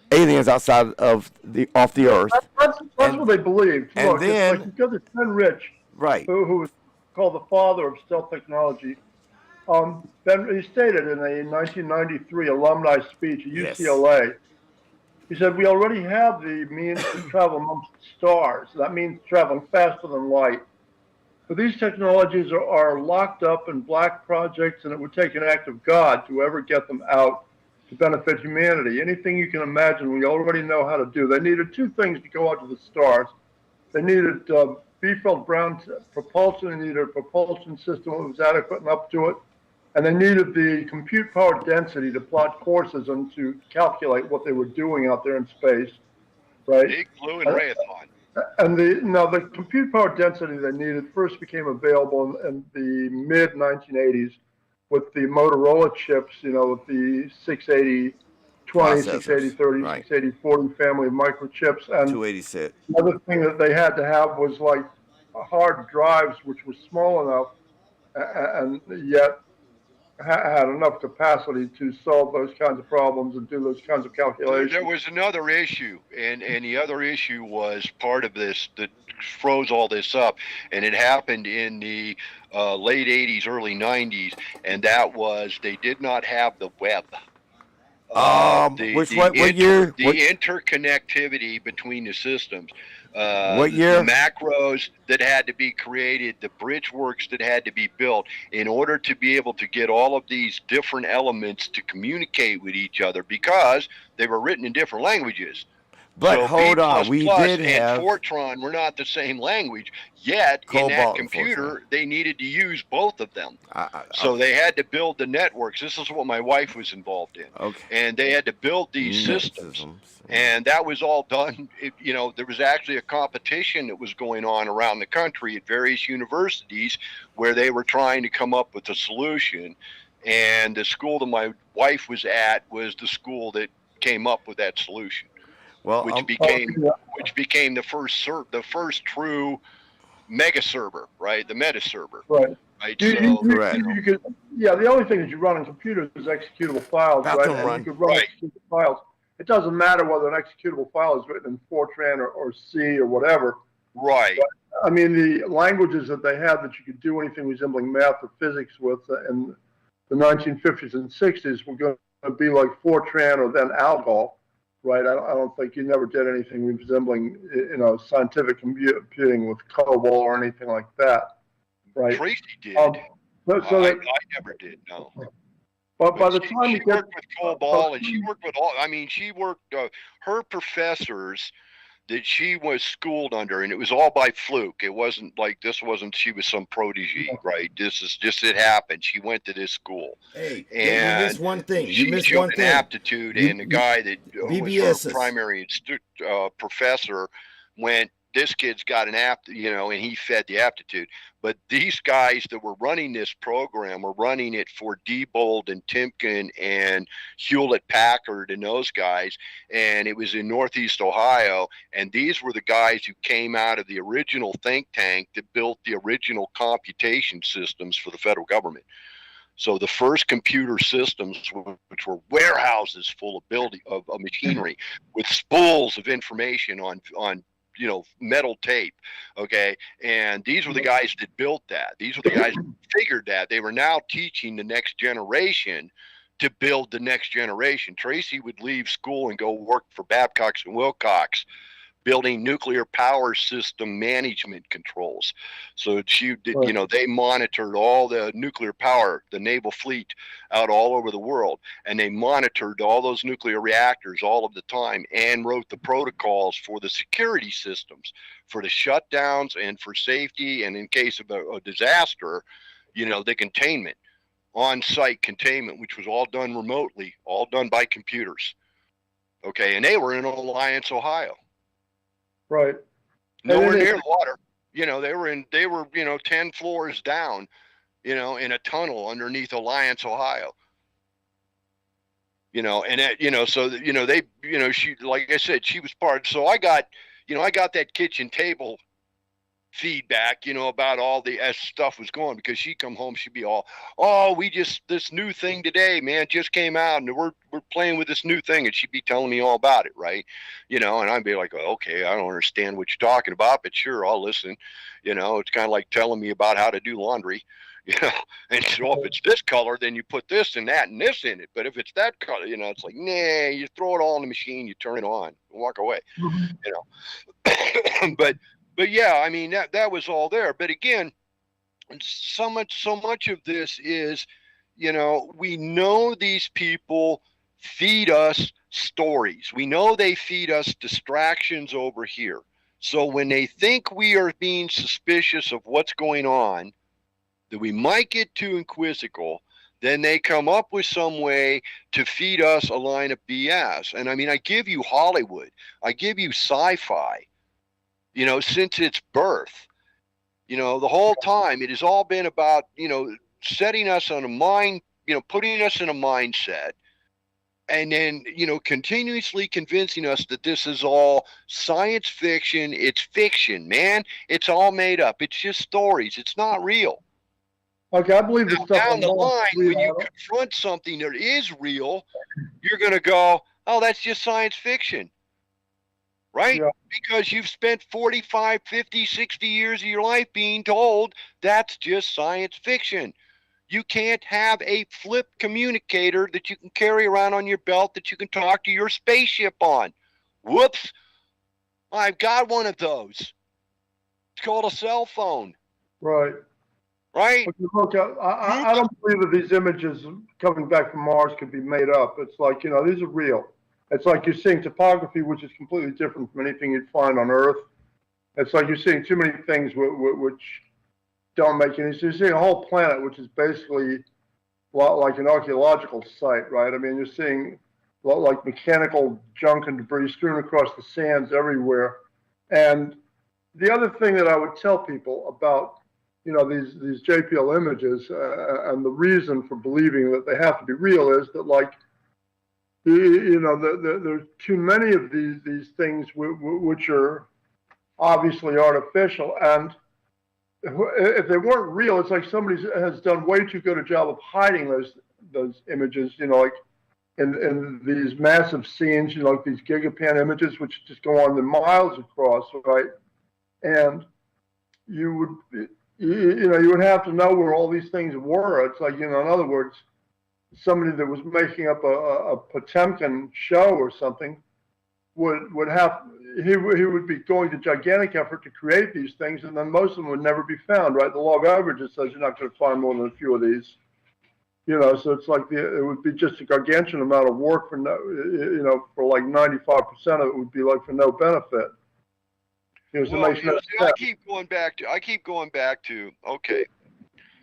aliens outside of off the earth. That's And- what they believed. and Look, then- it's like you've got this Ben Rich, Right. who was called the father of stealth technology. He stated in a 1993 alumni speech at Yes. UCLA, he said, "We already have the means to travel amongst the stars. That means traveling faster than light. But these technologies are locked up in black projects, and it would take an act of God to ever get them out to benefit humanity. Anything you can imagine, we already know how to do." They needed two things to go out to the stars. They needed Biefeld-Brown propulsion. They needed a propulsion system that was adequate and up to it. And they needed the compute power density to plot courses and to calculate what they were doing out there in space, right? Big Blue and Raython. And the compute power density they needed first became available in the mid 1980s with the Motorola chips, you know, with the 680 20, Processors, 680 30, right. 680 40 family of microchips. And 286. another thing that they had to have was like hard drives, which were small enough and yet had enough capacity to solve those kinds of problems and do those kinds of calculations. There was another issue, and the other issue was part of this that froze all this up, and it happened in the late 80s, early 90s, and that was they did not have the web. What year? The interconnectivity between the systems. What year? The macros that had to be created, the bridge works that had to be built in order to be able to get all of these different elements to communicate with each other because they were written in different languages. But so hold B++ on, we did have and Fortran were not the same language. Yet in that computer, they needed to use both of them. So they had to build the networks. This is what my wife was involved in. Okay. And they had to build these systems. And that was all done. There was actually a competition that was going on around the country at various universities where they were trying to come up with a solution. And the school that my wife was at was the school that came up with that solution. Well, which became the first true mega server, right? The meta server, right? Correct. You could, the only thing that you run on computers is executable files, right? And you could run executable files. It doesn't matter whether an executable file is written in Fortran or C or whatever. Right. But, I mean, the languages that they had that you could do anything resembling math or physics with in the 1950s and 60s were going to be like Fortran or then ALGOL. Right, I don't think you never did anything resembling, scientific computing with COBOL or anything like that. Right. Tracy did. I never did. No. But by the time she worked with COBOL, and she worked with all. I mean, she worked. Her professors that she was schooled under, and it was all by fluke. It wasn't like she was some protege, right? This is just it happened. She went to this school. Hey, and you missed one thing. She showed an aptitude, and the guy that was her primary professor went, this kid's got an and he fed the aptitude. But these guys that were running this program were running it for Diebold and Timken and Hewlett-Packard and those guys, and it was in Northeast Ohio, and these were the guys who came out of the original think tank that built the original computation systems for the federal government. So the first computer systems, which were warehouses full of machinery with spools of information on metal tape. Okay. And these were the guys that built that. These were the guys that figured that. They were now teaching the next generation to build the next generation. Tracy would leave school and go work for Babcock and Wilcox, building nuclear power system management controls. So she did, they monitored all the nuclear power, the naval fleet out all over the world. And they monitored all those nuclear reactors all of the time and wrote the protocols for the security systems, for the shutdowns and for safety. And in case of a disaster, the containment, on-site containment, which was all done remotely, all done by computers. Okay. And they were in Alliance, Ohio. Right. Nowhere near the water. They were 10 floors down, in a tunnel underneath Alliance, Ohio. And that, she, like I said, she was part. So I got that kitchen table feedback, about all the as stuff was going, because she'd come home, she'd be all, this new thing today, man, just came out, and we're playing with this new thing, and she'd be telling me all about it, right? And I'd be like, okay, I don't understand what you're talking about, but sure, I'll listen. It's kind of like telling me about how to do laundry, and so if it's this color, then you put this and that and this in it, but if it's that color, it's like, nah, you throw it all in the machine, you turn it on, and walk away. But yeah, I mean, that was all there. But again, so much of this is, we know these people feed us stories. We know they feed us distractions over here. So when they think we are being suspicious of what's going on, that we might get too inquisical, then they come up with some way to feed us a line of BS. And I mean, I give you Hollywood, I give you sci-fi. Since its birth, the whole time it has all been about, setting us on a mind, putting us in a mindset, and then, continuously convincing us that this is all science fiction. It's fiction, man. It's all made up. It's just stories. It's not real. Okay, I believe the Now, stuff down on the Mars line, is real. when you confront something that is real, you're going to go, oh, that's just science fiction, right? Yeah. Because you've spent 45, 50, 60 years of your life being told that's just science fiction. You can't have a flip communicator that you can carry around on your belt that you can talk to your spaceship on. Whoops, I've got one of those. It's called a cell phone, Right. right? Okay, look, I don't believe that these images coming back from Mars could be made up. It's like, these are real. It's like you're seeing topography, which is completely different from anything you'd find on Earth. It's like you're seeing too many things which don't make any sense. You're seeing a whole planet, which is basically like an archaeological site, right? I mean, you're seeing like mechanical junk and debris strewn across the sands everywhere. And the other thing that I would tell people about, these JPL images and the reason for believing that they have to be real is that, like, there's too many of these things which are obviously artificial, and if they weren't real, it's like somebody has done way too good a job of hiding those images, like in these massive scenes, like these gigapan images, which just go on the miles across, right? And you would have to know where all these things were. It's like, in other words, somebody that was making up a Potemkin show or something would have, he would be going to gigantic effort to create these things, and then most of them would never be found, right? The law of averages says you're not going to find more than a few of these, so it's like it would be just a gargantuan amount of work for for like 95% of it would be like for no benefit. Well, I keep going back to, okay,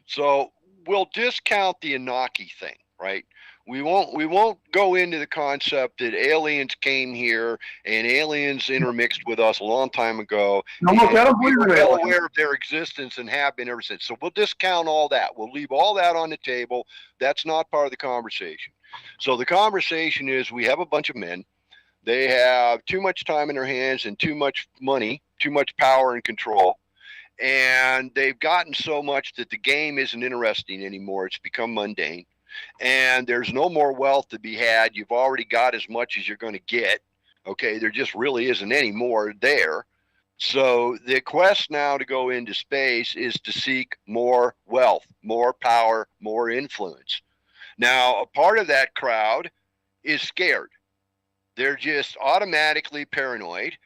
so we'll discount the Anunnaki thing, right? We won't go into the concept that aliens came here and aliens intermixed with us a long time ago. No, look, I don't believe we're in well aliens. aware of their existence and have been ever since. So we'll discount all that. We'll leave all that on the table. That's not part of the conversation. So the conversation is, we have a bunch of men. They have too much time in their hands and too much money, too much power and control. And they've gotten so much that the game isn't interesting anymore. It's become mundane. And there's no more wealth to be had. You've already got as much as you're going to get. Okay, there just really isn't any more there. So the quest now to go into space is to seek more wealth, more power, more influence. Now, a part of that crowd is scared. They're just automatically paranoid.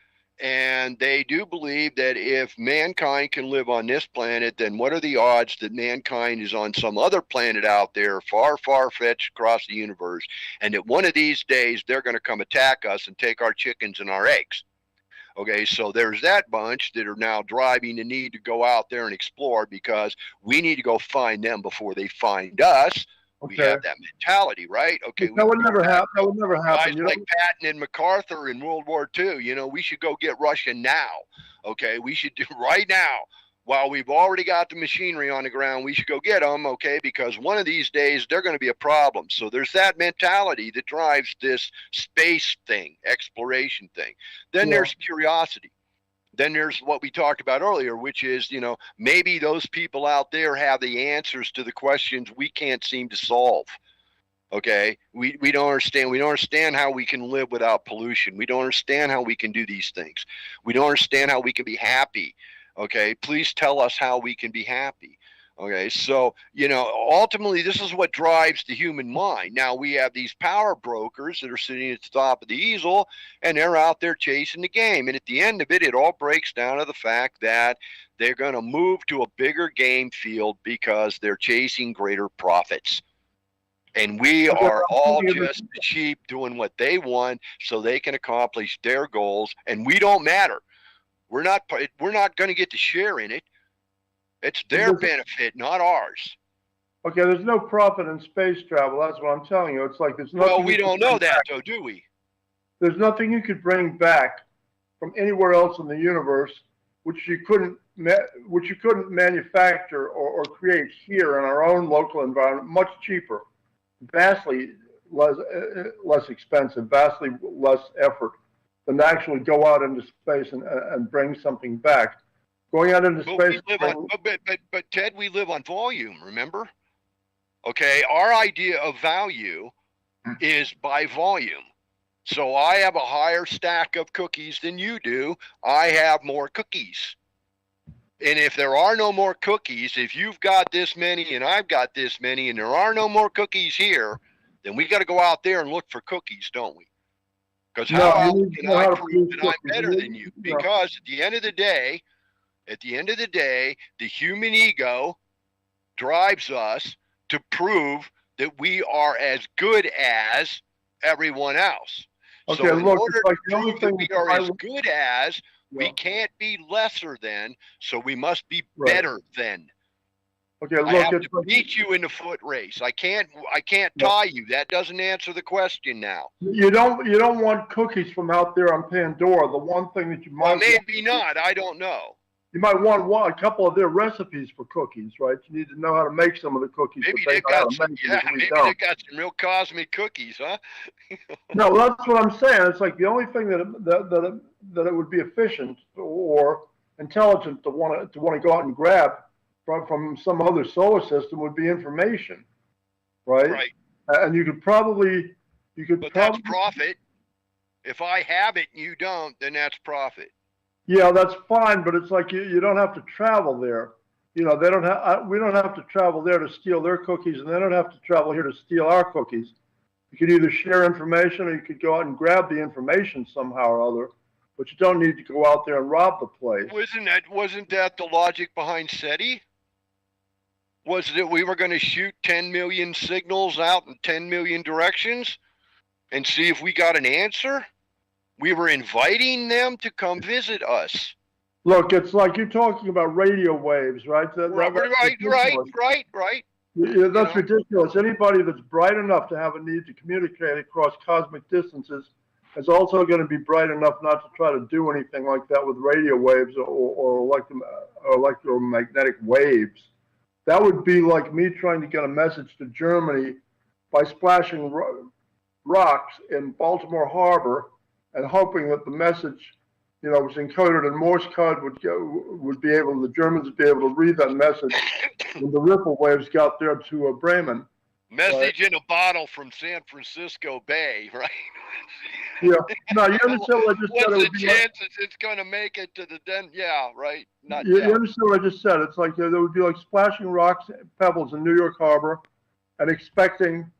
And they do believe that if mankind can live on this planet, then what are the odds that mankind is on some other planet out there, far, far fetched across the universe, and that one of these days they're going to come attack us and take our chickens and our eggs. Okay, so there's that bunch that are now driving the need to go out there and explore, because we need to go find them before they find us. We have that mentality, right? Okay, that would never happen. That would never happen. Guys like Patton and MacArthur in World War II, we should go get Russia now. Okay, we should do right now. While we've already got the machinery on the ground, we should go get them, okay? Because one of these days, they're going to be a problem. So there's that mentality that drives this space thing, exploration thing. Then there's curiosity. Then there's what we talked about earlier, which is, maybe those people out there have the answers to the questions we can't seem to solve. Okay, we don't understand. We don't understand how we can live without pollution. We don't understand how we can do these things. We don't understand how we can be happy. Okay, please tell us how we can be happy. Okay, so, ultimately, this is what drives the human mind. Now, we have these power brokers that are sitting at the top of the easel, and they're out there chasing the game. And at the end of it, it all breaks down to the fact that they're going to move to a bigger game field because they're chasing greater profits. And we are all just the sheep doing what they want so they can accomplish their goals, and we don't matter. We're not going to get to share in it. It's their benefit, not ours. Okay, there's no profit in space travel. That's what I'm telling you. It's like there's nothing. Well, we don't know that, though, do we? There's nothing you could bring back from anywhere else in the universe which you couldn't manufacture or create here in our own local environment, much cheaper, vastly less expensive, vastly less effort than to actually go out into space and bring something back. Going out into space. But Ted, we live on volume, remember? Okay, our idea of value is by volume. So I have a higher stack of cookies than you do. I have more cookies. And if there are no more cookies, if you've got this many and I've got this many and there are no more cookies here, then we got to go out there and look for cookies, don't we? Because how else can I prove that I'm better than you? Because at the end of the day, the human ego drives us to prove that we are as good as everyone else. Okay, so in look, order like to prove that we are as good as, we can't be lesser than, so we must be better than. Okay, look, I have to beat you in the foot race. I can't tie you. That doesn't answer the question now. You don't want cookies from out there on Pandora. The one thing that you might maybe not. I don't know. You might want a couple of their recipes for cookies, right? You need to know how to make some of the cookies. Maybe they got some, maybe they got some real cosmic cookies, huh? No, that's what I'm saying. It's like the only thing that it would be efficient or intelligent to want to go out and grab from some other solar system would be information, right? Right. And you could probably. That's profit. If I have it and you don't, then that's profit. Yeah, that's fine, but it's like you don't have to travel there. You know, they don't have. We don't have to travel there to steal their cookies, and they don't have to travel here to steal our cookies. You could either share information, or you could go out and grab the information somehow or other. But you don't need to go out there and rob the place. Wasn't that the logic behind SETI? Was that we were going to shoot 10 million signals out in 10 million directions and see if we got an answer? We were inviting them to come visit us. Look, it's like you're talking about radio waves, right? Right. Yeah, that's ridiculous. Anybody that's bright enough to have a need to communicate across cosmic distances is also going to be bright enough not to try to do anything like that with radio waves or electromagnetic waves. That would be like me trying to get a message to Germany by splashing rocks in Baltimore Harbor and hoping that the message, was encoded in Morse code the Germans would be able to read that message when the ripple waves got there to Bremen. Message in a bottle from San Francisco Bay, right? Yeah. No, you understand what I just said? What's the chances it's going to make it to the den? Yeah, right. You understand what I just said? It's like there would be like splashing rocks, pebbles in New York Harbor, and expecting,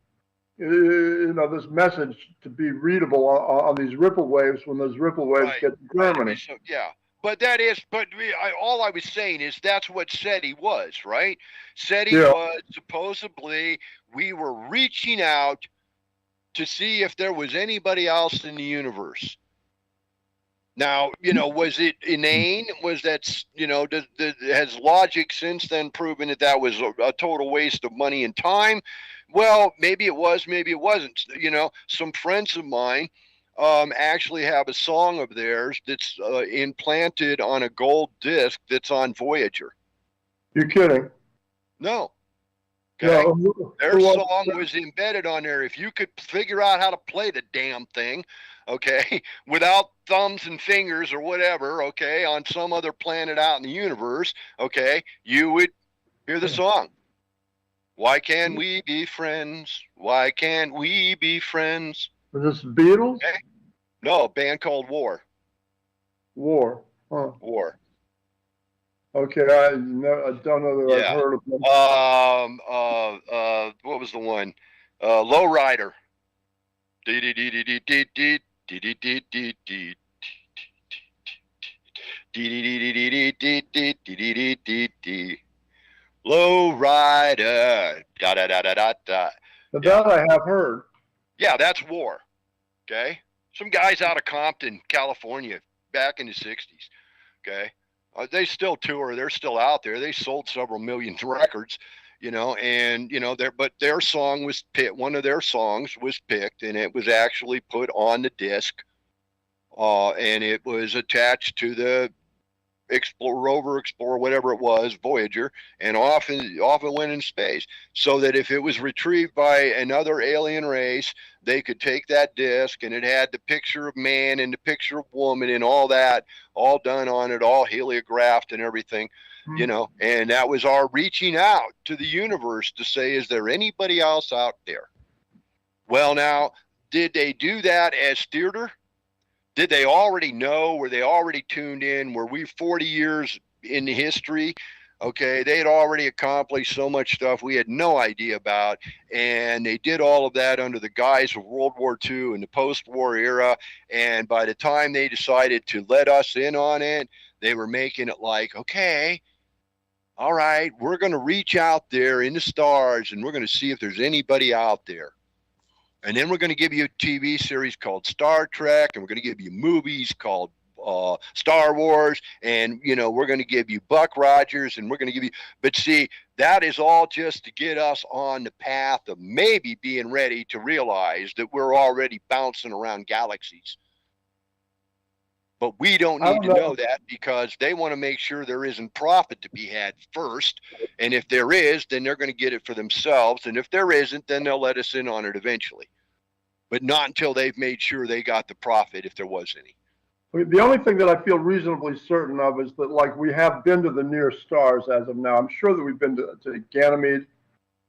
this message to be readable on these ripple waves when those ripple waves get to Germany. So, yeah. But all I was saying is that's what SETI was, right? SETI was supposedly we were reaching out to see if there was anybody else in the universe. Now, was it inane? Was that, has logic since then proven that was a total waste of money and time? Well, maybe it was, maybe it wasn't. Some friends of mine actually have a song of theirs that's implanted on a gold disc that's on Voyager. You're kidding? No. Okay. No. Their song was embedded on there. If you could figure out how to play the damn thing, okay, without thumbs and fingers or whatever, okay, on some other planet out in the universe, okay, you would hear the song. Why can't we be friends? Why can't we be friends? Was this Beatles? Okay. No, a band called War. War. Huh. War. Okay, I don't know that I've heard of them. What was the one? Lowrider. Lowrider. Da da da da da da. That I have heard. Yeah, that's War. Okay, some guys out of Compton, California, back in the '60s. Okay. They still tour. They're still out there. They sold several million records, but their song was picked. One of their songs was picked, and it was actually put on the disc, and it was attached to the rover Explorer, whatever it was, Voyager, and often went in space. So that if it was retrieved by another alien race, they could take that disc, and it had the picture of man and the picture of woman and all that, all done on it, all heliographed and everything. you know, and that was our reaching out to the universe to say, is there anybody else out there? Well, now, did they do that as theater? Did they already know? Were they already tuned in? Were we 40 years in history? Okay, they had already accomplished so much stuff we had no idea about, and they did all of that under the guise of World War II and the post-war era, and by the time they decided to let us in on it, they were making it like, okay, all right, we're going to reach out there in the stars, and we're going to see if there's anybody out there. And then we're going to give you a TV series called Star Trek, and we're going to give you movies called Star Wars, and, you know, we're going to give you Buck Rogers, and we're going to give you, but see, that is all just to get us on the path of maybe being ready to realize that we're already bouncing around galaxies. But we don't need to know that, because they want to make sure there isn't profit to be had first. And if there is, then they're going to get it for themselves. And if there isn't, then they'll let us in on it eventually. But not until they've made sure they got the profit, if there was any. The only thing that I feel reasonably certain of is that, like, we have been to the near stars as of now. I'm sure that we've been to Ganymede.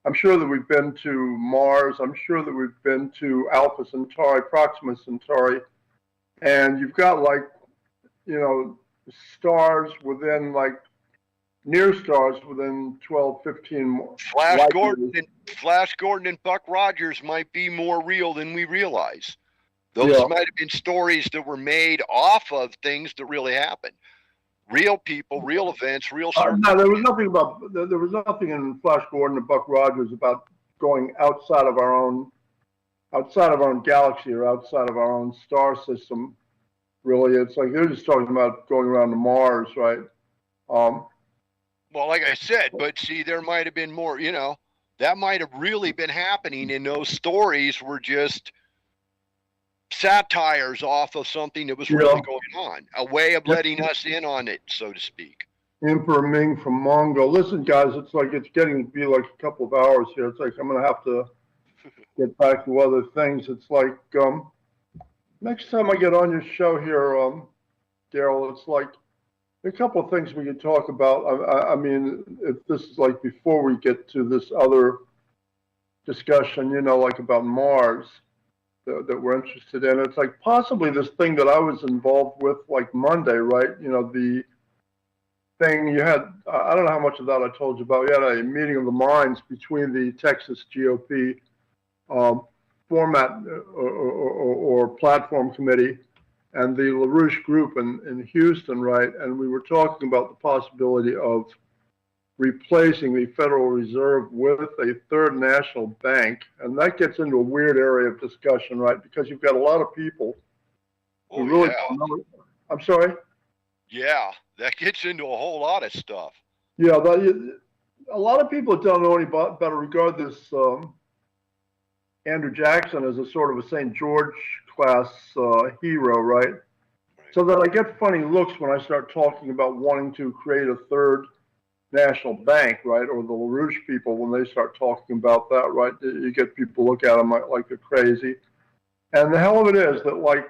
I'm sure that we've been to Mars. I'm sure that we've been to Alpha Centauri, Proxima Centauri. And you've got, like, you know, stars within, like, near stars within 12, 15 more. Flash Gordon and Buck Rogers might be more real than we realize. Those might have been stories that were made off of things that really happened. Real people, real events, real No, there was nothing in Flash Gordon and Buck Rogers about going outside of our own galaxy or outside of our own star system. Really, it's like they're just talking about going around to Mars, right? Well, like I said, but see, there might have been more, you know, that might have really been happening, and those stories were just satires off of something that was really going on, a way of letting us in on it, so to speak. Emperor Ming from Mongo. Listen, guys, it's like it's getting to be like a couple of hours here. It's like I'm going to have to get back to other things. It's like next time I get on your show here, Daryl, it's like a couple of things we could talk about. I mean, if this is like before we get to this other discussion, you know, like about Mars that we're interested in. It's like possibly this thing that I was involved with like Monday, right? You know, the thing you had, I don't know how much of that I told you about. We had a meeting of the minds between the Texas GOP format or platform committee and the LaRouche group in Houston, right? And we were talking about the possibility of replacing the Federal Reserve with a third national bank. And that gets into a weird area of discussion, right? Because you've got a lot of people who really don't know. I'm sorry? Yeah, that gets into a whole lot of stuff. Yeah, a lot of people don't know any better regard this Andrew Jackson as a sort of a St. George class hero, right? So that I get funny looks when I start talking about wanting to create a third national bank, right? Or the LaRouche people, when they start talking about that, right? You get people look at them like they're crazy. And the hell of it is that, like,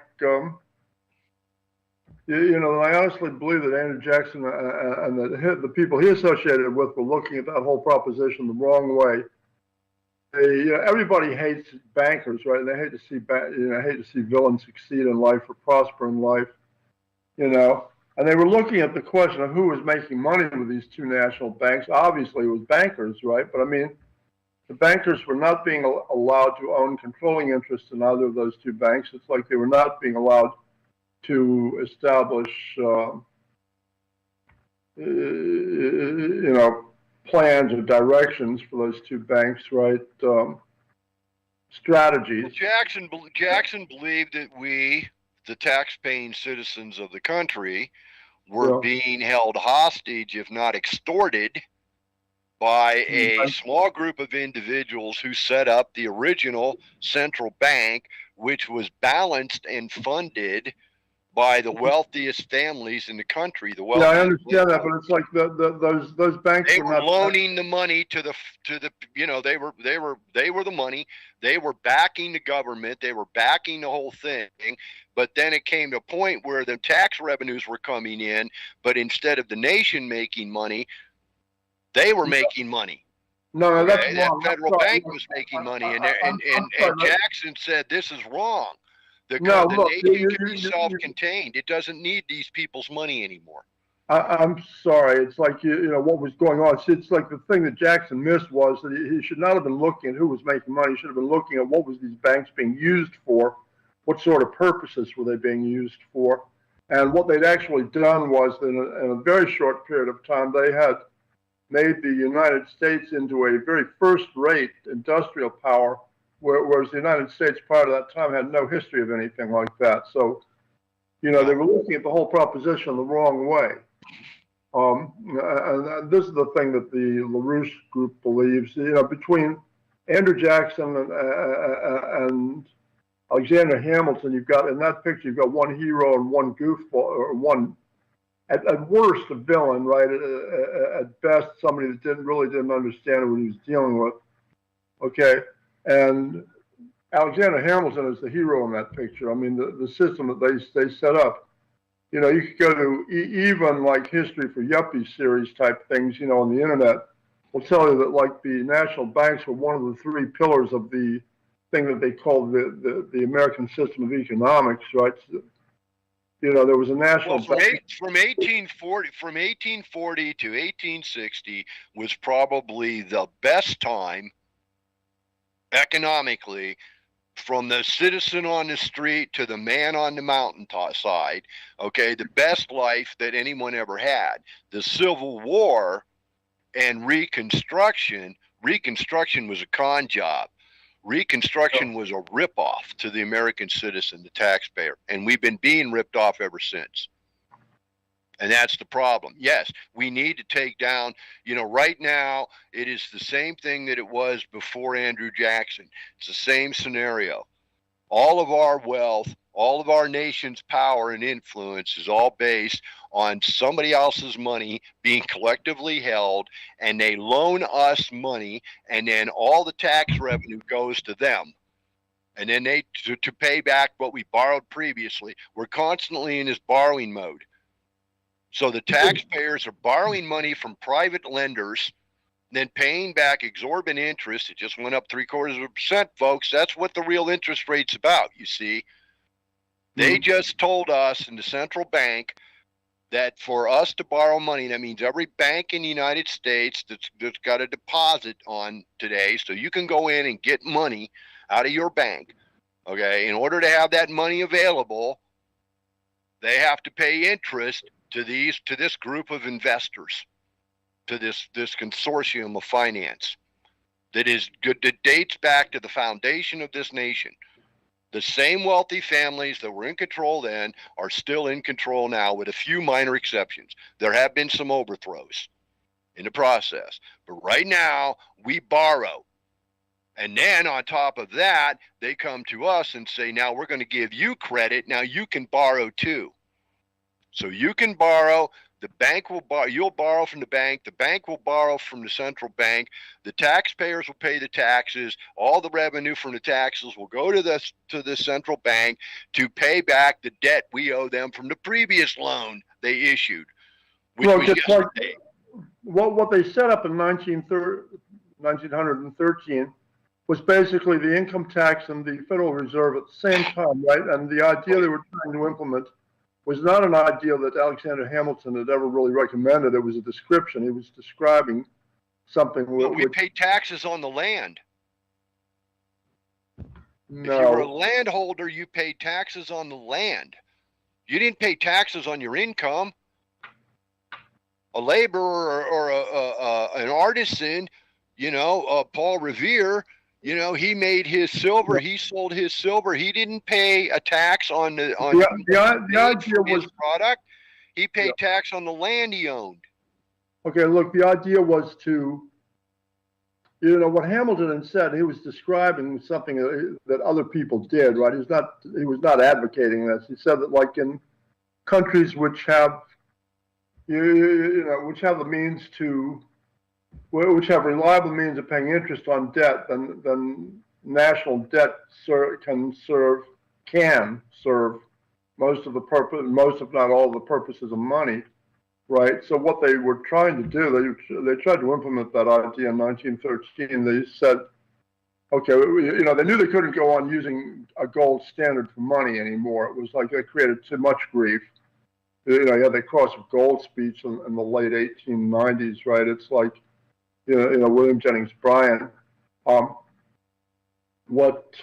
you know, I honestly believe that Andrew Jackson and the people he associated with were looking at that whole proposition the wrong way. Everybody hates bankers, right? They hate to see villains succeed in life or prosper in life, you know. And they were looking at the question of who was making money with these two national banks. Obviously, it was bankers, right? But I mean, the bankers were not being allowed to own controlling interest in either of those two banks. It's like they were not being allowed to establish, you know, plans or directions for those two banks, right? Strategies. Well, Jackson believed that we, the tax-paying citizens of the country, were being held hostage, if not extorted, by a small group of individuals who set up the original central bank, which was balanced and funded by the wealthiest families in the country. The Yeah, wealthiest. I understand that, but it's like those banks They were were not loaning the money to the you know, they were the money. They were backing the government. They were backing the whole thing. But then it came to a point where the tax revenues were coming in, but instead of the nation making money, they were making money. No, that's Okay, that wrong. federal bank was making money, and Jackson said this is wrong. The look, nation can be self-contained. It doesn't need these people's money anymore. I'm sorry. It's like, you know, what was going on. It's like the thing that Jackson missed was that he should not have been looking at who was making money. He should have been looking at what was these banks being used for, what sort of purposes were they being used for. And what they'd actually done was in a very short period of time, they had made the United States into a very first-rate industrial power, whereas the United States prior to that time had no history of anything like that. So, you know, they were looking at the whole proposition the wrong way. And this is the thing that the LaRouche group believes. You know, between Andrew Jackson and Alexander Hamilton, you've got, in that picture, you've got one hero and one goofball, or one, at worst, a villain, right? At best, somebody that really didn't understand what he was dealing with. Okay, and Alexander Hamilton is the hero in that picture. I mean, the system that they set up. You know, you could go to even like History for Yuppies series type things, you know, on the internet will tell you that like the national banks were one of the three pillars of the thing that they called the American system of economics, right? You know, there was a national bank. From 1840 to 1860 was probably the best time economically, from the citizen on the street to the man on the mountaintop side, okay, the best life that anyone ever had. The Civil War and Reconstruction was a con job. Reconstruction was a ripoff to the American citizen, the taxpayer, and we've been being ripped off ever since. And that's the problem. Yes, we need to take down, you know, right now, it is the same thing that it was before Andrew Jackson. It's the same scenario. All of our wealth, all of our nation's power and influence is all based on somebody else's money being collectively held, and they loan us money, and then all the tax revenue goes to them. And then they, to pay back what we borrowed previously. We're constantly in this borrowing mode. So the taxpayers are borrowing money from private lenders, then paying back exorbitant interest. It just went up 0.75%, folks. That's what the real interest rate's about, you see. They just told us in the central bank that for us to borrow money, that means every bank in the United States that's got a deposit on today, so you can go in and get money out of your bank, okay? In order to have that money available, they have to pay interest to this group of investors, to this consortium of finance that dates back to the foundation of this nation. The same wealthy families that were in control then are still in control now, with a few minor exceptions. There have been some overthrows in the process, but right now we borrow. And then on top of that, they come to us and say, now we're going to give you credit. Now you can borrow too. So you can borrow, the bank will borrow, you'll borrow from the bank will borrow from the central bank, the taxpayers will pay the taxes, all the revenue from the taxes will go to the central bank to pay back the debt we owe them from the previous loan they issued, which was yesterday. What they set up in 1913 was basically the income tax and the Federal Reserve at the same time, right? And the idea they were trying to implement was not an idea that Alexander Hamilton had ever really recommended. It was a description. He was describing something. We pay taxes on the land. No. If you were a landholder, you paid taxes on the land. You didn't pay taxes on your income. A laborer or an artisan, you know, Paul Revere, you know, he made his silver. He sold his silver. He didn't pay a tax on the idea was product. He paid tax on the land he owned. Okay, look, the idea was to, you know, what Hamilton had said. He was describing something that other people did, right? He was not advocating this. He said that, like in countries which have which have the means to, which have reliable means of paying interest on debt, then national debt can serve most of the purpose, most if not all of the purposes of money, right? So what they were trying to do, they tried to implement that idea in 1913. They said, okay, they knew they couldn't go on using a gold standard for money anymore. It was like they created too much grief. You had that cross of gold speech in the late 1890s, right? It's like, William Jennings Bryan. What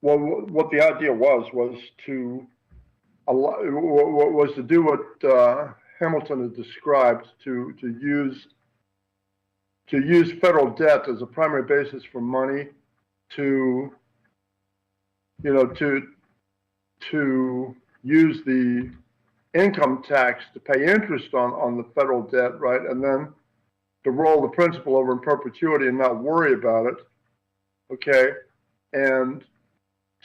the idea was to do what Hamilton had described, to use federal debt as a primary basis for money, to use the income tax to pay interest on the federal debt, right? And then to roll the principal over in perpetuity and not worry about it, okay? And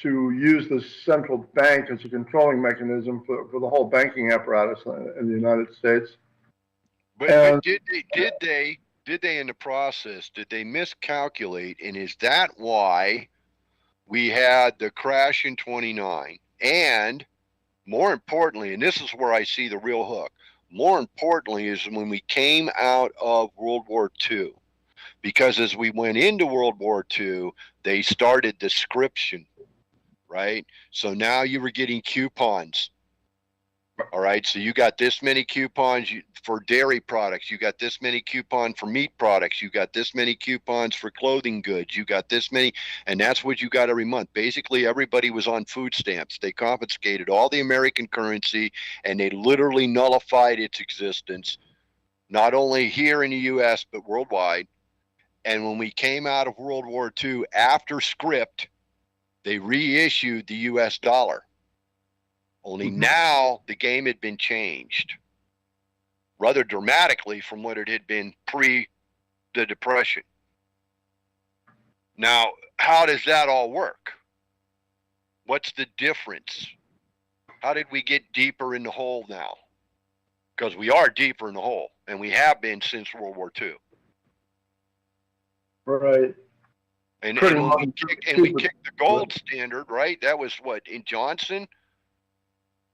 to use the central bank as a controlling mechanism for the whole banking apparatus in the United States. But did they in the process, did they miscalculate? And is that why we had the crash in 29? And more importantly, and this is where I see the real hook, more importantly is when we came out of World War II. Because as we went into World War II, they started description, right? So now you were getting coupons. All right, so you got this many coupons for dairy products. You got this many coupons for meat products. You got this many coupons for clothing goods. You got this many, and that's what you got every month. Basically, everybody was on food stamps. They confiscated all the American currency, and they literally nullified its existence, not only here in the U.S., but worldwide. And when we came out of World War II, after script, they reissued the U.S. dollar. Only now the game had been changed rather dramatically from what it had been pre the Depression. Now, how does that all work? What's the difference? How did we get deeper in the hole now? Because we are deeper in the hole, and we have been since World War II. Right. And we kicked the gold standard, right? That was what, in Johnson?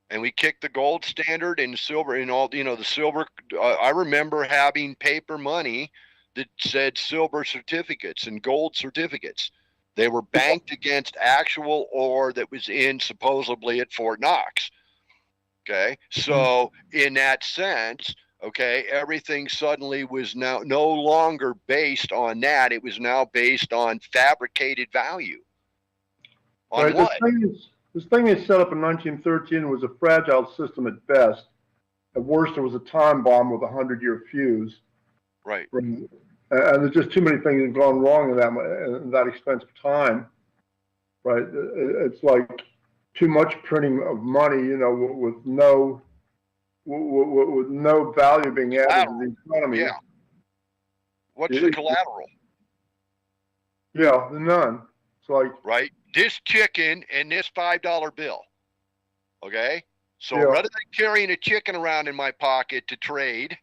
And we kicked the gold standard and silver and all, the silver. I remember having paper money that said silver certificates and gold certificates. They were banked against actual ore that was in supposedly at Fort Knox. Okay. So in that sense, okay, everything suddenly was now no longer based on that. It was now based on fabricated value. On right, what? This thing they set up in 1913 was a fragile system at best. At worst, it was a time bomb with a 100-year fuse. Right. And there's just too many things that have gone wrong in that expensive time. Right. It's like too much printing of money, with no value being added to the economy. Yeah. What's the collateral? Yeah, none. It's like, right, this chicken and this $5 bill. Okay, so rather than carrying a chicken around in my pocket to trade,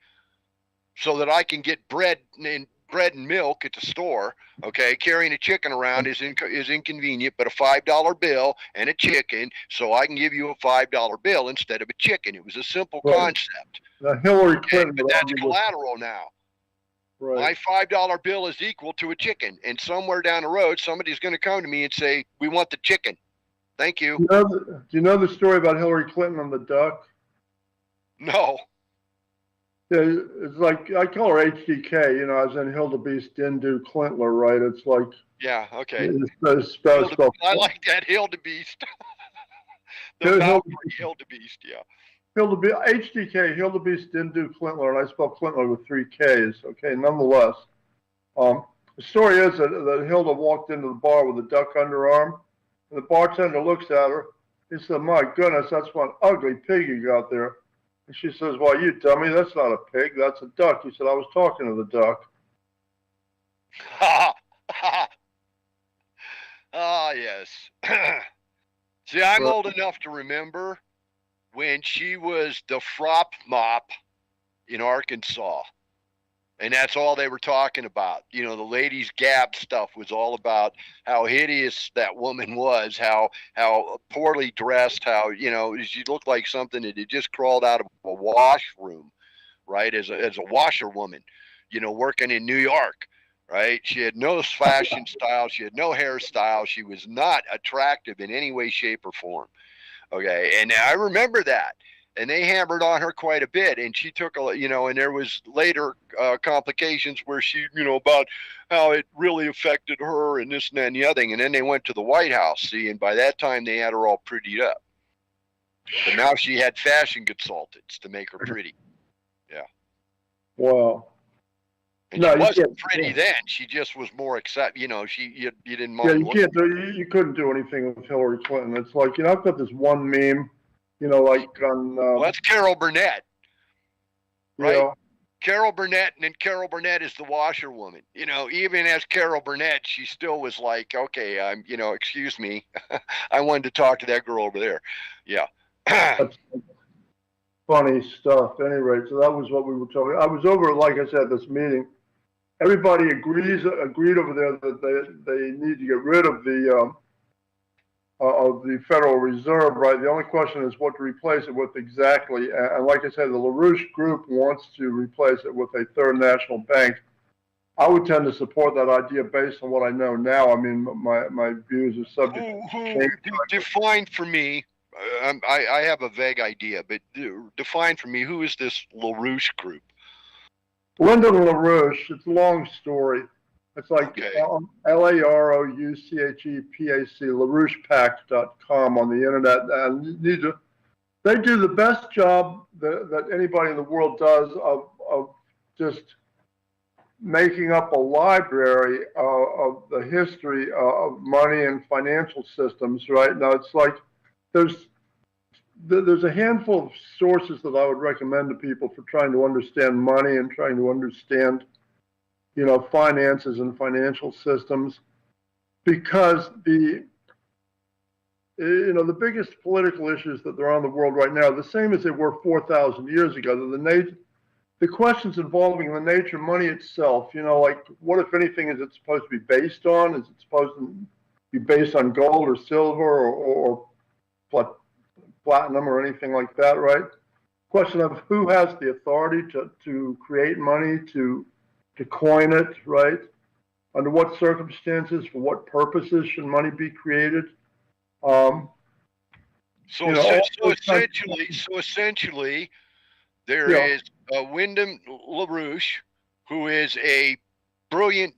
so that I can get bread and milk at the store. Okay, carrying a chicken around is inconvenient, but a $5 bill and a chicken, so I can give you a $5 bill instead of a chicken. It was a simple concept. Hillary Clinton, but that's collateral now. Right. My $5 bill is equal to a chicken, and somewhere down the road, somebody's going to come to me and say, "We want the chicken." Thank you. Do you know the story about Hillary Clinton and the duck? No. Yeah, it's like, I call her HDK, as in Hildebeest Dindu Clintler, right? It's like, yeah, okay. It's I like that, Hildebeest. The Valkyrie Hildebeest, yeah. HDK, Hildebeest Dindu Clintler, and I spell Clintler with 3 Ks, okay, nonetheless. The story is that Hilda walked into the bar with a duck under her arm, and the bartender looks at her. He said, "My goodness, that's one ugly pig you got there." And she says, "Why, you dummy, that's not a pig, that's a duck." He said, "I was talking to the duck." Ah, yes. See, I'm old enough to remember when she was the frop mop in Arkansas. And that's all they were talking about. You know, the ladies' gab stuff was all about how hideous that woman was, how poorly dressed, how, you know, she looked like something that had just crawled out of a washroom, right? As a washerwoman, you know, working in New York, right? She had no fashion style. She had no hairstyle. She was not attractive in any way, shape, or form. Okay. And I remember that. And they hammered on her quite a bit, and she took a, you know, and there was later complications where she, you know, about how it really affected her and this and that and the other thing. And then they went to the White House, see, and by that time they had her all prettied up. But now she had fashion consultants to make her pretty. Yeah. Wow. And she wasn't pretty then. She just was more you know, you didn't mind. Yeah, you couldn't do anything with Hillary Clinton. It's like, you know, I've got this one meme. You know, like on. Well, that's Carol Burnett, right? Yeah. Carol Burnett, and then Carol Burnett is the washerwoman. You know, even as Carol Burnett, she still was like, okay, I'm, you know, excuse me, I wanted to talk to that girl over there. Yeah. That's funny stuff. At any rate, so that was what we were talking. I was over, like I said, this meeting. Everybody agreed over there that they need to get rid of the Federal Reserve, right? The only question is what to replace it with exactly. And like I said, the LaRouche Group wants to replace it with a third national bank. I would tend to support that idea based on what I know now. I mean, my views are subject to change. Define for me, I have a vague idea, but define for me, who is this LaRouche Group? Lyndon LaRouche, it's a long story. It's like LaRouchePAC, LaRouchePact.com on the internet. And they do the best job that anybody in the world does of just making up a library of the history of money and financial systems, right? Now, it's like there's a handful of sources that I would recommend to people for trying to understand money and trying to understand, you know, finances and financial systems, because the biggest political issues that are on the world right now are the same as they were 4,000 years ago. The questions involving the nature of money itself, you know, like what, if anything, is it supposed to be based on? Is it supposed to be based on gold or silver or platinum or anything like that, right? Question of who has the authority to create money, to coin it, right? Under what circumstances, for what purposes should money be created? Essentially, there is Wyndham LaRouche, who is a brilliant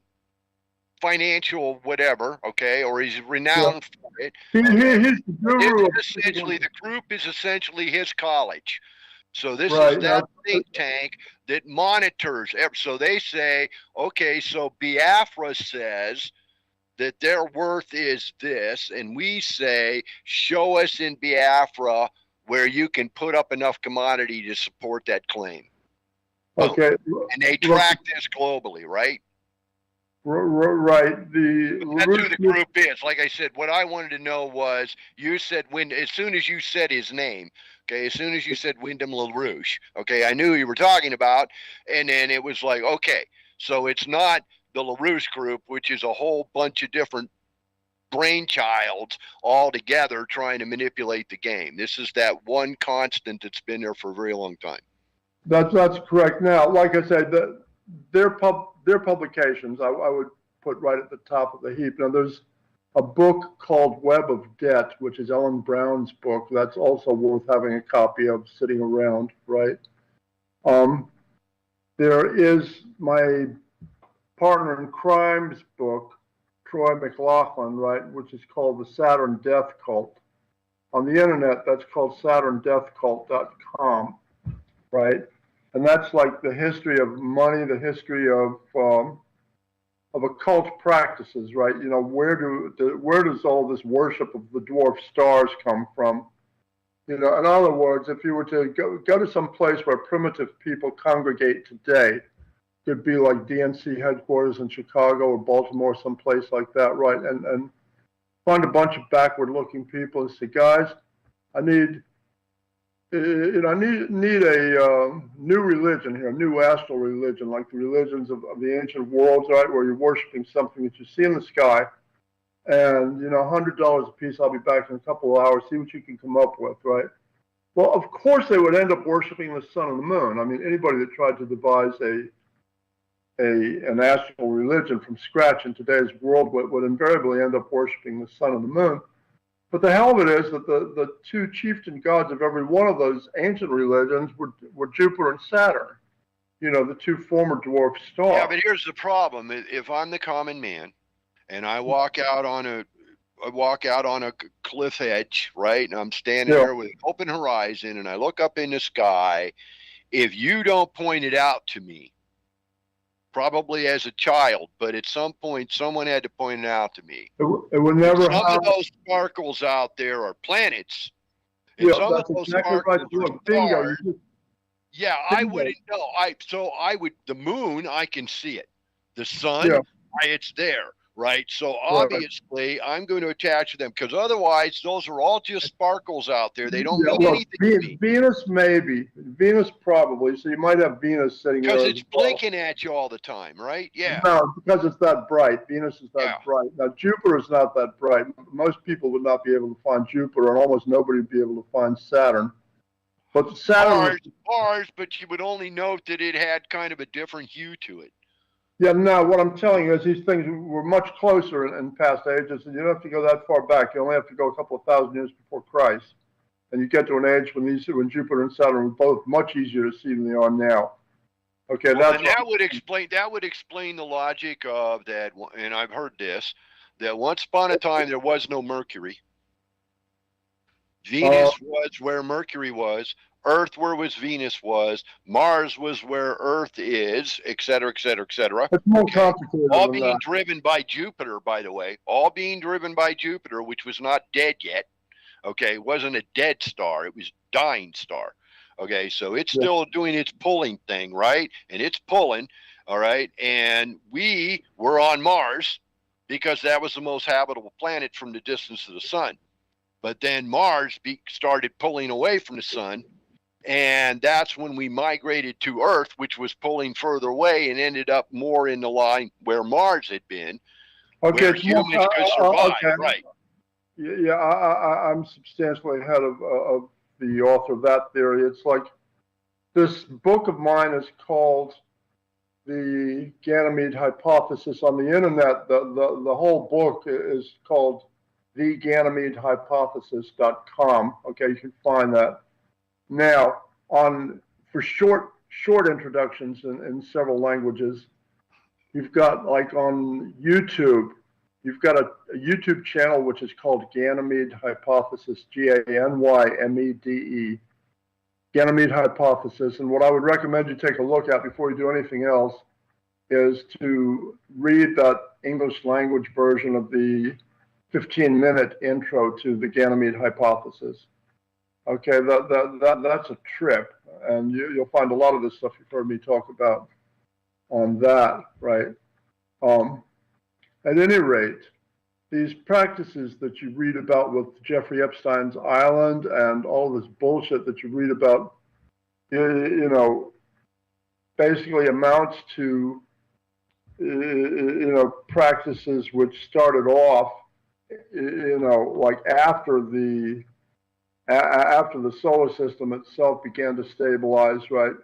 financial whatever, okay, or he's renowned for it. He's the guru. The group is essentially his college. So this is that think tank that monitors. So they say, okay, so Biafra says that their worth is this, and we say, show us in Biafra where you can put up enough commodity to support that claim. Okay. And they track this globally, right? Right. That's who the group is. Like I said, what I wanted to know was, you said as soon as you said his name, okay, as soon as you said Wyndham LaRouche, okay, I knew who you were talking about, and then it was like, okay, so it's not the LaRouche Group, which is a whole bunch of different brainchilds all together trying to manipulate the game. This is that one constant that's been there for a very long time. That's correct. Now, like I said, their publications, I would put right at the top of the heap. Now, there's a book called Web of Debt, which is Ellen Brown's book. That's also worth having a copy of sitting around, right? There is my partner in crime's book, Troy McLaughlin, right, which is called The Saturn Death Cult. On the internet, that's called SaturnDeathCult.com, right? And that's like the history of money, the history of occult practices, right? You know, where does all this worship of the dwarf stars come from? You know, in other words, if you were to go to some place where primitive people congregate today, it could be like DNC headquarters in Chicago or Baltimore, someplace like that, right? And find a bunch of backward-looking people and say, guys, I need I need a new religion here, a new astral religion, like the religions of the ancient worlds, right, where you're worshiping something that you see in the sky, and $100 a piece. I'll be back in a couple of hours. See what you can come up with, right? Well, of course they would end up worshiping the sun and the moon. I mean, anybody that tried to devise an astral religion from scratch in today's world would invariably end up worshiping the sun and the moon. But the hell of it is that the two chieftain gods of every one of those ancient religions were Jupiter and Saturn, the two former dwarf stars. Yeah, but here's the problem. If I'm the common man and I walk out on a cliff edge, right, and I'm standing there with open horizon and I look up in the sky, if you don't point it out to me, probably as a child, but at some point someone had to point it out to me. It would never some of those sparkles out there are planets. And yeah, some that's of those exactly sparkles right. are Bingo. stars. Yeah, I wouldn't know. The moon, I can see it. The sun, it's there, right? So obviously I'm going to attach to them, because otherwise those are all just sparkles out there. They don't mean anything to me. Venus maybe, Venus probably. So you might have Venus sitting there. Because it's blinking at you all the time, right? Yeah. No, because it's that bright. Venus is that bright. Now Jupiter is not that bright. Most people would not be able to find Jupiter, and almost nobody would be able to find Saturn. But Saturn, Mars, but you would only note that it had kind of a different hue to it. Yeah, no, what I'm telling you is these things were much closer in past ages, and you don't have to go that far back. You only have to go a couple of thousand years before Christ, and you get to an age when Jupiter and Saturn were both much easier to see than they are now. Okay, that would explain the logic of that, and I've heard this, that once upon a time there was no Mercury. Venus was where Mercury was, Earth where Venus was, Mars was where Earth is, et cetera, et cetera, et cetera. It's more complicated. All being driven by Jupiter, by the way. All being driven by Jupiter, which was not dead yet. Okay, it wasn't a dead star. It was dying star. Okay, so it's still doing its pulling thing, right? And it's pulling, all right? And we were on Mars because that was the most habitable planet from the distance of the sun. But then Mars started pulling away from the sun, and that's when we migrated to Earth, which was pulling further away, and ended up more in the line where Mars had been, where humans could survive, right? Yeah, I'm substantially ahead of the author of that theory. It's like this book of mine is called The Ganymede Hypothesis. On the internet, the whole book is called theganymedehypothesis.com. Okay, you can find that. Now, for short introductions in several languages, you've got, like, on YouTube, you've got a YouTube channel which is called Ganymede Hypothesis, Ganymede, Ganymede Hypothesis. And what I would recommend you take a look at before you do anything else is to read that English language version of the 15-minute intro to the Ganymede Hypothesis. Okay, that's a trip, and you'll find a lot of this stuff you've heard me talk about on that, right? At any rate, these practices that you read about with Jeffrey Epstein's island and all this bullshit that you read about, basically amounts to, practices which started off, like after the solar system itself began to stabilize, right?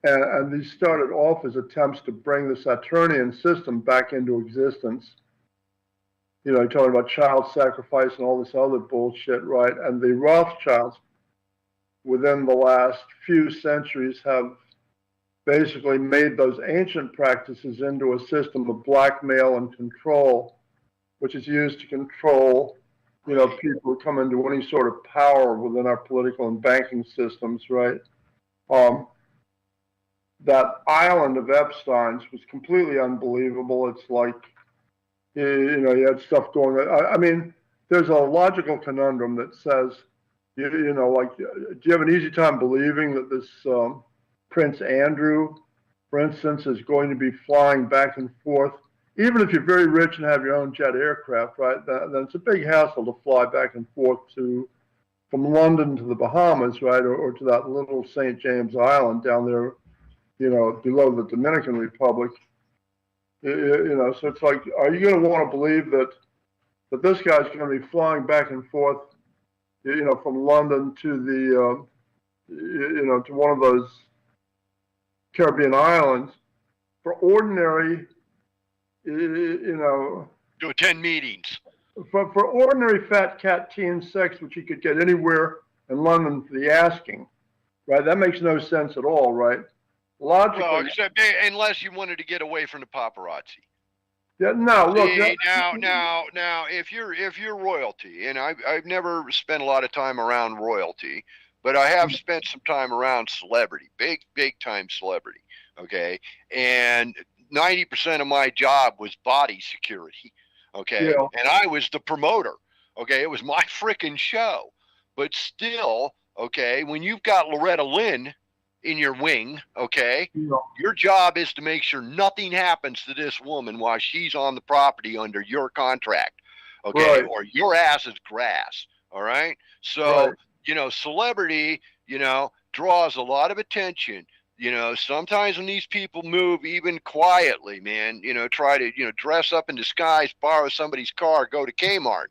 And these started off as attempts to bring the Saturnian system back into existence. Talking about child sacrifice and all this other bullshit, right? And the Rothschilds, within the last few centuries, have basically made those ancient practices into a system of blackmail and control, which is used to control, people who come into any sort of power within our political and banking systems, right? That island of Epstein's was completely unbelievable. It's like, you had stuff going on. I mean, there's a logical conundrum that says, do you have an easy time believing that this Prince Andrew, for instance, is going to be flying back and forth? Even if you're very rich and have your own jet aircraft, right, then it's a big hassle to fly back and forth from from London to the Bahamas, right, or to that little St. James Island down there, below the Dominican Republic. So it's like, are you going to want to believe that this guy's going to be flying back and forth, from London to to one of those Caribbean islands for ordinary, to attend meetings. For ordinary fat cat teen sex, which he could get anywhere in London for the asking, right? That makes no sense at all, right? Logically, Well, except unless you wanted to get away from the paparazzi. Yeah, no, look. See, now, if you're royalty, and I've never spent a lot of time around royalty, but I have spent some time around celebrity, big time celebrity. Okay, and 90% of my job was body security. Okay, Yeah. and I was the promoter. Okay, it was my frickin' show, but still, okay, when you've got Loretta Lynn in your wing, okay, Yeah. your job is to make sure nothing happens to this woman while she's on the property under your contract, okay, Right. or your ass is grass, all right? So, Right. Celebrity, draws a lot of attention. Sometimes when these people move even quietly, man, try to, dress up in disguise, borrow somebody's car, go to Kmart.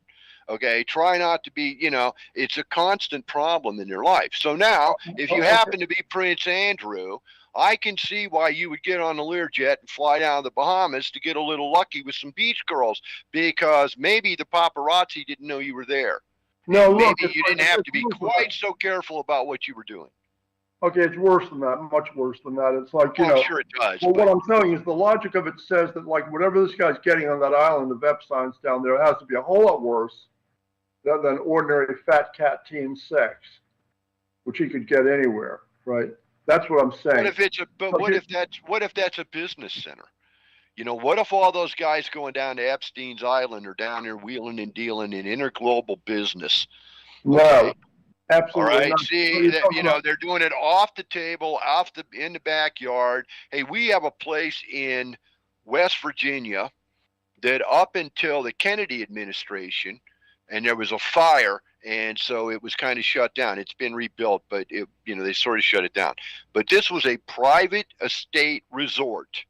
Okay, try not to be, it's a constant problem in your life. So now, if you happen to be Prince Andrew, I can see why you would get on the Learjet and fly down to the Bahamas to get a little lucky with some beach girls, because maybe the paparazzi didn't know you were there. No, And look, maybe you didn't have to be quite so careful about what you were doing. Okay, it's worse than that, much worse than that. It's like, I'm sure it does. Well, but what I'm telling you is the logic of it says that, like, whatever this guy's getting on that island of Epstein's down there, it has to be a whole lot worse than ordinary fat cat teen sex, which he could get anywhere, right? That's what I'm saying. What if that's a business center? What if all those guys going down to Epstein's Island are down there wheeling and dealing in interglobal business? No, Okay. absolutely All right. not. See, they're doing it off the table, in the backyard. Hey, we have a place in West Virginia that up until the Kennedy administration, and there was a fire, and so it was kind of shut down. It's been rebuilt, but they sort of shut it down. But this was a private estate resort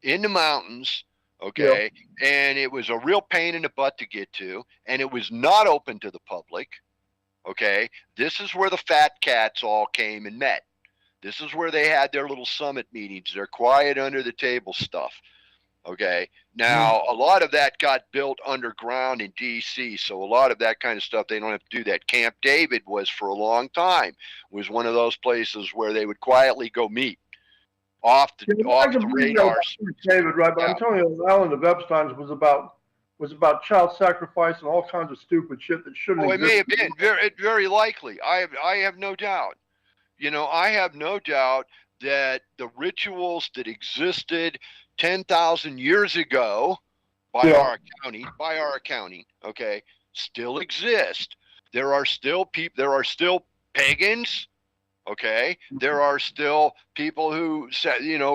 in the mountains, okay, and it was a real pain in the butt to get to, and it was not open to the public, okay. This is where the fat cats all came and met. This is where they had their little summit meetings, their quiet under the table stuff, okay. Now, a lot of that got built underground in D.C., so a lot of that kind of stuff, they don't have to do that. Camp David was, for a long time, was one of those places where they would quietly go meet. Off the radars. David, right? But I'm telling you, the island of Epstein's was about child sacrifice and all kinds of stupid shit that shouldn't exist. It may have been very likely. I have no doubt. I have no doubt that the rituals that existed 10,000 years ago by our accounting, okay, still exist. There are still people. There are still pagans. Okay, there are still people who,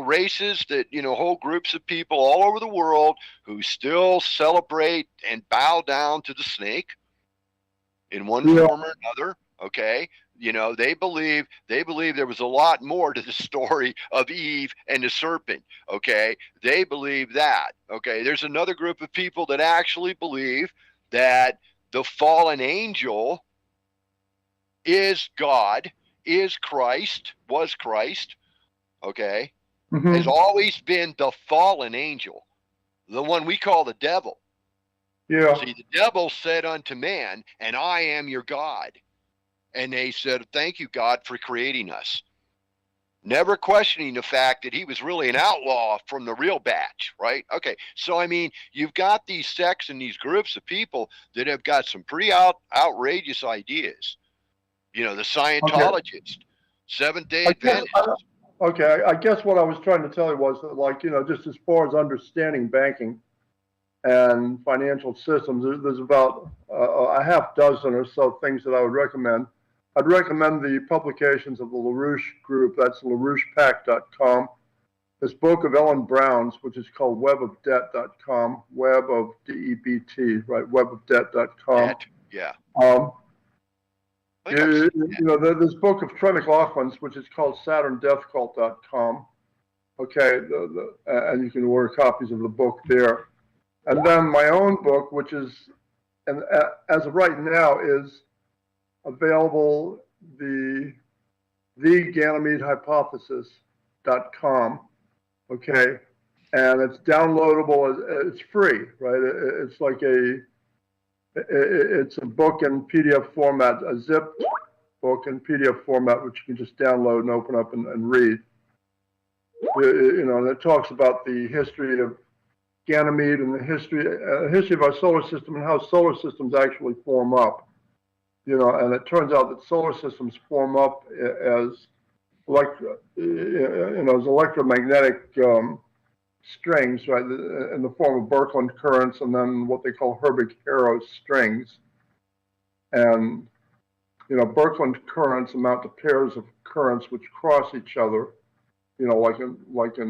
races that, whole groups of people all over the world who still celebrate and bow down to the snake in one form or another. Okay, they believe there was a lot more to the story of Eve and the serpent. Okay, they believe that. Okay, there's another group of people that actually believe that the fallen angel is God. Was Christ, okay, has always been the fallen angel, the one we call the devil. Yeah. See, the devil said unto man, and I am your God. And they said, thank you, God, for creating us. Never questioning the fact that he was really an outlaw from the real batch, right? Okay, so, you've got these sects and these groups of people that have got some pretty outrageous ideas. The Scientologists, Seventh-day Adventists. Okay, I guess what I was trying to tell you was that, just as far as understanding banking and financial systems, there's about a half dozen or so things that I would recommend. I'd recommend the publications of the LaRouche Group. That's LaRouchePack.com. This book of Ellen Brown's, which is called webofdebt.com, web of DEBT, right? Webofdebt.com. Yeah. I think I've seen that. You know, this book of Trey McLaughlin's, which is called SaturnDeathCult.com. Okay, and you can order copies of the book there. And then my own book, which is, and as of right now, is available, the GanymedeHypothesis.com. Okay, and it's downloadable. It's free, right? It's like it's a book in PDF format, a zip book in PDF format, which you can just download and open up and read. You know, and it talks about the history of Ganymede and the history of our solar system and how solar systems actually form up. You know, and it turns out that solar systems form up as electromagnetic strings, right, in the form of Birkeland currents, and then what they call Herbig-Haro strings. And you know, Birkeland currents amount to pairs of currents which cross each other. You know, like in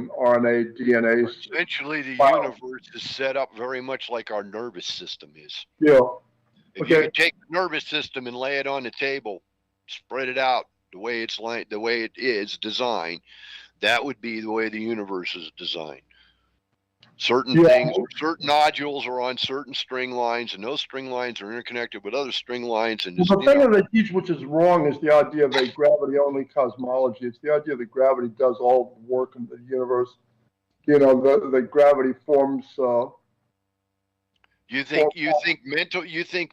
RNA, DNA. Essentially, the universe is set up very much like our nervous system is. Yeah. If you could take the nervous system and lay it on the table, spread it out the way it is designed, that would be the way the universe is designed. Certain things, certain nodules are on certain string lines, and those string lines are interconnected with other string lines. And the thing that they teach, which is wrong, is the idea of a gravity-only cosmology. It's the idea that gravity does all the work in the universe. You know, the gravity forms. You think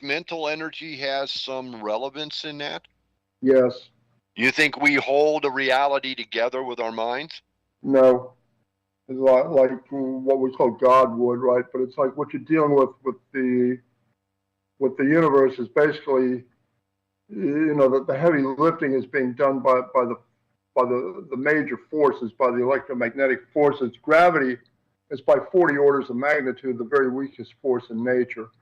mental energy has some relevance in that? Yes. You think we hold a reality together with our minds? No. It's like what we call God would, right? But it's like what you're dealing with the universe is basically, you know, that the heavy lifting is being done by the major forces, by the electromagnetic forces. Gravity is by 40 orders of magnitude the very weakest force in nature.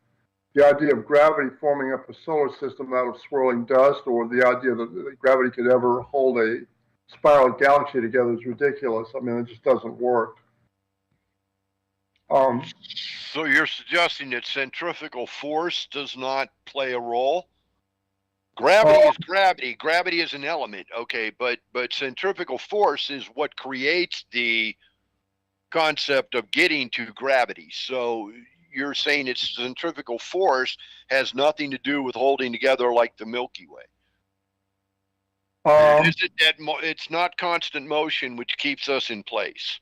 The idea of gravity forming up a solar system out of swirling dust, or the idea that gravity could ever hold a spiral galaxy together is ridiculous. I mean, it just doesn't work. So you're suggesting that centrifugal force does not play a role? Gravity is gravity. Gravity is an element, okay, but centrifugal force is what creates the concept of getting to gravity. So you're saying it's centrifugal force has nothing to do with holding together like the Milky Way. Is it that it's not constant motion which keeps us in place?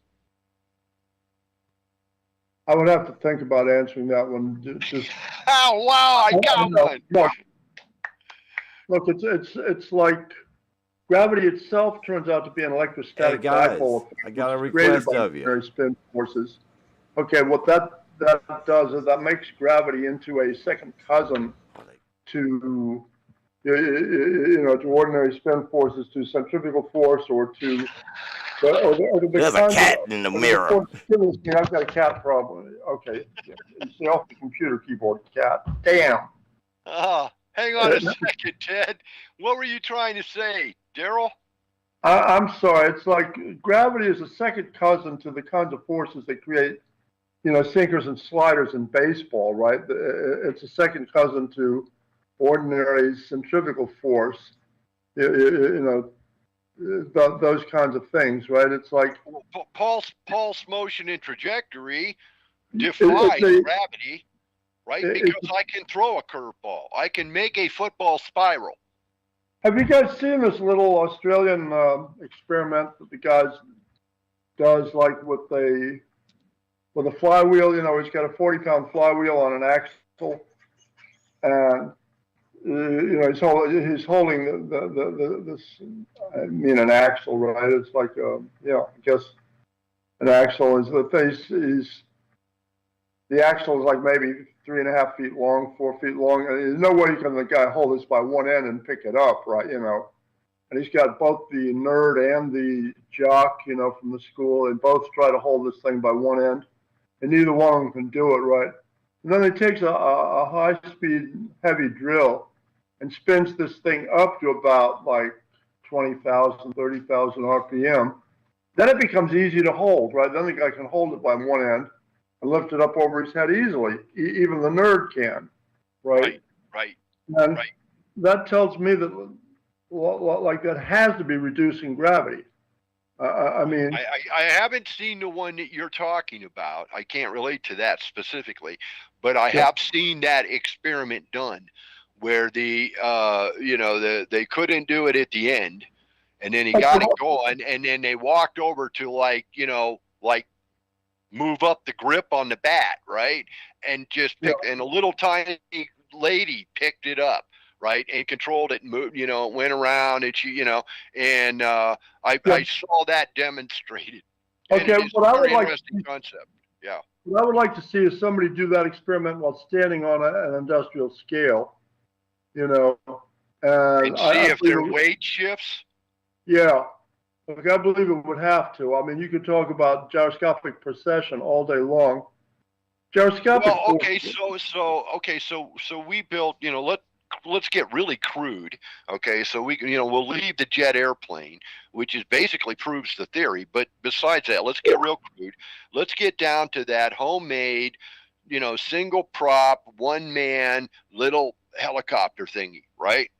I would have to think about answering that one. Just oh wow, I got one. Look, it's like gravity itself turns out to be an electrostatic dipole effect. I got a request of you. Spin forces. Okay, what that does is that makes gravity into a second cousin to to ordinary spin forces, to centrifugal force, or to there's a cat in the mirror. I've got a cat problem. Okay, you see off the computer keyboard, cat. Damn. Hang on a second, Ted. What were you trying to say, Daryl? I'm sorry. It's like gravity is a second cousin to the kinds of forces that create, sinkers and sliders in baseball, right? It's a second cousin to ordinary centrifugal force, those kinds of things, right? It's like pulse motion and trajectory defy gravity, right? Because I can throw a curveball. I can make a football spiral. Have you guys seen this little Australian experiment that the guy does, like with a flywheel? He's got a 40-pound flywheel on an axle, and he's holding an axle, right? It's like I guess an axle is the axle is like maybe 3.5 feet long, 4 feet long. And there's no way the guy hold this by one end and pick it up, right? And he's got both the nerd and the jock, from the school, and both try to hold this thing by one end, and neither one of them can do it, right? And then he takes a high-speed heavy drill and spins this thing up to about like 20,000, 30,000 RPM. Then it becomes easy to hold, right? Then the guy can hold it by one end and lift it up over his head easily. Even the nerd can, right? Right. that tells me that like that has to be reducing gravity. I mean, I haven't seen the one that you're talking about. I can't relate to that specifically, but I have seen that experiment done where they couldn't do it at the end, and then he got it going, and then they walked over to like move up the grip on the bat, right, and just picked, and a little tiny lady picked it up, right, and controlled it and moved, went around, and she, and I saw that demonstrated. And okay, it's a very interesting concept. Yeah. What I would like to see is somebody do that experiment while standing on an industrial scale, and see if their weight shifts. Yeah. Look, I believe it would have to. I mean, you could talk about gyroscopic precession all day long. Gyroscopic. Well, okay, so we built, let's get really crude. Okay, so we'll leave the jet airplane, which is basically proves the theory. But besides that, let's get real crude. Let's get down to that homemade, single prop, one man little helicopter thingy, right?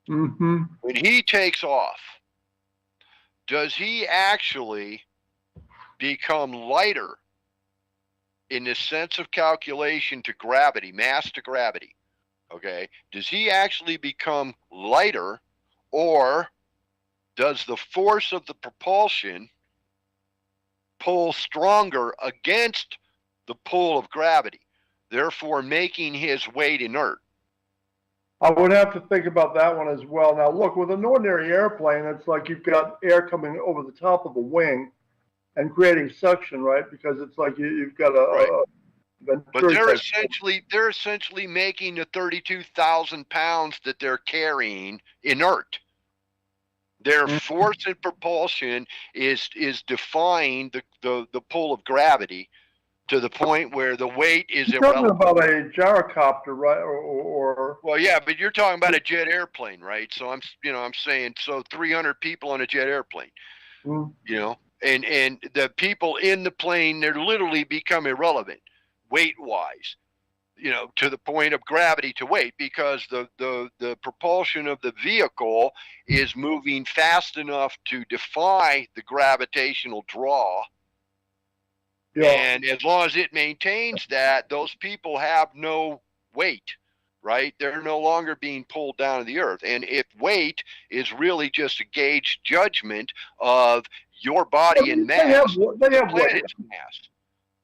Mm-hmm. When he takes off, does he actually become lighter in the sense of calculation to gravity, mass to gravity? Okay, does he actually become lighter, or does the force of the propulsion pull stronger against the pull of gravity, therefore making his weight inert? I would have to think about that one as well. Now, look, with an ordinary airplane, it's like you've got air coming over the top of the wing and creating suction, right? Because it's like you've got but they're essentially making the 32,000 pounds that they're carrying inert. Their force and propulsion is defying the pull of gravity to the point where the weight is irrelevant. You're talking about a gyrocopter, right? Or well, yeah, but you're talking about a jet airplane, right? So I'm saying, so 300 people on a jet airplane, and the people in the plane, they're literally become irrelevant weight-wise, to the point of gravity to weight, because the propulsion of the vehicle is moving fast enough to defy the gravitational draw. Yeah. And as long as it maintains that, those people have no weight, right? They're no longer being pulled down to the earth. And if weight is really just a gauge judgment of your body and mass, they have weight. Mass.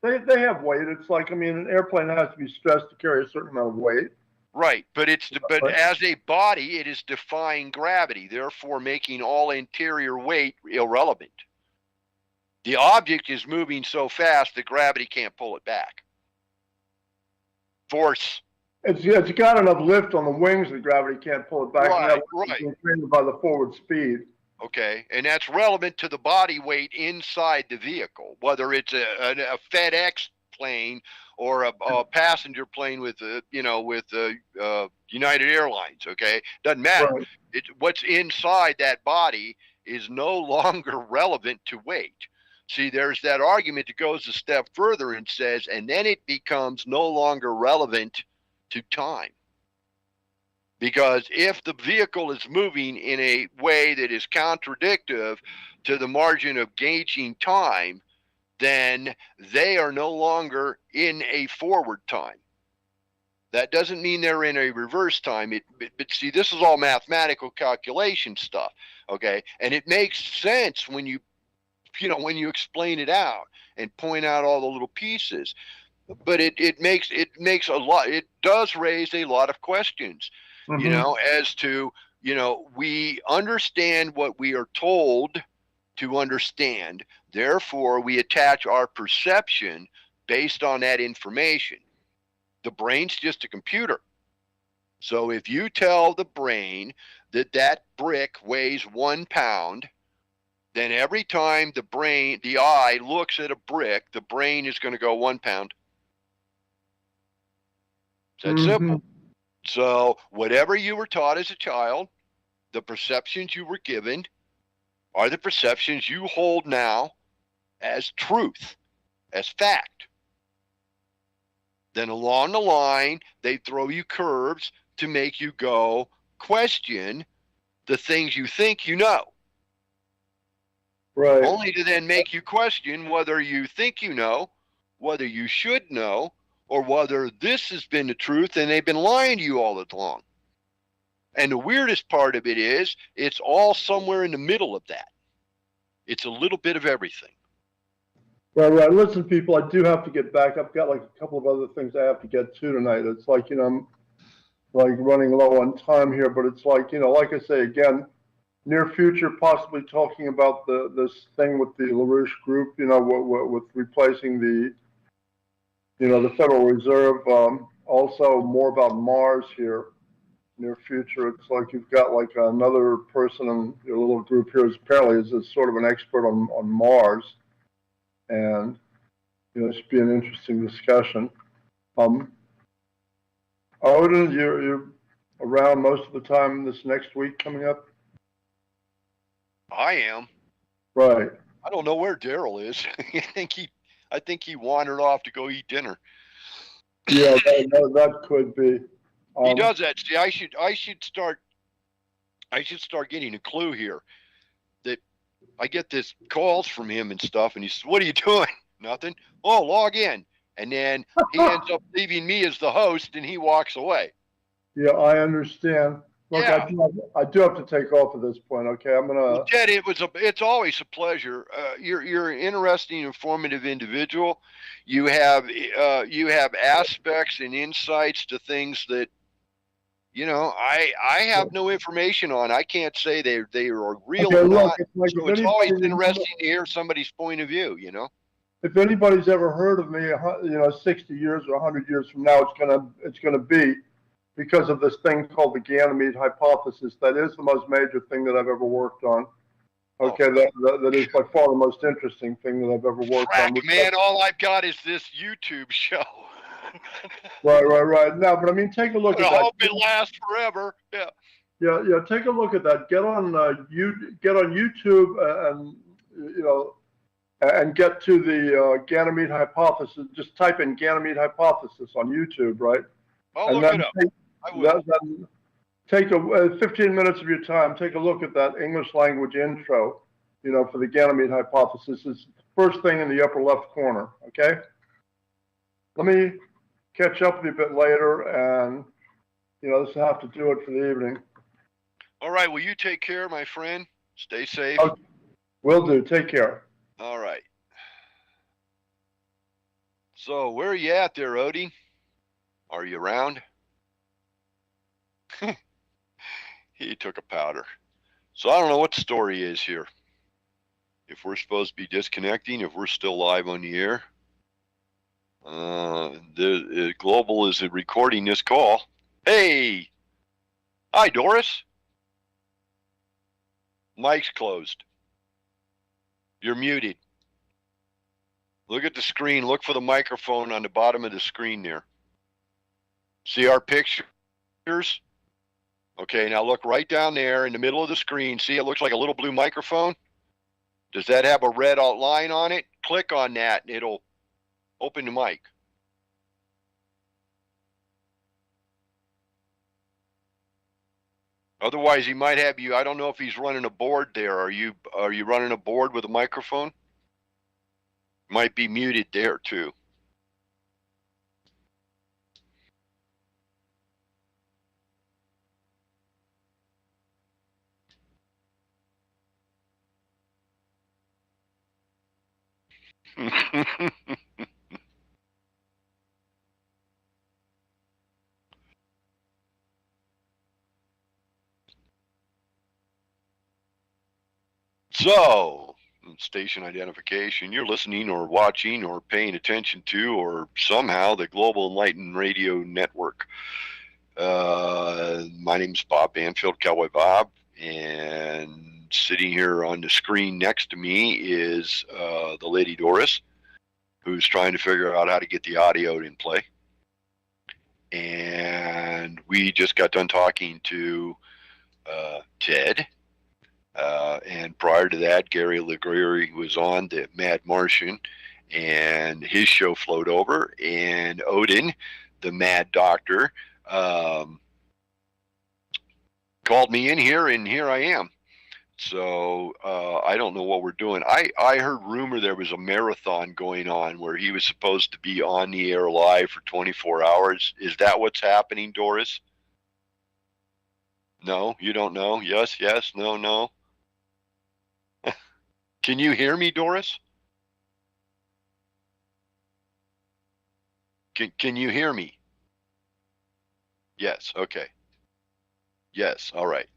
They have weight. It's like, an airplane has to be stressed to carry a certain amount of weight. Right, but as a body, it is defying gravity, therefore making all interior weight irrelevant. The object is moving so fast that gravity can't pull it back. Force. It's got enough lift on the wings that gravity can't pull it back. Right. It's trained by the forward speed. Okay, and that's relevant to the body weight inside the vehicle, whether it's a FedEx plane or a passenger plane with United Airlines. Okay, doesn't matter. Right. What's inside that body is no longer relevant to weight. See, there's that argument that goes a step further and says, and then it becomes no longer relevant to time. Because if the vehicle is moving in a way that is contradictive to the margin of gauging time, then they are no longer in a forward time. That doesn't mean they're in a reverse time. But see, this is all mathematical calculation stuff, okay? And it makes sense when you explain it out and point out all the little pieces. But it makes a lot. It does raise a lot of questions. As to, we understand what we are told to understand. Therefore, we attach our perception based on that information. The brain's just a computer. So if you tell the brain that brick weighs 1 pound, then every time the eye looks at a brick, the brain is going to go 1 pound. It's that simple. So whatever you were taught as a child, the perceptions you were given are the perceptions you hold now as truth, as fact. Then along the line, they throw you curves to make you go question the things you think you know. Right. Only to then make you question whether you think you know, whether you should know, or whether this has been the truth and they've been lying to you all along. And the weirdest part of it is, it's all somewhere in the middle of that. It's a little bit of everything. Right. Listen, people, I do have to get back. I've got like a couple of other things I have to get to tonight. It's like, I'm like running low on time here, but it's like, like I say, again, near future, possibly talking about this thing with the LaRouche group, with replacing the Federal Reserve. Also more about Mars here. Near future, it's like you've got like another person in your little group here apparently is sort of an expert on Mars, and it should be an interesting discussion. Odin, you're around most of the time this next week coming up? I am. Right. I don't know where Daryl is. I think he wandered off to go eat dinner. Yeah, that could be. He does that. See, I should start getting a clue here that I get this calls from him and stuff, and he says, "What are you doing?" Nothing. Oh, log in. And then he ends up leaving me as the host, and he walks away. Yeah, I understand. Look, Yeah. I do have to take off at this point. Okay, I'm gonna. Well, Ted, it's always a pleasure. You're an interesting, informative individual. You have aspects and insights to things that I have no information on. I can't say they are real or not. So it's always interesting to hear somebody's point of view. If anybody's ever heard of me, 60 years or 100 years from now, it's gonna be because of this thing called the Ganymede hypothesis. That is the most major thing that I've ever worked on. Okay, that is by far the most interesting thing that I've ever worked on. Man, all I've got is this YouTube show. Right. No, but I mean, take a look at that. I hope it lasts forever. Yeah. Yeah. Take a look at that. Get on YouTube and get to the Ganymede hypothesis. Just type in Ganymede hypothesis on YouTube, right? I'll look it up. I will. Then take 15 minutes of your time. Take a look at that English language intro. For the Ganymede hypothesis. It's the first thing in the upper left corner. Okay. Let me catch up with you a bit later, and this will have to do it for the evening. All right. Well, you take care, my friend. Stay safe. Okay. Will do. Take care. All right. So, where are you at there, Odie? Are you around? He took a powder. So I don't know what the story is here. If we're supposed to be disconnecting, if we're still live on the air. The Global is recording this call. Hey! Hi, Doris. Mic's closed. You're muted. Look at the screen. Look for the microphone on the bottom of the screen there. See our pictures? Okay, now look right down there in the middle of the screen. See, it looks like a little blue microphone. Does that have a red outline on it? Click on that and it'll open the mic. Otherwise, he might have you. I don't know if he's running a board there. Are you running a board with a microphone? Might be muted there too. So, station identification, you're listening or watching or paying attention to or somehow the Global Enlightenment Radio Network. My name's Bob Banfield, Cowboy Bob, and sitting here on the screen next to me is the lady Doris, who's trying to figure out how to get the audio in play. And we just got done talking to Ted. And prior to that, Gary Legreri was on the Mad Martian, and his show flowed over. And Odin, the Mad Doctor, called me in here, and here I am. So I don't know what we're doing. I heard rumor there was a marathon going on where he was supposed to be on the air live for 24 hours. Is that what's happening, Doris? No, you don't know? Yes, yes, no, no. Can you hear me, Doris? Can you hear me? Yes, okay. Yes, all right.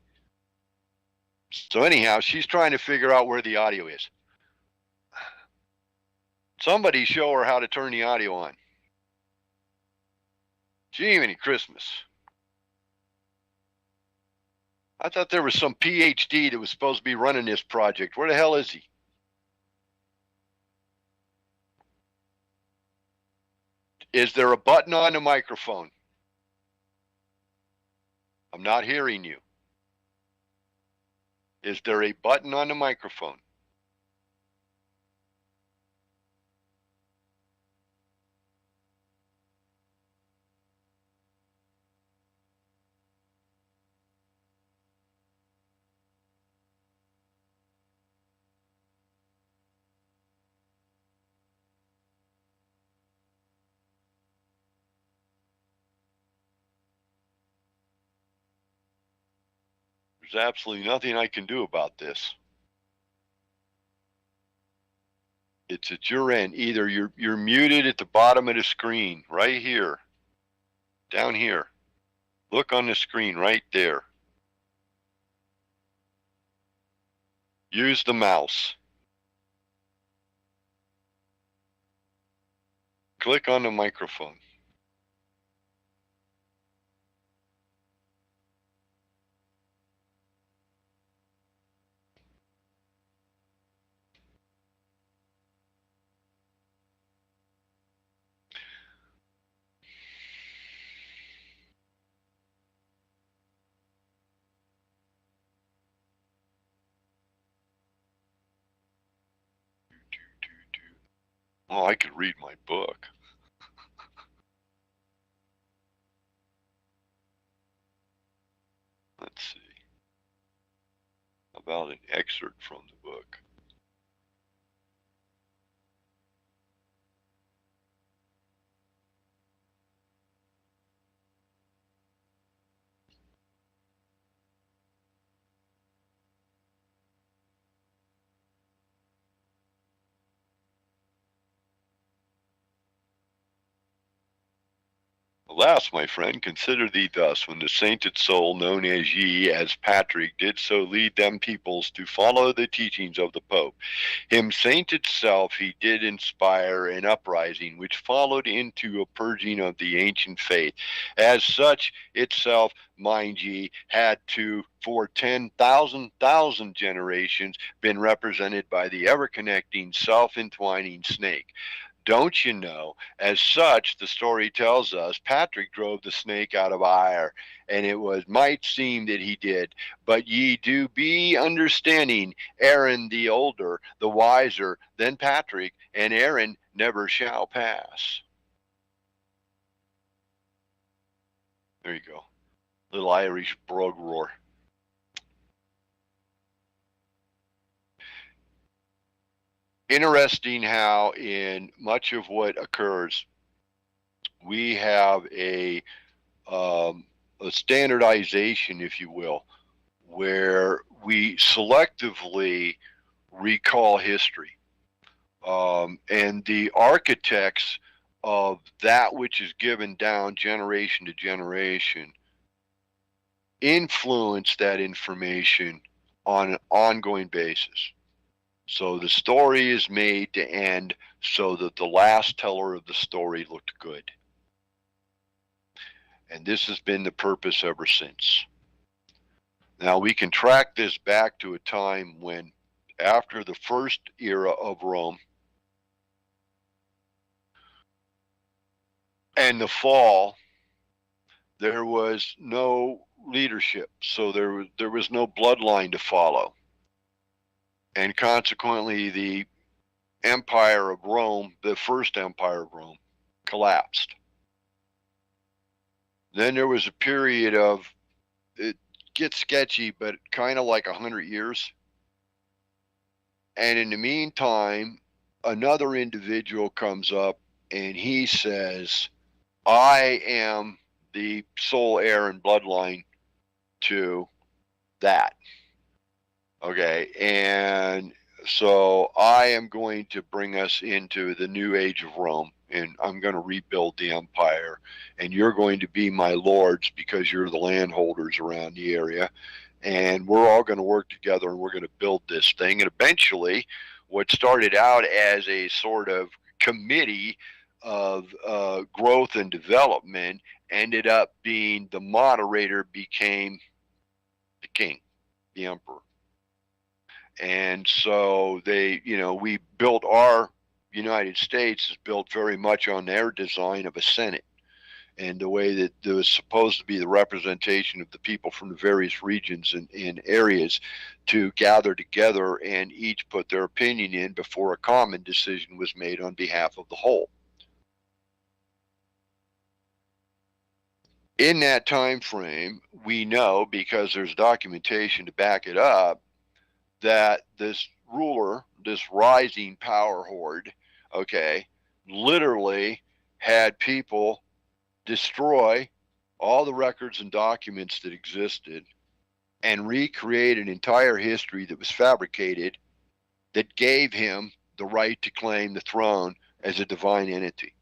So anyhow, she's trying to figure out where the audio is. Somebody show her how to turn the audio on. Jiminy Christmas. I thought there was some PhD that was supposed to be running this project. Where the hell is he? Is there a button on the microphone? I'm not hearing you. Is there a button on the microphone? There's absolutely nothing I can do about this. It's at your end. Either you're muted at the bottom of the screen, right here, down here. Look on the screen right there. Use the mouse. Click on the microphone. Oh, I could read my book. Let's see. About an excerpt from the book. Alas, my friend, consider thee thus, when the sainted soul, known as ye, as Patrick, did so lead them peoples to follow the teachings of the Pope. Him sainted self he did inspire an uprising, which followed into a purging of the ancient faith. As such itself, mind ye, had to, for 10,000 generations, been represented by the ever-connecting, self-entwining snake. Don't you know? As such, the story tells us Patrick drove the snake out of ire, and it might seem that he did. But ye do be understanding, Aaron the older, the wiser than Patrick, and Aaron never shall pass. There you go. Little Irish brogue roar. Interesting how in much of what occurs, we have a standardization, if you will, where we selectively recall history. And the architects of that which is given down generation to generation influence that information on an ongoing basis. So the story is made to end so that the last teller of the story looked good. And this has been the purpose ever since. Now we can track this back to a time when, after the first era of Rome and the fall, there was no leadership. So there was no bloodline to follow. And consequently, the Empire of Rome, the first Empire of Rome, collapsed. Then there was a period of gets sketchy, but kind of like 100 years. And in the meantime, another individual comes up and he says, I am the sole heir and bloodline to that. Okay. And so I am going to bring us into the new age of Rome, and I'm going to rebuild the empire, and you're going to be my lords because you're the landholders around the area. And we're all going to work together and we're going to build this thing. And eventually, what started out as a sort of committee of growth and development ended up being the moderator, became the king, the emperor. And so we built our United States is built very much on their design of a Senate, and the way that there was supposed to be the representation of the people from the various regions and areas to gather together and each put their opinion in before a common decision was made on behalf of the whole. In that time frame, we know, because there's documentation to back it up, that this ruler, this rising power horde, okay, literally had people destroy all the records and documents that existed and recreate an entire history that was fabricated that gave him the right to claim the throne as a divine entity.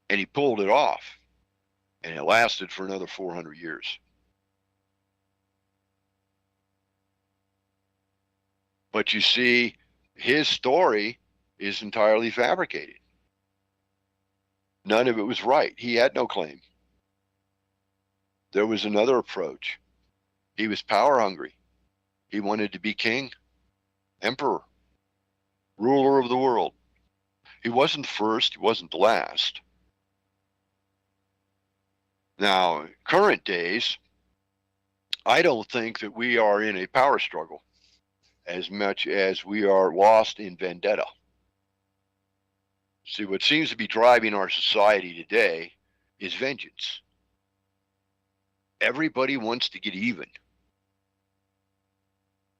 And he pulled it off, and it lasted for another 400 years. But you see, his story is entirely fabricated. None of it was right. He had no claim. There was another approach. He was power hungry. He wanted to be king, emperor, ruler of the world. He wasn't the first, he wasn't the last. Now, current days, I don't think that we are in a power struggle as much as we are lost in vendetta. See, what seems to be driving our society today is vengeance. Everybody wants to get even.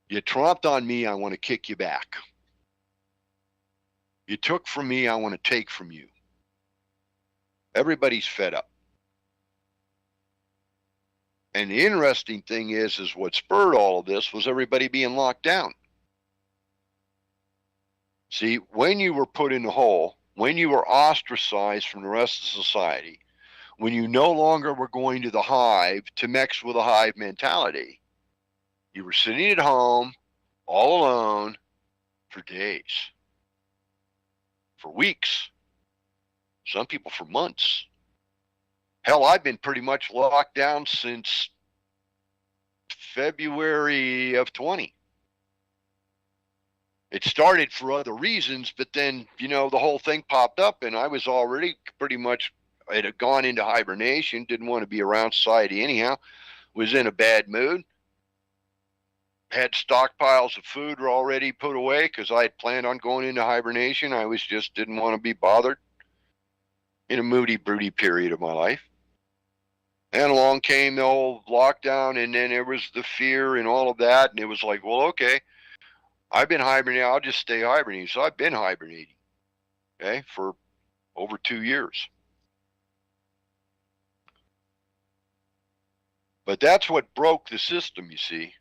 You tromped on me, I want to kick you back. You took from me, I want to take from you. Everybody's fed up. And the interesting thing is what spurred all of this was everybody being locked down. See, when you were put in the hole, when you were ostracized from the rest of society, when you no longer were going to the hive to mix with a hive mentality, you were sitting at home all alone for days, for weeks, some people for months. Hell, I've been pretty much locked down since February of 20. It started for other reasons, but then, the whole thing popped up and I was already pretty much, I had gone into hibernation, didn't want to be around society anyhow, was in a bad mood, had stockpiles of food already put away because I had planned on going into hibernation. I didn't want to be bothered in a moody, broody period of my life. And along came the old lockdown, and then there was the fear and all of that, and it was like, well, okay, I've been hibernating, I'll just stay hibernating. So I've been hibernating, okay, for over 2 years. But that's what broke the system, you see,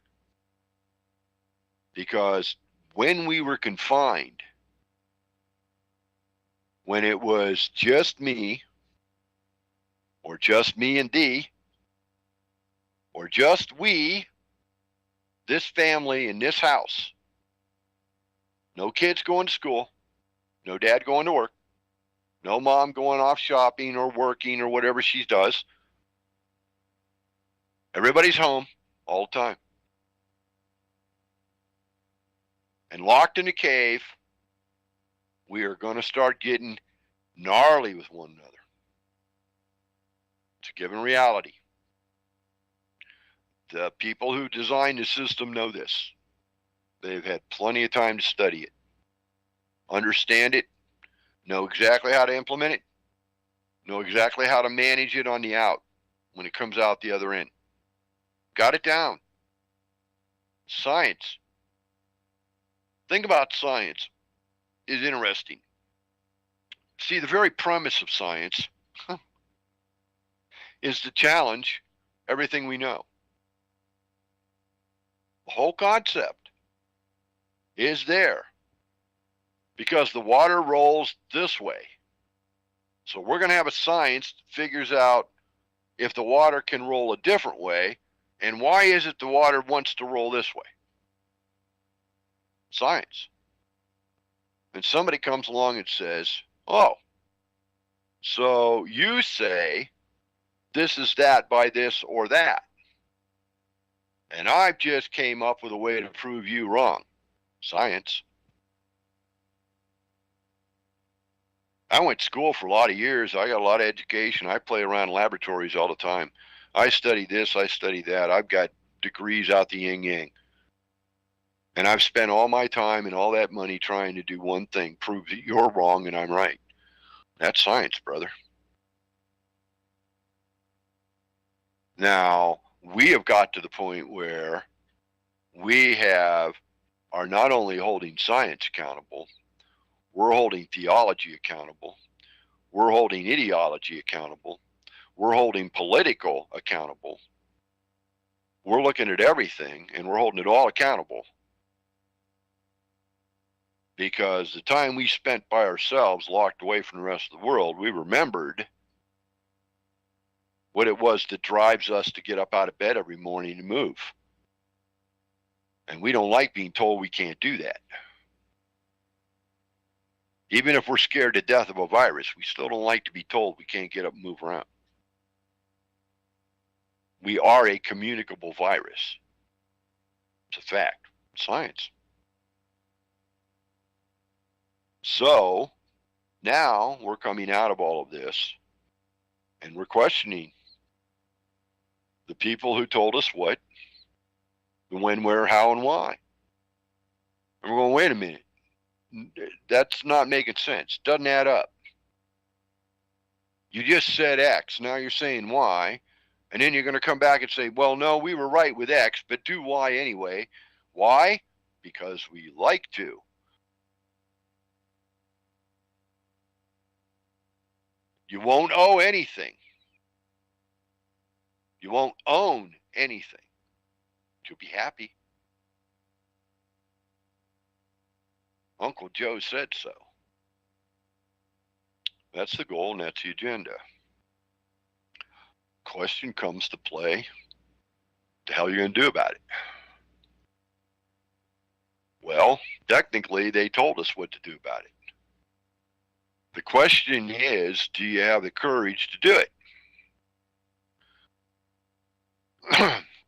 because when we were confined, when it was just me, or just me and thee, or just we, this family in this house, no kids going to school, no dad going to work, no mom going off shopping or working or whatever she does. Everybody's home all the time. And locked in a cave, we are going to start getting gnarly with one another. It's a given reality. The people who designed the system know this. They've had plenty of time to study it, understand it, know exactly how to implement it, know exactly how to manage it on the out when it comes out the other end. Got it down. Science. Think about science is interesting. See, the very premise of science is to challenge everything we know. The whole concept is there because the water rolls this way. So we're going to have a science that figures out if the water can roll a different way, and why is it the water wants to roll this way? Science. And somebody comes along and says, oh, so you say this is that by this or that. And I've just came up with a way to prove you wrong. Science. I went to school for a lot of years. I got a lot of education. I play around in laboratories all the time. I study this, I study that. I've got degrees out the yin-yang. And I've spent all my time and all that money trying to do one thing, prove that you're wrong and I'm right. That's science, brother. Now, we have got to the point where we are not only holding science accountable, we're holding theology accountable, we're holding ideology accountable, we're holding political accountable. We're looking at everything and we're holding it all accountable. Because the time we spent by ourselves, locked away from the rest of the world, we remembered what it was that drives us to get up out of bed every morning and move. And we don't like being told we can't do that. Even if we're scared to death of a virus, we still don't like to be told we can't get up and move around. We are a communicable virus. It's a fact. Science. So now we're coming out of all of this and we're questioning the people who told us what, the when, where, how, and why. And we're going, wait a minute. That's not making sense. Doesn't add up. You just said X. Now you're saying Y. And then you're going to come back and say, well, no, we were right with X, but do Y anyway. Why? Because we like to. You won't owe anything. You won't own anything. You'll be happy. Uncle Joe said so. That's the goal and that's the agenda. Question comes to play. What the hell are you going to do about it? Well, technically, they told us what to do about it. The question is, do you have the courage to do it?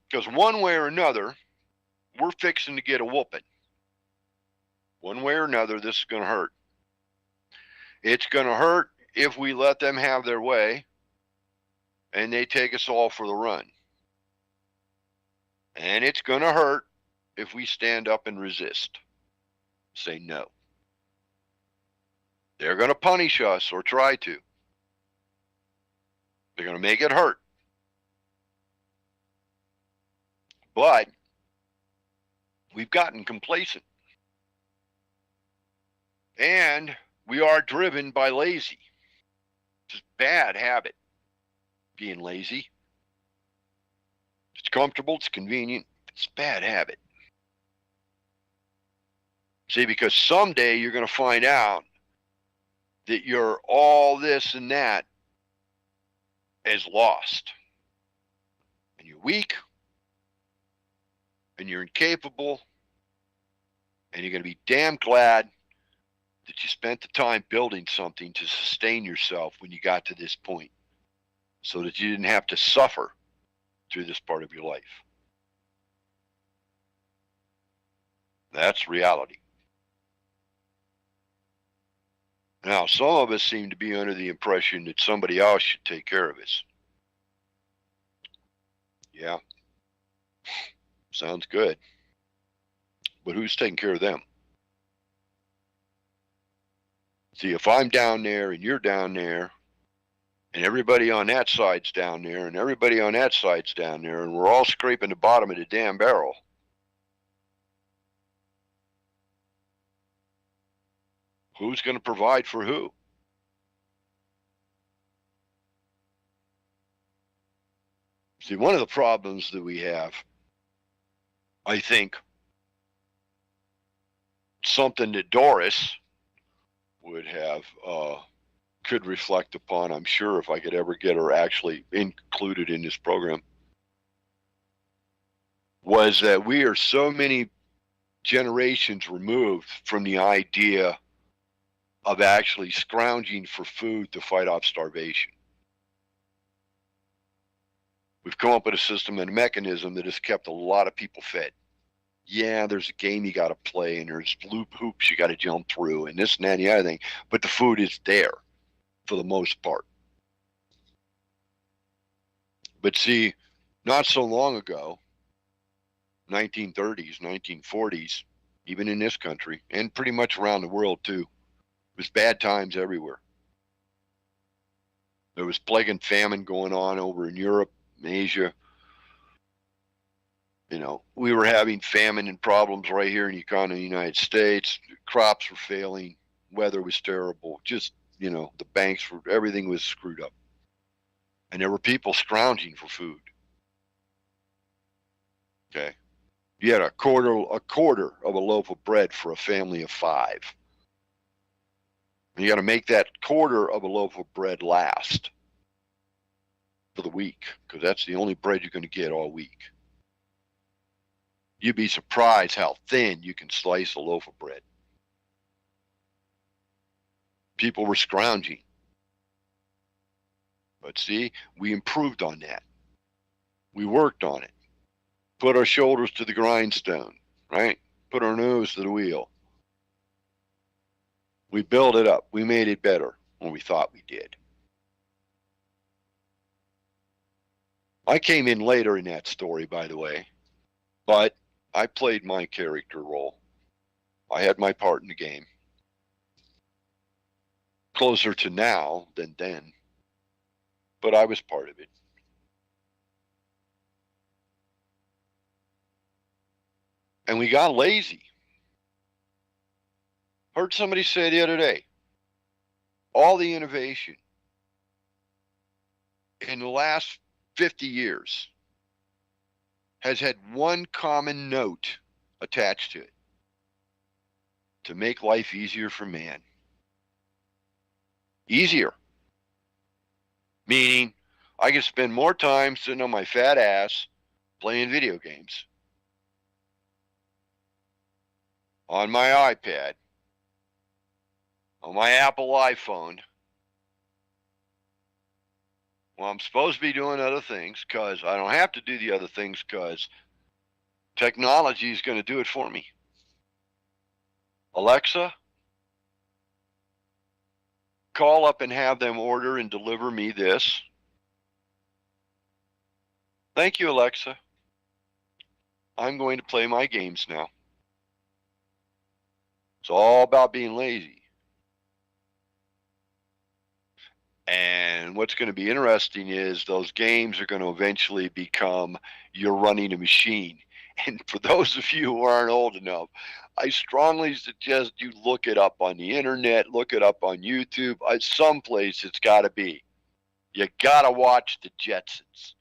Because one way or another, we're fixing to get a whooping. One way or another, this is going to hurt. It's going to hurt if we let them have their way and they take us all for the run. And it's going to hurt if we stand up and resist. Say no. They're going to punish us or try to. They're going to make it hurt. But we've gotten complacent. And we are driven by lazy. It's a bad habit, being lazy. It's comfortable, it's convenient, it's a bad habit. See, because someday you're going to find out that you're all this and that is lost. And you're weak, and you're incapable, and you're going to be damn glad that you spent the time building something to sustain yourself when you got to this point, so that you didn't have to suffer through this part of your life. That's reality. Now, some of us seem to be under the impression that somebody else should take care of us. Yeah. Sounds good. But who's taking care of them? See, if I'm down there and you're down there And everybody on that side's down there, and everybody on that side's down there, and we're all scraping the bottom of the damn barrel. Who's going to provide for who? See, one of the problems that we have, I think, something that Doris would have, could reflect upon, I'm sure, if I could ever get her actually included in this program, was that we are so many generations removed from the idea of actually scrounging for food to fight off starvation. We've come up with a system and a mechanism that has kept a lot of people fed. Yeah, there's a game you got to play, and there's loop hoops you got to jump through, and this and that and the other thing, but the food is there for the most part. But see, not so long ago, 1930s, 1940s, even in this country, and pretty much around the world too, it was bad times everywhere. There was plague and famine going on over in Europe, Asia. You know, we were having famine and problems right here in the economy of the United States. Crops were failing. Weather was terrible. Just, you know, the banks were, everything was screwed up. And there were people scrounging for food. Okay. You had a quarter of a loaf of bread for a family of 5. And you got to make that quarter of a loaf of bread last for the week, because that's the only bread you're going to get all week. You'd be surprised how thin you can slice a loaf of bread. People were scrounging. But see, we improved on that. We worked on it. Put our shoulders to the grindstone, right? Put our nose to the wheel. We built it up. We made it better when we thought we did. I came in later in that story, by the way, but I played my character role. I had my part in the game. Closer to now than then, but I was part of it. And we got lazy. Heard somebody say the other day, all the innovation in the last 50 years has had one common note attached to it: to make life easier for man. Easier. Meaning, I can spend more time sitting on my fat ass playing video games on my iPad, on my Apple iPhone. Well, I'm supposed to be doing other things because I don't have to do the other things because technology is going to do it for me. Alexa, call up and have them order and deliver me this. Thank you, Alexa. I'm going to play my games now. It's all about being lazy. And what's going to be interesting is those games are going to eventually become you're running a machine. And for those of you who aren't old enough, I strongly suggest you look it up on the internet, look it up on YouTube. Someplace it's got to be. You got to watch the Jetsons.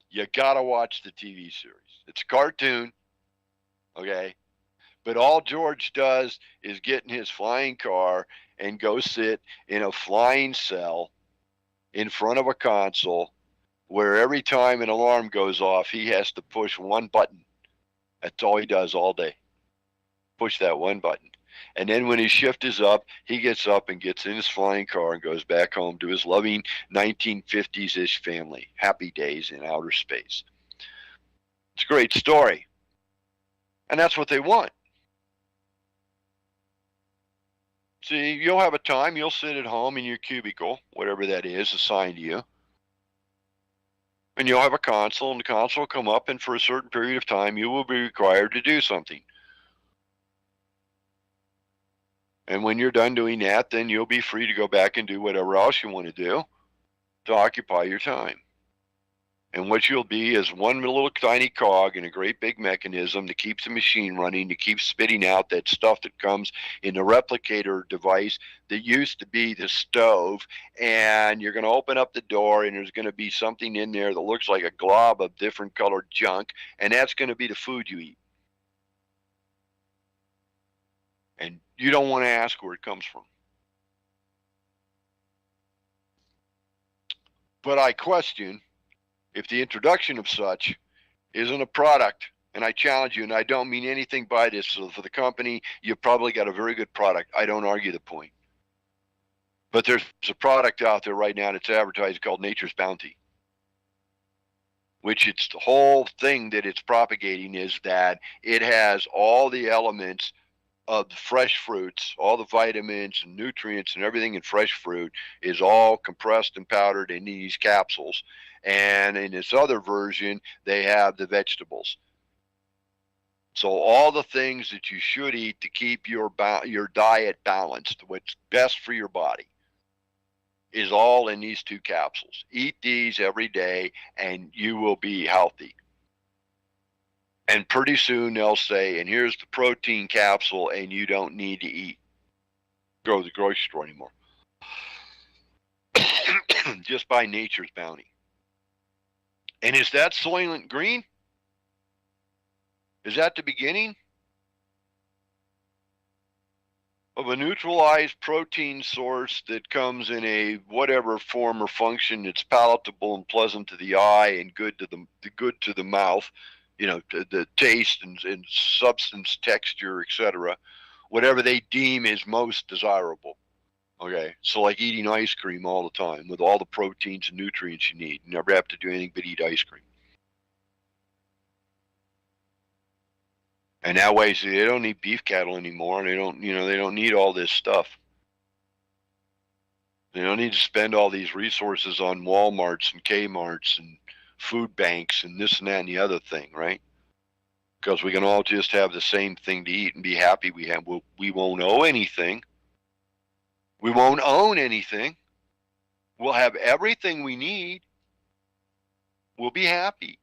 You got to watch the TV series. It's a cartoon, okay? But all George does is get in his flying car and go sit in a flying cell in front of a console where every time an alarm goes off, he has to push one button. That's all he does all day. Push that one button. And then when his shift is up, he gets up and gets in his flying car and goes back home to his loving 1950s-ish family. Happy days in outer space. It's a great story. And that's what they want. See, you'll have a time, you'll sit at home in your cubicle, whatever that is assigned to you, and you'll have a console, and the console will come up, and for a certain period of time, you will be required to do something. And when you're done doing that, then you'll be free to go back and do whatever else you want to do to occupy your time. And what you'll be is one little tiny cog in a great big mechanism that keeps the machine running, to keep spitting out that stuff that comes in the replicator device that used to be the stove. And you're going to open up the door, and there's going to be something in there that looks like a glob of different colored junk, and that's going to be the food you eat. And you don't want to ask where it comes from. But I question if the introduction of such isn't a product, and I challenge you, and I don't mean anything by this, so for the company, you've probably got a very good product. I don't argue the point. But there's a product out there right now that's advertised called Nature's Bounty, which it's the whole thing that it's propagating is that it has all the elements of the fresh fruits, all the vitamins and nutrients and everything in fresh fruit is all compressed and powdered in these capsules. And in this other version, they have the vegetables. So all the things that you should eat to keep your diet balanced, what's best for your body, is all in these two capsules. Eat these every day and you will be healthy. And pretty soon they'll say, and here's the protein capsule, and you don't need to go to the grocery store anymore. Just by Nature's Bounty. And is that Soylent Green? Is that the beginning of a neutralized protein source that comes in a whatever form or function that's palatable and pleasant to the eye and good to the mouth? You know, the taste and substance, texture, etc., whatever they deem is most desirable. Okay, so like eating ice cream all the time with all the proteins and nutrients you need. You never have to do anything but eat ice cream. And that way, see, they don't need beef cattle anymore, and they don't need all this stuff. They don't need to spend all these resources on Walmarts and Kmarts and food banks and this and that and the other thing, right? Because we can all just have the same thing to eat and be happy. We won't owe anything. We won't own anything. We'll have everything we need. We'll be happy.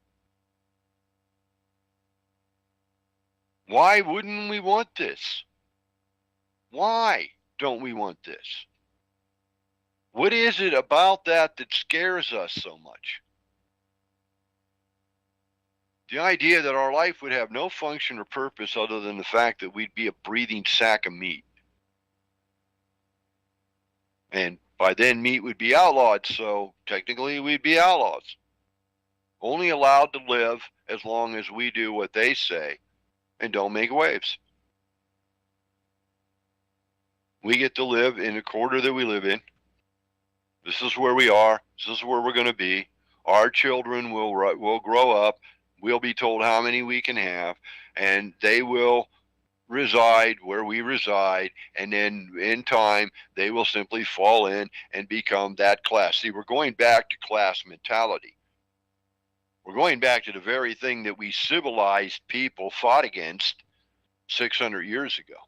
Why wouldn't we want this? Why don't we want this? What is it about that scares us so much? The idea that our life would have no function or purpose other than the fact that we'd be a breathing sack of meat. And by then meat would be outlawed, so technically we'd be outlaws. Only allowed to live as long as we do what they say and don't make waves. We get to live in the quarter that we live in. This is where we are. This is where we're going to be. Our children will grow up. We'll be told how many we can have, and they will reside where we reside, and then in time they will simply fall in and become that class. See, we're going back to class mentality. We're going back to the very thing that we civilized people fought against 600 years ago.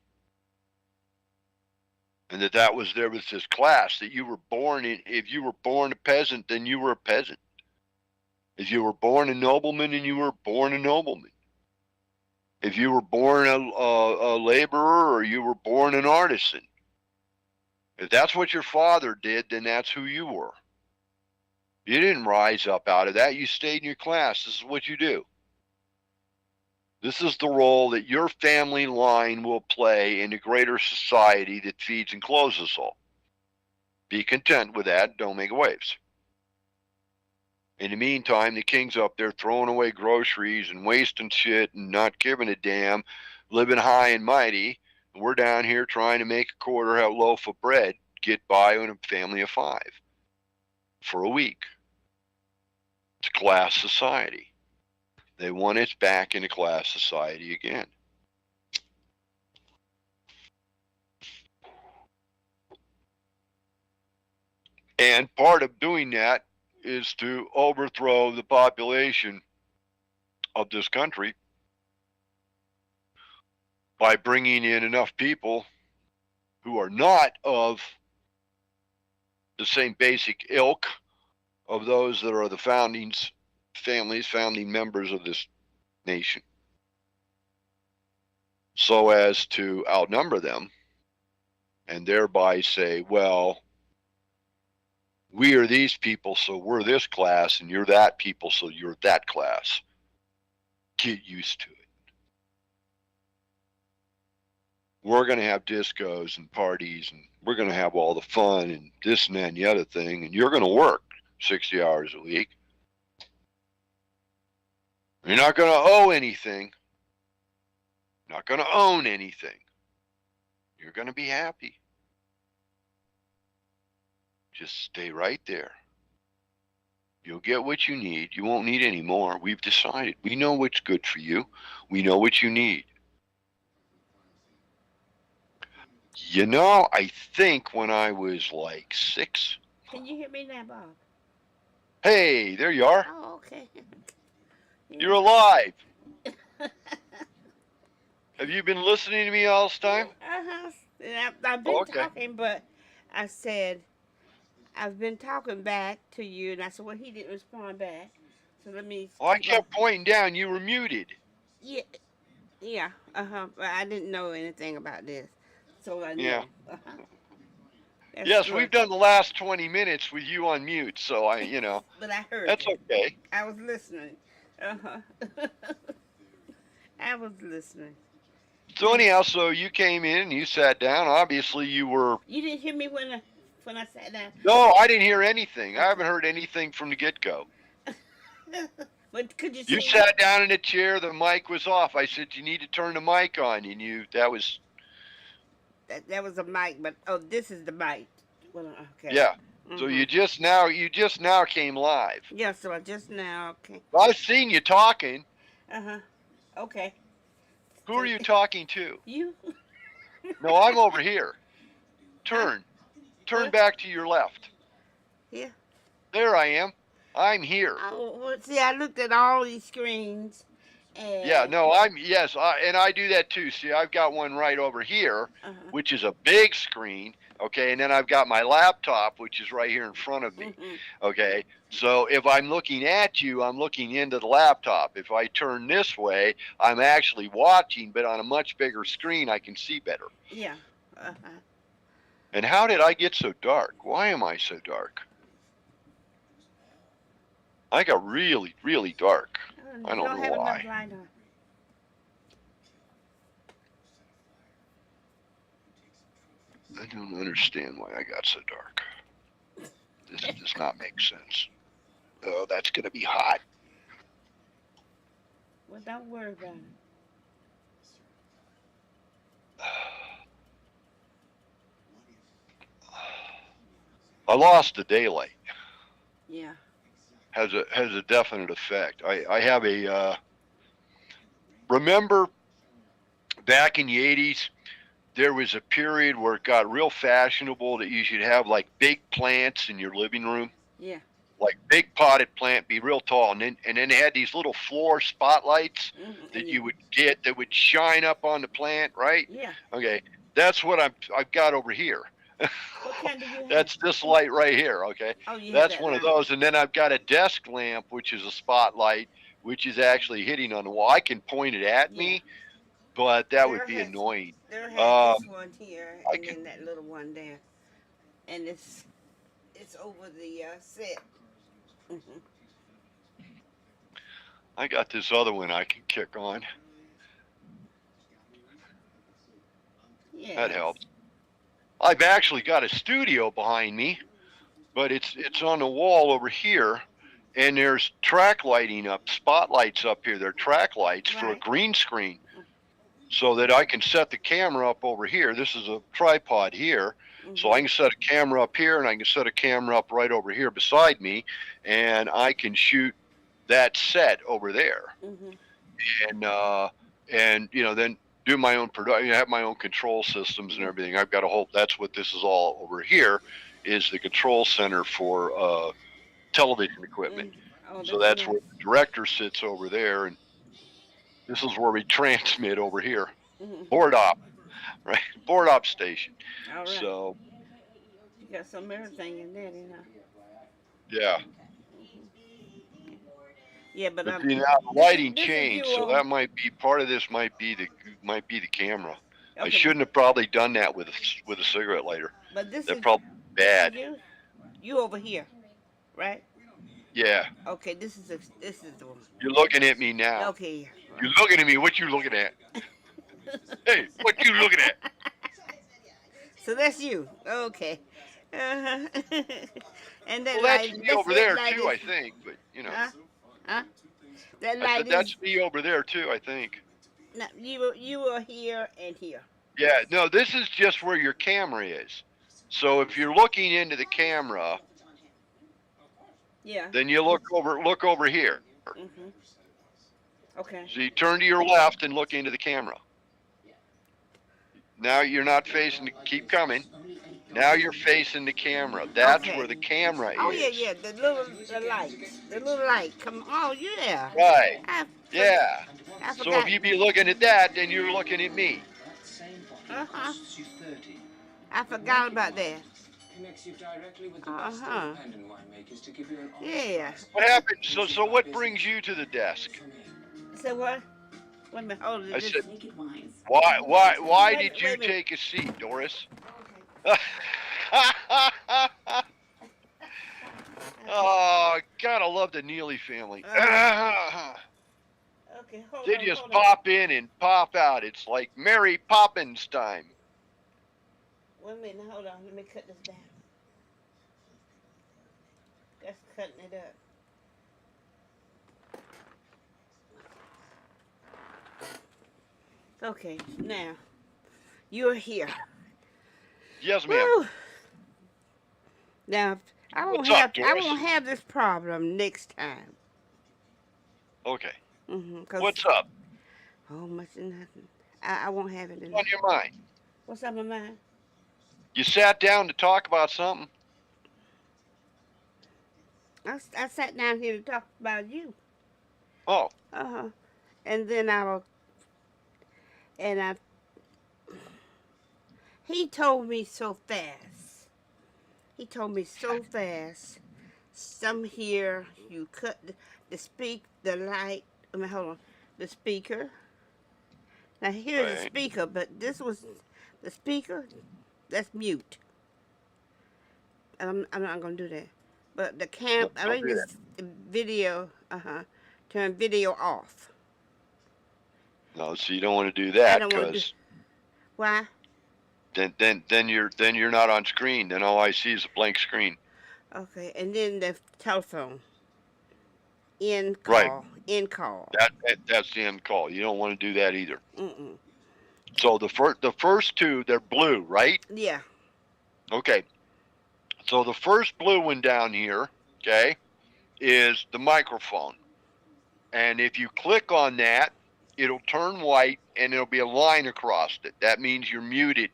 And there was this class that you were born in. If you were born a peasant, then you were a peasant. If you were born a nobleman, then you were born a nobleman. If you were born a laborer, or you were born an artisan. If that's what your father did, then that's who you were. You didn't rise up out of that. You stayed in your class. This is what you do. This is the role that your family line will play in the greater society that feeds and clothes us all. Be content with that. Don't make waves. In the meantime, the king's up there throwing away groceries and wasting shit and not giving a damn, living high and mighty. And we're down here trying to make a quarter a loaf of bread, get by on a family of 5 for a week. It's class society. They want us back in a class society again. And part of doing that is to overthrow the population of this country by bringing in enough people who are not of the same basic ilk of those that are the founding members of this nation, so as to outnumber them and thereby say, well, we are these people, so we're this class, and you're that people, so you're that class. Get used to it. We're going to have discos and parties, and we're going to have all the fun and this and that and the other thing, and you're going to work 60 hours a week. You're not going to owe anything. Not going to own anything. You're going to be happy. Just stay right there. You'll get what you need. You won't need any more. We've decided. We know what's good for you. We know what you need. You know, I think when I was like 6. Can you hear me now, Bob? Hey, there you are. Oh, okay. You're alive. Have you been listening to me all this time? Uh-huh. I've been talking, but I said, I've been talking back to you, and I said, well, he didn't respond back. So let me... Oh, I kept pointing down. You were muted. Yeah, but I didn't know anything about this. So I know. Yeah. Yes, good. We've done the last 20 minutes with you on mute, so But I heard that's it. okay. I was listening. I was listening. So anyhow, so you came in, you sat down. Obviously, you were... You didn't hear me when I sat down? No, I didn't hear anything. I haven't heard anything from the get-go. But could you see... You sat down in a chair, the mic was off. I said, you need to turn the mic on, and that was... That was a mic, but this is the mic. Well, okay. Yeah. Mm-hmm. So you just now came live. Yeah, so I just now, okay. Well, I've seen you talking. Okay. Who are you talking to? You. No, I'm over here. Turn back to your left. Yeah. There I am. I'm here. Oh, well, see, I looked at all these screens. And... Yeah, no, and I do that too. See, I've got one right over here, which is a big screen, okay, and then I've got my laptop, which is right here in front of me, okay. So if I'm looking at you, I'm looking into the laptop. If I turn this way, I'm actually watching, but on a much bigger screen, I can see better. Yeah. And how did I get so dark? Why am I so dark? I got really, really dark. I don't know why. I don't understand why I got so dark. This does not make sense. Oh, that's going to be hot. Well, don't worry about it. I lost the daylight. Yeah. Has a definite effect. I have a remember back in the 80s, there was a period where it got real fashionable that you should have like big plants in your living room. Yeah. Like big potted plant, be real tall, and then they had these little floor spotlights that you would get that would shine up on the plant, right? Yeah. Okay, that's what I've got over here. What kind do you have? That's this light right here, okay? Oh, you that's have one of those. And then I've got a desk lamp, which is a spotlight, which is actually hitting on the wall. I can point it at me, but that would be annoying. There has this one here, and then that little one there. And it's over the set. I got this other one I can kick on. Yeah. That helps. I've actually got a studio behind me, but it's on the wall over here, and there's track lighting up, spotlights up here. They're track lights for a green screen, so that I can set the camera up over here. This is a tripod here, so I can set a camera up here, and I can set a camera up right over here beside me, and I can shoot that set over there, and then do my own production. I have my own control systems and everything. I've got a whole. That's what this is all over here. Is the control center for television equipment. So that's where the director sits over there, and this is where we transmit over here. Board op. right? Board op station. All right. So You got some everything in there, you know. yeah. Yeah, but But see, now the lighting this is you changed, so over. that might be part of this. Might be the camera. I Okay, shouldn't have probably done that with a cigarette lighter. but this That is probably bad. you over here, right? Yeah. Okay, this is the one. You're looking at me now. Okay. You're looking at me. What you looking at? Hey, what you looking at? So that's you. Okay. Uh-huh. And that Well, that's light, me over that there light too, is, I think. But huh? Huh? That I light said is that's me over there too, I think. no, you are here and here. Yeah. No, this is just where your camera is. So if you're looking into the camera, Yeah. then you look over here. Mhm. Okay. So you turn to your left and look into the camera. Now you're not facing. Keep coming. Now you're facing the camera. That's Okay. where the camera Oh is. yeah. The little light. Come. Oh yeah. Right. I, Yeah. I So forgot. if you be looking at that, then you're looking at me. Uh-huh. I forgot about that. Uh-huh. Yeah. What happened? So what brings you to the desk? So what? Wait a minute. Hold it. I Just- said, why Wait- did you wait a minute. take a seat, Doris? Oh, gotta love the Neely family. Okay, hold They on. just hold on. pop in and pop out. It's like Mary Poppins time. Wait a minute. Hold on. Let me cut this down. That's cutting it up. Okay, now you're here. Yes, ma'am. Woo. Now What's up, I Doris? won't have this problem next time. Okay. Mm-hmm. What's up? Oh, much of nothing. I won't have it. What's on your mind? What's on my mind? You sat down to talk about something? I sat down here to talk about you. Oh, Uh-huh. And then he told me so fast. He told me so fast. Some here, you cut the light, hold on, the speaker. Now here's the Right. speaker, but this was the speaker, that's mute. I'm not gonna do that. But the Don't do it's video, turn video off. no. So you don't want to do I that don't wanna do- because Why? then you're not on screen. Then all I see is a blank screen. Okay, and then the telephone. End call. Right. End call. That's the end call. You don't want to do that either. Mm-mm. So the first two, they're blue, right? Yeah. Okay. So the first blue one down here, okay, is the microphone. And if you click on that, it'll turn white and there'll be a line across it. That means you're muted.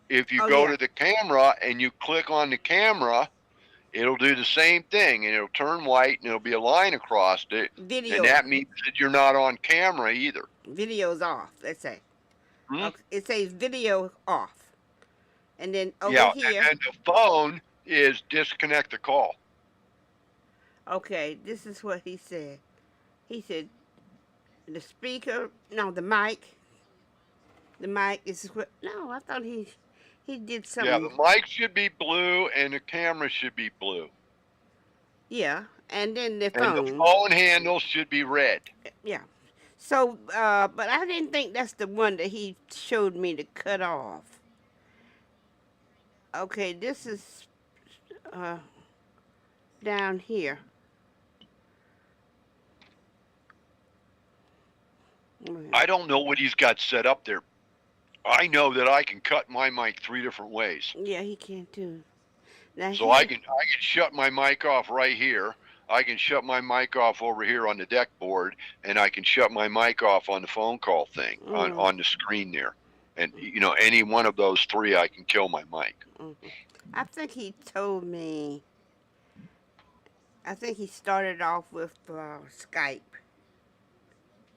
If you Oh, go yeah. to the camera and you click on the camera, it'll do the same thing and it'll turn white and there'll be a line across it. Video. And that means that you're not on camera either. Video's off. Let's say. Hmm? Okay, it says video off. And then over Yeah, here. and the phone is disconnect the call. Okay, this is what he said. He said the speaker, no, the mic. The mic is what? No, I thought he did something. Yeah, the mic should be blue and the camera should be blue. Yeah, and then the And phone. the phone handle should be red. Yeah. So, but I didn't think that's the one that he showed me to cut off. Okay, this is down here. I don't know what he's got set up there. I know that I can cut my mic 3 different ways. Yeah, he can too. Now So I can shut my mic off right here. I can shut my mic off over here on the deck board, and I can shut my mic off on the phone call thing on the screen there. And any one of those 3, I can kill my mic. I think he told me. I think he started off with Skype.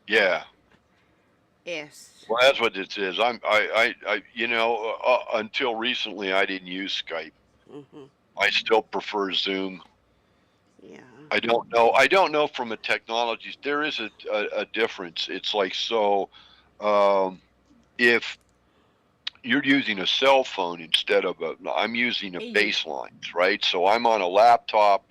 Yeah. Yes. Well, that's what this is. Until recently, I didn't use Skype. Mhm. I still prefer Zoom. Yeah. I don't know from a technology. There is a difference. It's like, so, if you're using a cell phone instead of I'm using a Yeah. baseline, right? So I'm on a laptop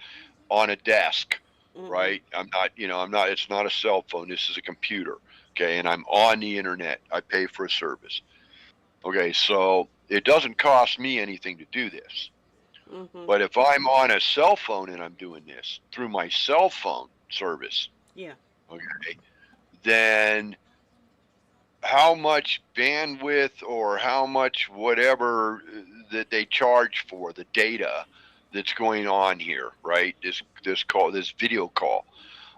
on a desk, Mhm. right? I'm not, it's not a cell phone. This is a computer. Okay. And I'm on the internet. I pay for a service. Okay. So it doesn't cost me anything to do this. Mhm. But if I'm on a cell phone and I'm doing this through my cell phone service, Yeah. okay, then how much bandwidth or how much whatever that they charge for the data that's going on here, right? This video call.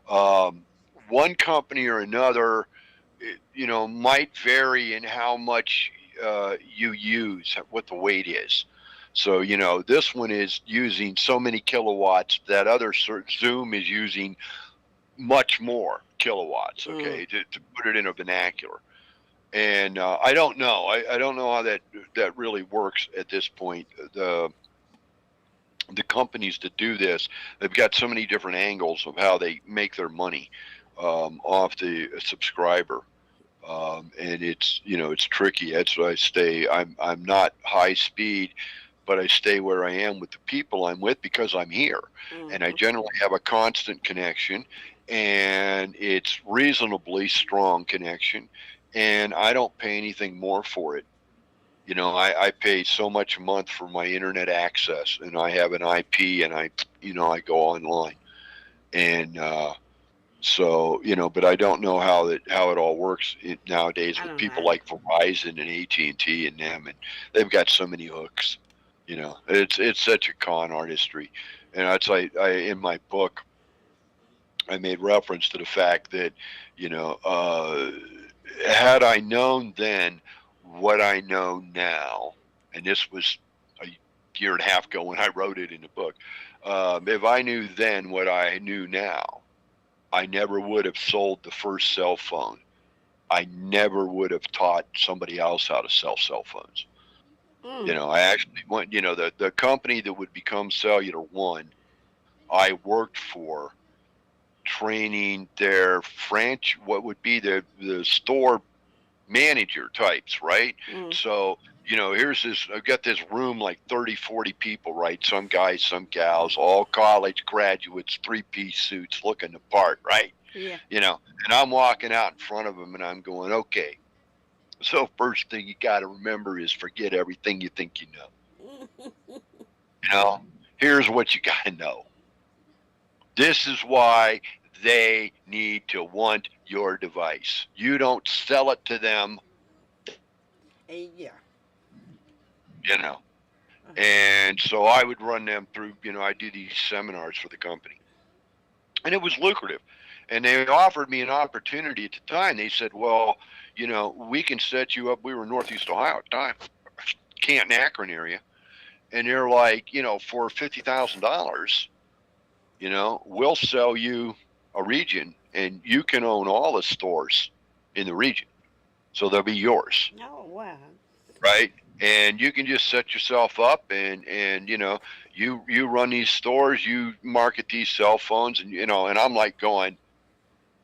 Um, One company or another, might vary in how much you use, what the weight is. So, this one is using so many kilowatts. That other Zoom is using much more kilowatts. Mm. Okay, to put it in a vernacular. And I don't know. I don't know how that really works at this point. The companies that do this, they've got so many different angles of how they make their money off the subscriber. And it's tricky. That's why I stay. I'm not high speed, but I stay where I am with the people I'm with because I'm here, and I Mhm. generally have a constant connection, and it's reasonably strong connection, and I don't pay anything more for it. I pay so much a month for my internet access, and I have an IP, and I go online, and so, but I don't know how it all works nowadays I with don't know. people like Verizon and AT&T and them, and they've got so many hooks. It's such a con artistry, and it's like in my book I made reference to the fact that had I known then what I know now, and this was a year and a half ago when I wrote it in the book. If I knew then what I knew now, I never would have sold the first cell phone. I never would have taught somebody else how to sell cell phones. Mm. I actually went, the company that would become Cellular One, I worked for training their what would be the store manager types, right? Mm. So, here's I've got this room like 30, 40 people, right? Some guys, some gals, all college graduates, 3-piece suits looking the part, right? Yeah. And I'm walking out in front of them and I'm going, okay, so first thing you got to remember is forget everything you think you know. You know, here's what you got to know. This is why they need to want your device. You don't sell it to them, Yeah. you know. Uh-huh. And so I would run them through, I do these seminars for the company. And it was lucrative. And they offered me an opportunity at the time. They said, well, we can set you up. We were in Northeast Ohio at the time, Canton, Akron area. And they're like, for $50,000, we'll sell you a region and you can own all the stores in the region. So they'll be yours, Oh wow. right? And you can just set yourself up and you run these stores, you market these cell phones, and and I'm like going,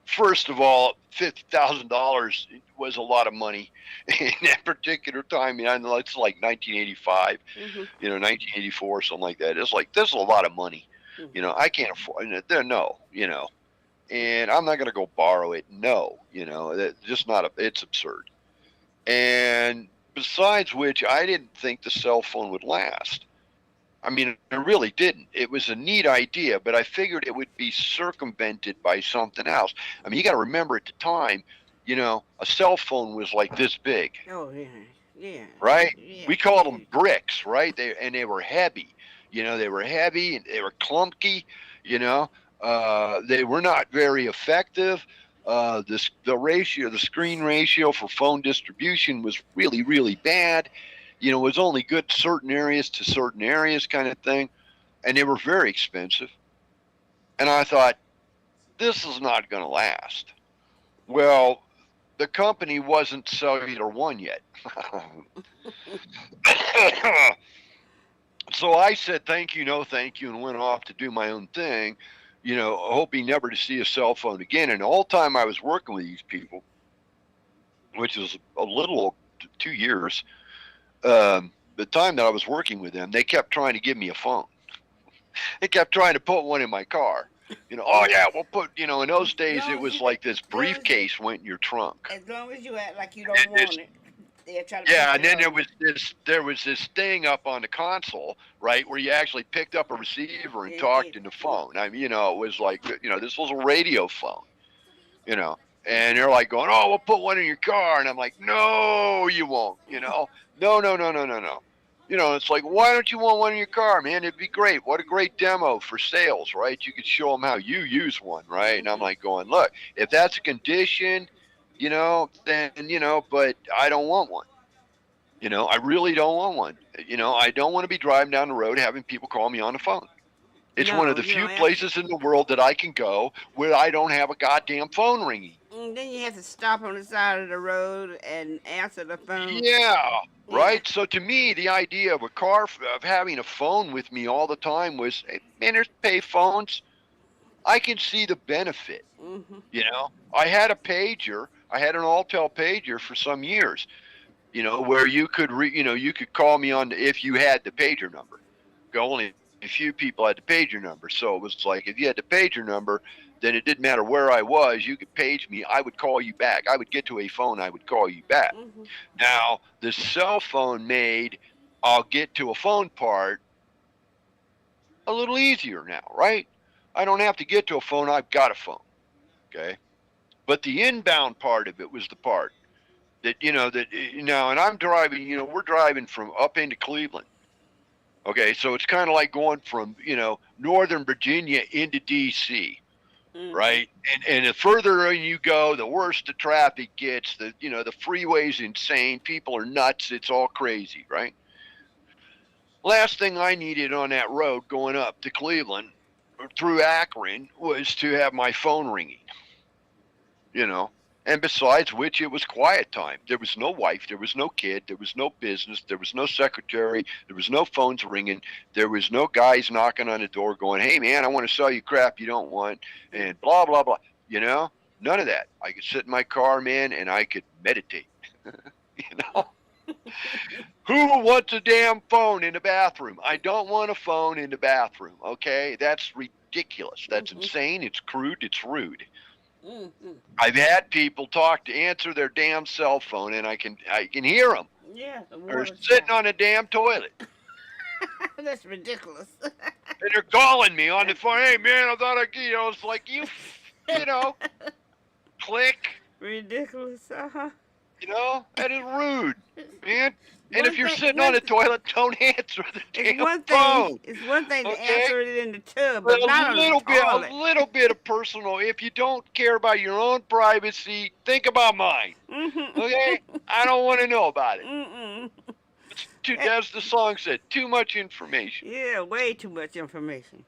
first of all, $50,000 was a lot of money in that particular time. I know it's like 1985, Mhm. 1984, something like that. It's like, this is a lot of money. Mhm. I can't afford it. No, and I'm not going to go borrow it. No, that's just not it's absurd. And besides which, I didn't think the cell phone would last. I mean, it really didn't. It was a neat idea, but I figured it would be circumvented by something else. I mean, you got to remember at the time, a cell phone was like this big, Oh yeah. Yeah. right? Yeah. We called them Huge. bricks, right? They were heavy. They were heavy and they were clunky. You know, they were not very effective. The screen ratio for phone distribution was really, really bad. It was only good certain areas to certain areas, kind of thing, and they were very expensive. And I thought, this is not going to last. Well, the company wasn't Cellular One yet. So I said, thank you, no thank you, and went off to do my own thing, hoping never to see a cell phone again. And the whole time I was working with these people, which was a little 2 years, the time that I was working with them, they kept trying to give me a phone. They kept trying to put one in my car. Oh yeah, we'll put, in those days it was like this briefcase went in your trunk. As long as you act like you don't want it. Yeah, and then there was this thing up on the console, right, where you actually picked up a receiver and talked in the phone. I mean, it was like, this was a radio phone, and they're like going, oh, we'll put one in your car, and I'm like, no, you won't, no. It's like, why don't you want one in your car, man? It'd be great. What a great demo for sales, right? You could show them how you use one, right? And I'm like going, look, if that's a condition, then, but I don't want one. I really don't want one. I don't want to be driving down the road having people call me on the phone. It's one of the few places in the world that I can go where I don't have a goddamn phone ringing. And then you have to stop on the side of the road and answer the phone. Yeah, right? So to me, the idea of of having a phone with me all the time was, hey, man, there's pay phones. I can see the benefit. I had a pager. I had an Altel pager for some years, where you could you could call me on if you had the pager number. Only a few people had the pager number. So it was like, if you had the pager number, then it didn't matter where I was. You could page me. I would call you back. I would get to a phone. I would call you back. Now, the cell phone made I'll get to a phone part a little easier now, right? I don't have to get to a phone. I've got a phone. Okay. But the inbound part of it was the part that, and I'm driving, we're driving from up into Cleveland. Okay. So it's kind of like going from, Northern Virginia into DC. Right. And the further in you go, the worse the traffic gets. The freeway's insane. People are nuts. It's all crazy. Right. Last thing I needed on that road going up to Cleveland through Akron was to have my phone ringing, and besides which it was quiet time. There was no wife, there was no kid, there was no business, there was no secretary, there was no phones ringing, there was no guys knocking on the door going, hey man, I want to sell you crap you don't want, and blah, blah, blah, none of that. I could sit in my car, man, and I could meditate, Who wants a damn phone in the bathroom? I don't want a phone in the bathroom, okay? That's ridiculous. That's insane. It's crude. It's rude. I've had people answer their damn cell phone, and I can hear them. Yeah. They're sitting on a damn toilet. That's ridiculous. And they're calling me on the phone. Hey, man, I thought it's like, click. Ridiculous, That is rude, man. And if you're sitting on the toilet, don't answer the damn phone. It's one thing to answer it in the tub, but not on the toilet. A little bit of personal. If you don't care about your own privacy, think about mine. Okay? I don't want to know about it. As the song said, too much information. Yeah, way too much information.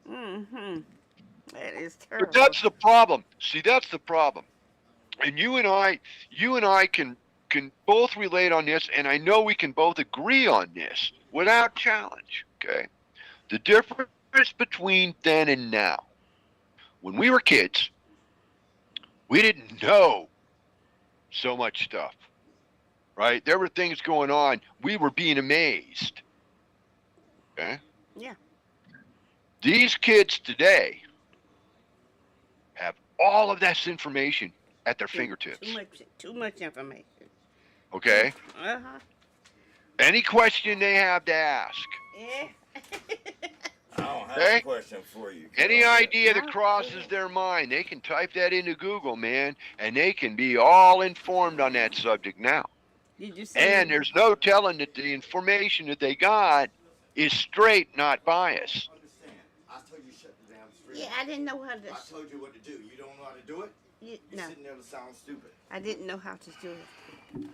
That is terrible. But that's the problem. See, that's the problem. And you and I can both relate on this, and I know we can both agree on this without challenge, okay? The difference between then and now. When we were kids, we didn't know so much stuff, right? There were things going on. We were being amazed, okay? Yeah. These kids today have all of this information at their fingertips. Too much information. Okay? Any question they have to ask. Yeah. I don't have a question for you. Any idea that crosses their mind, they can type that into Google, man, and they can be all informed on that subject now. Did you see and there's no telling that the information that they got is straight, not biased. I told you shut the damn stream. Yeah, I didn't know how to. I told you what to do. You don't know how to do it? You're No. sitting there to sound stupid. I didn't know how to do it.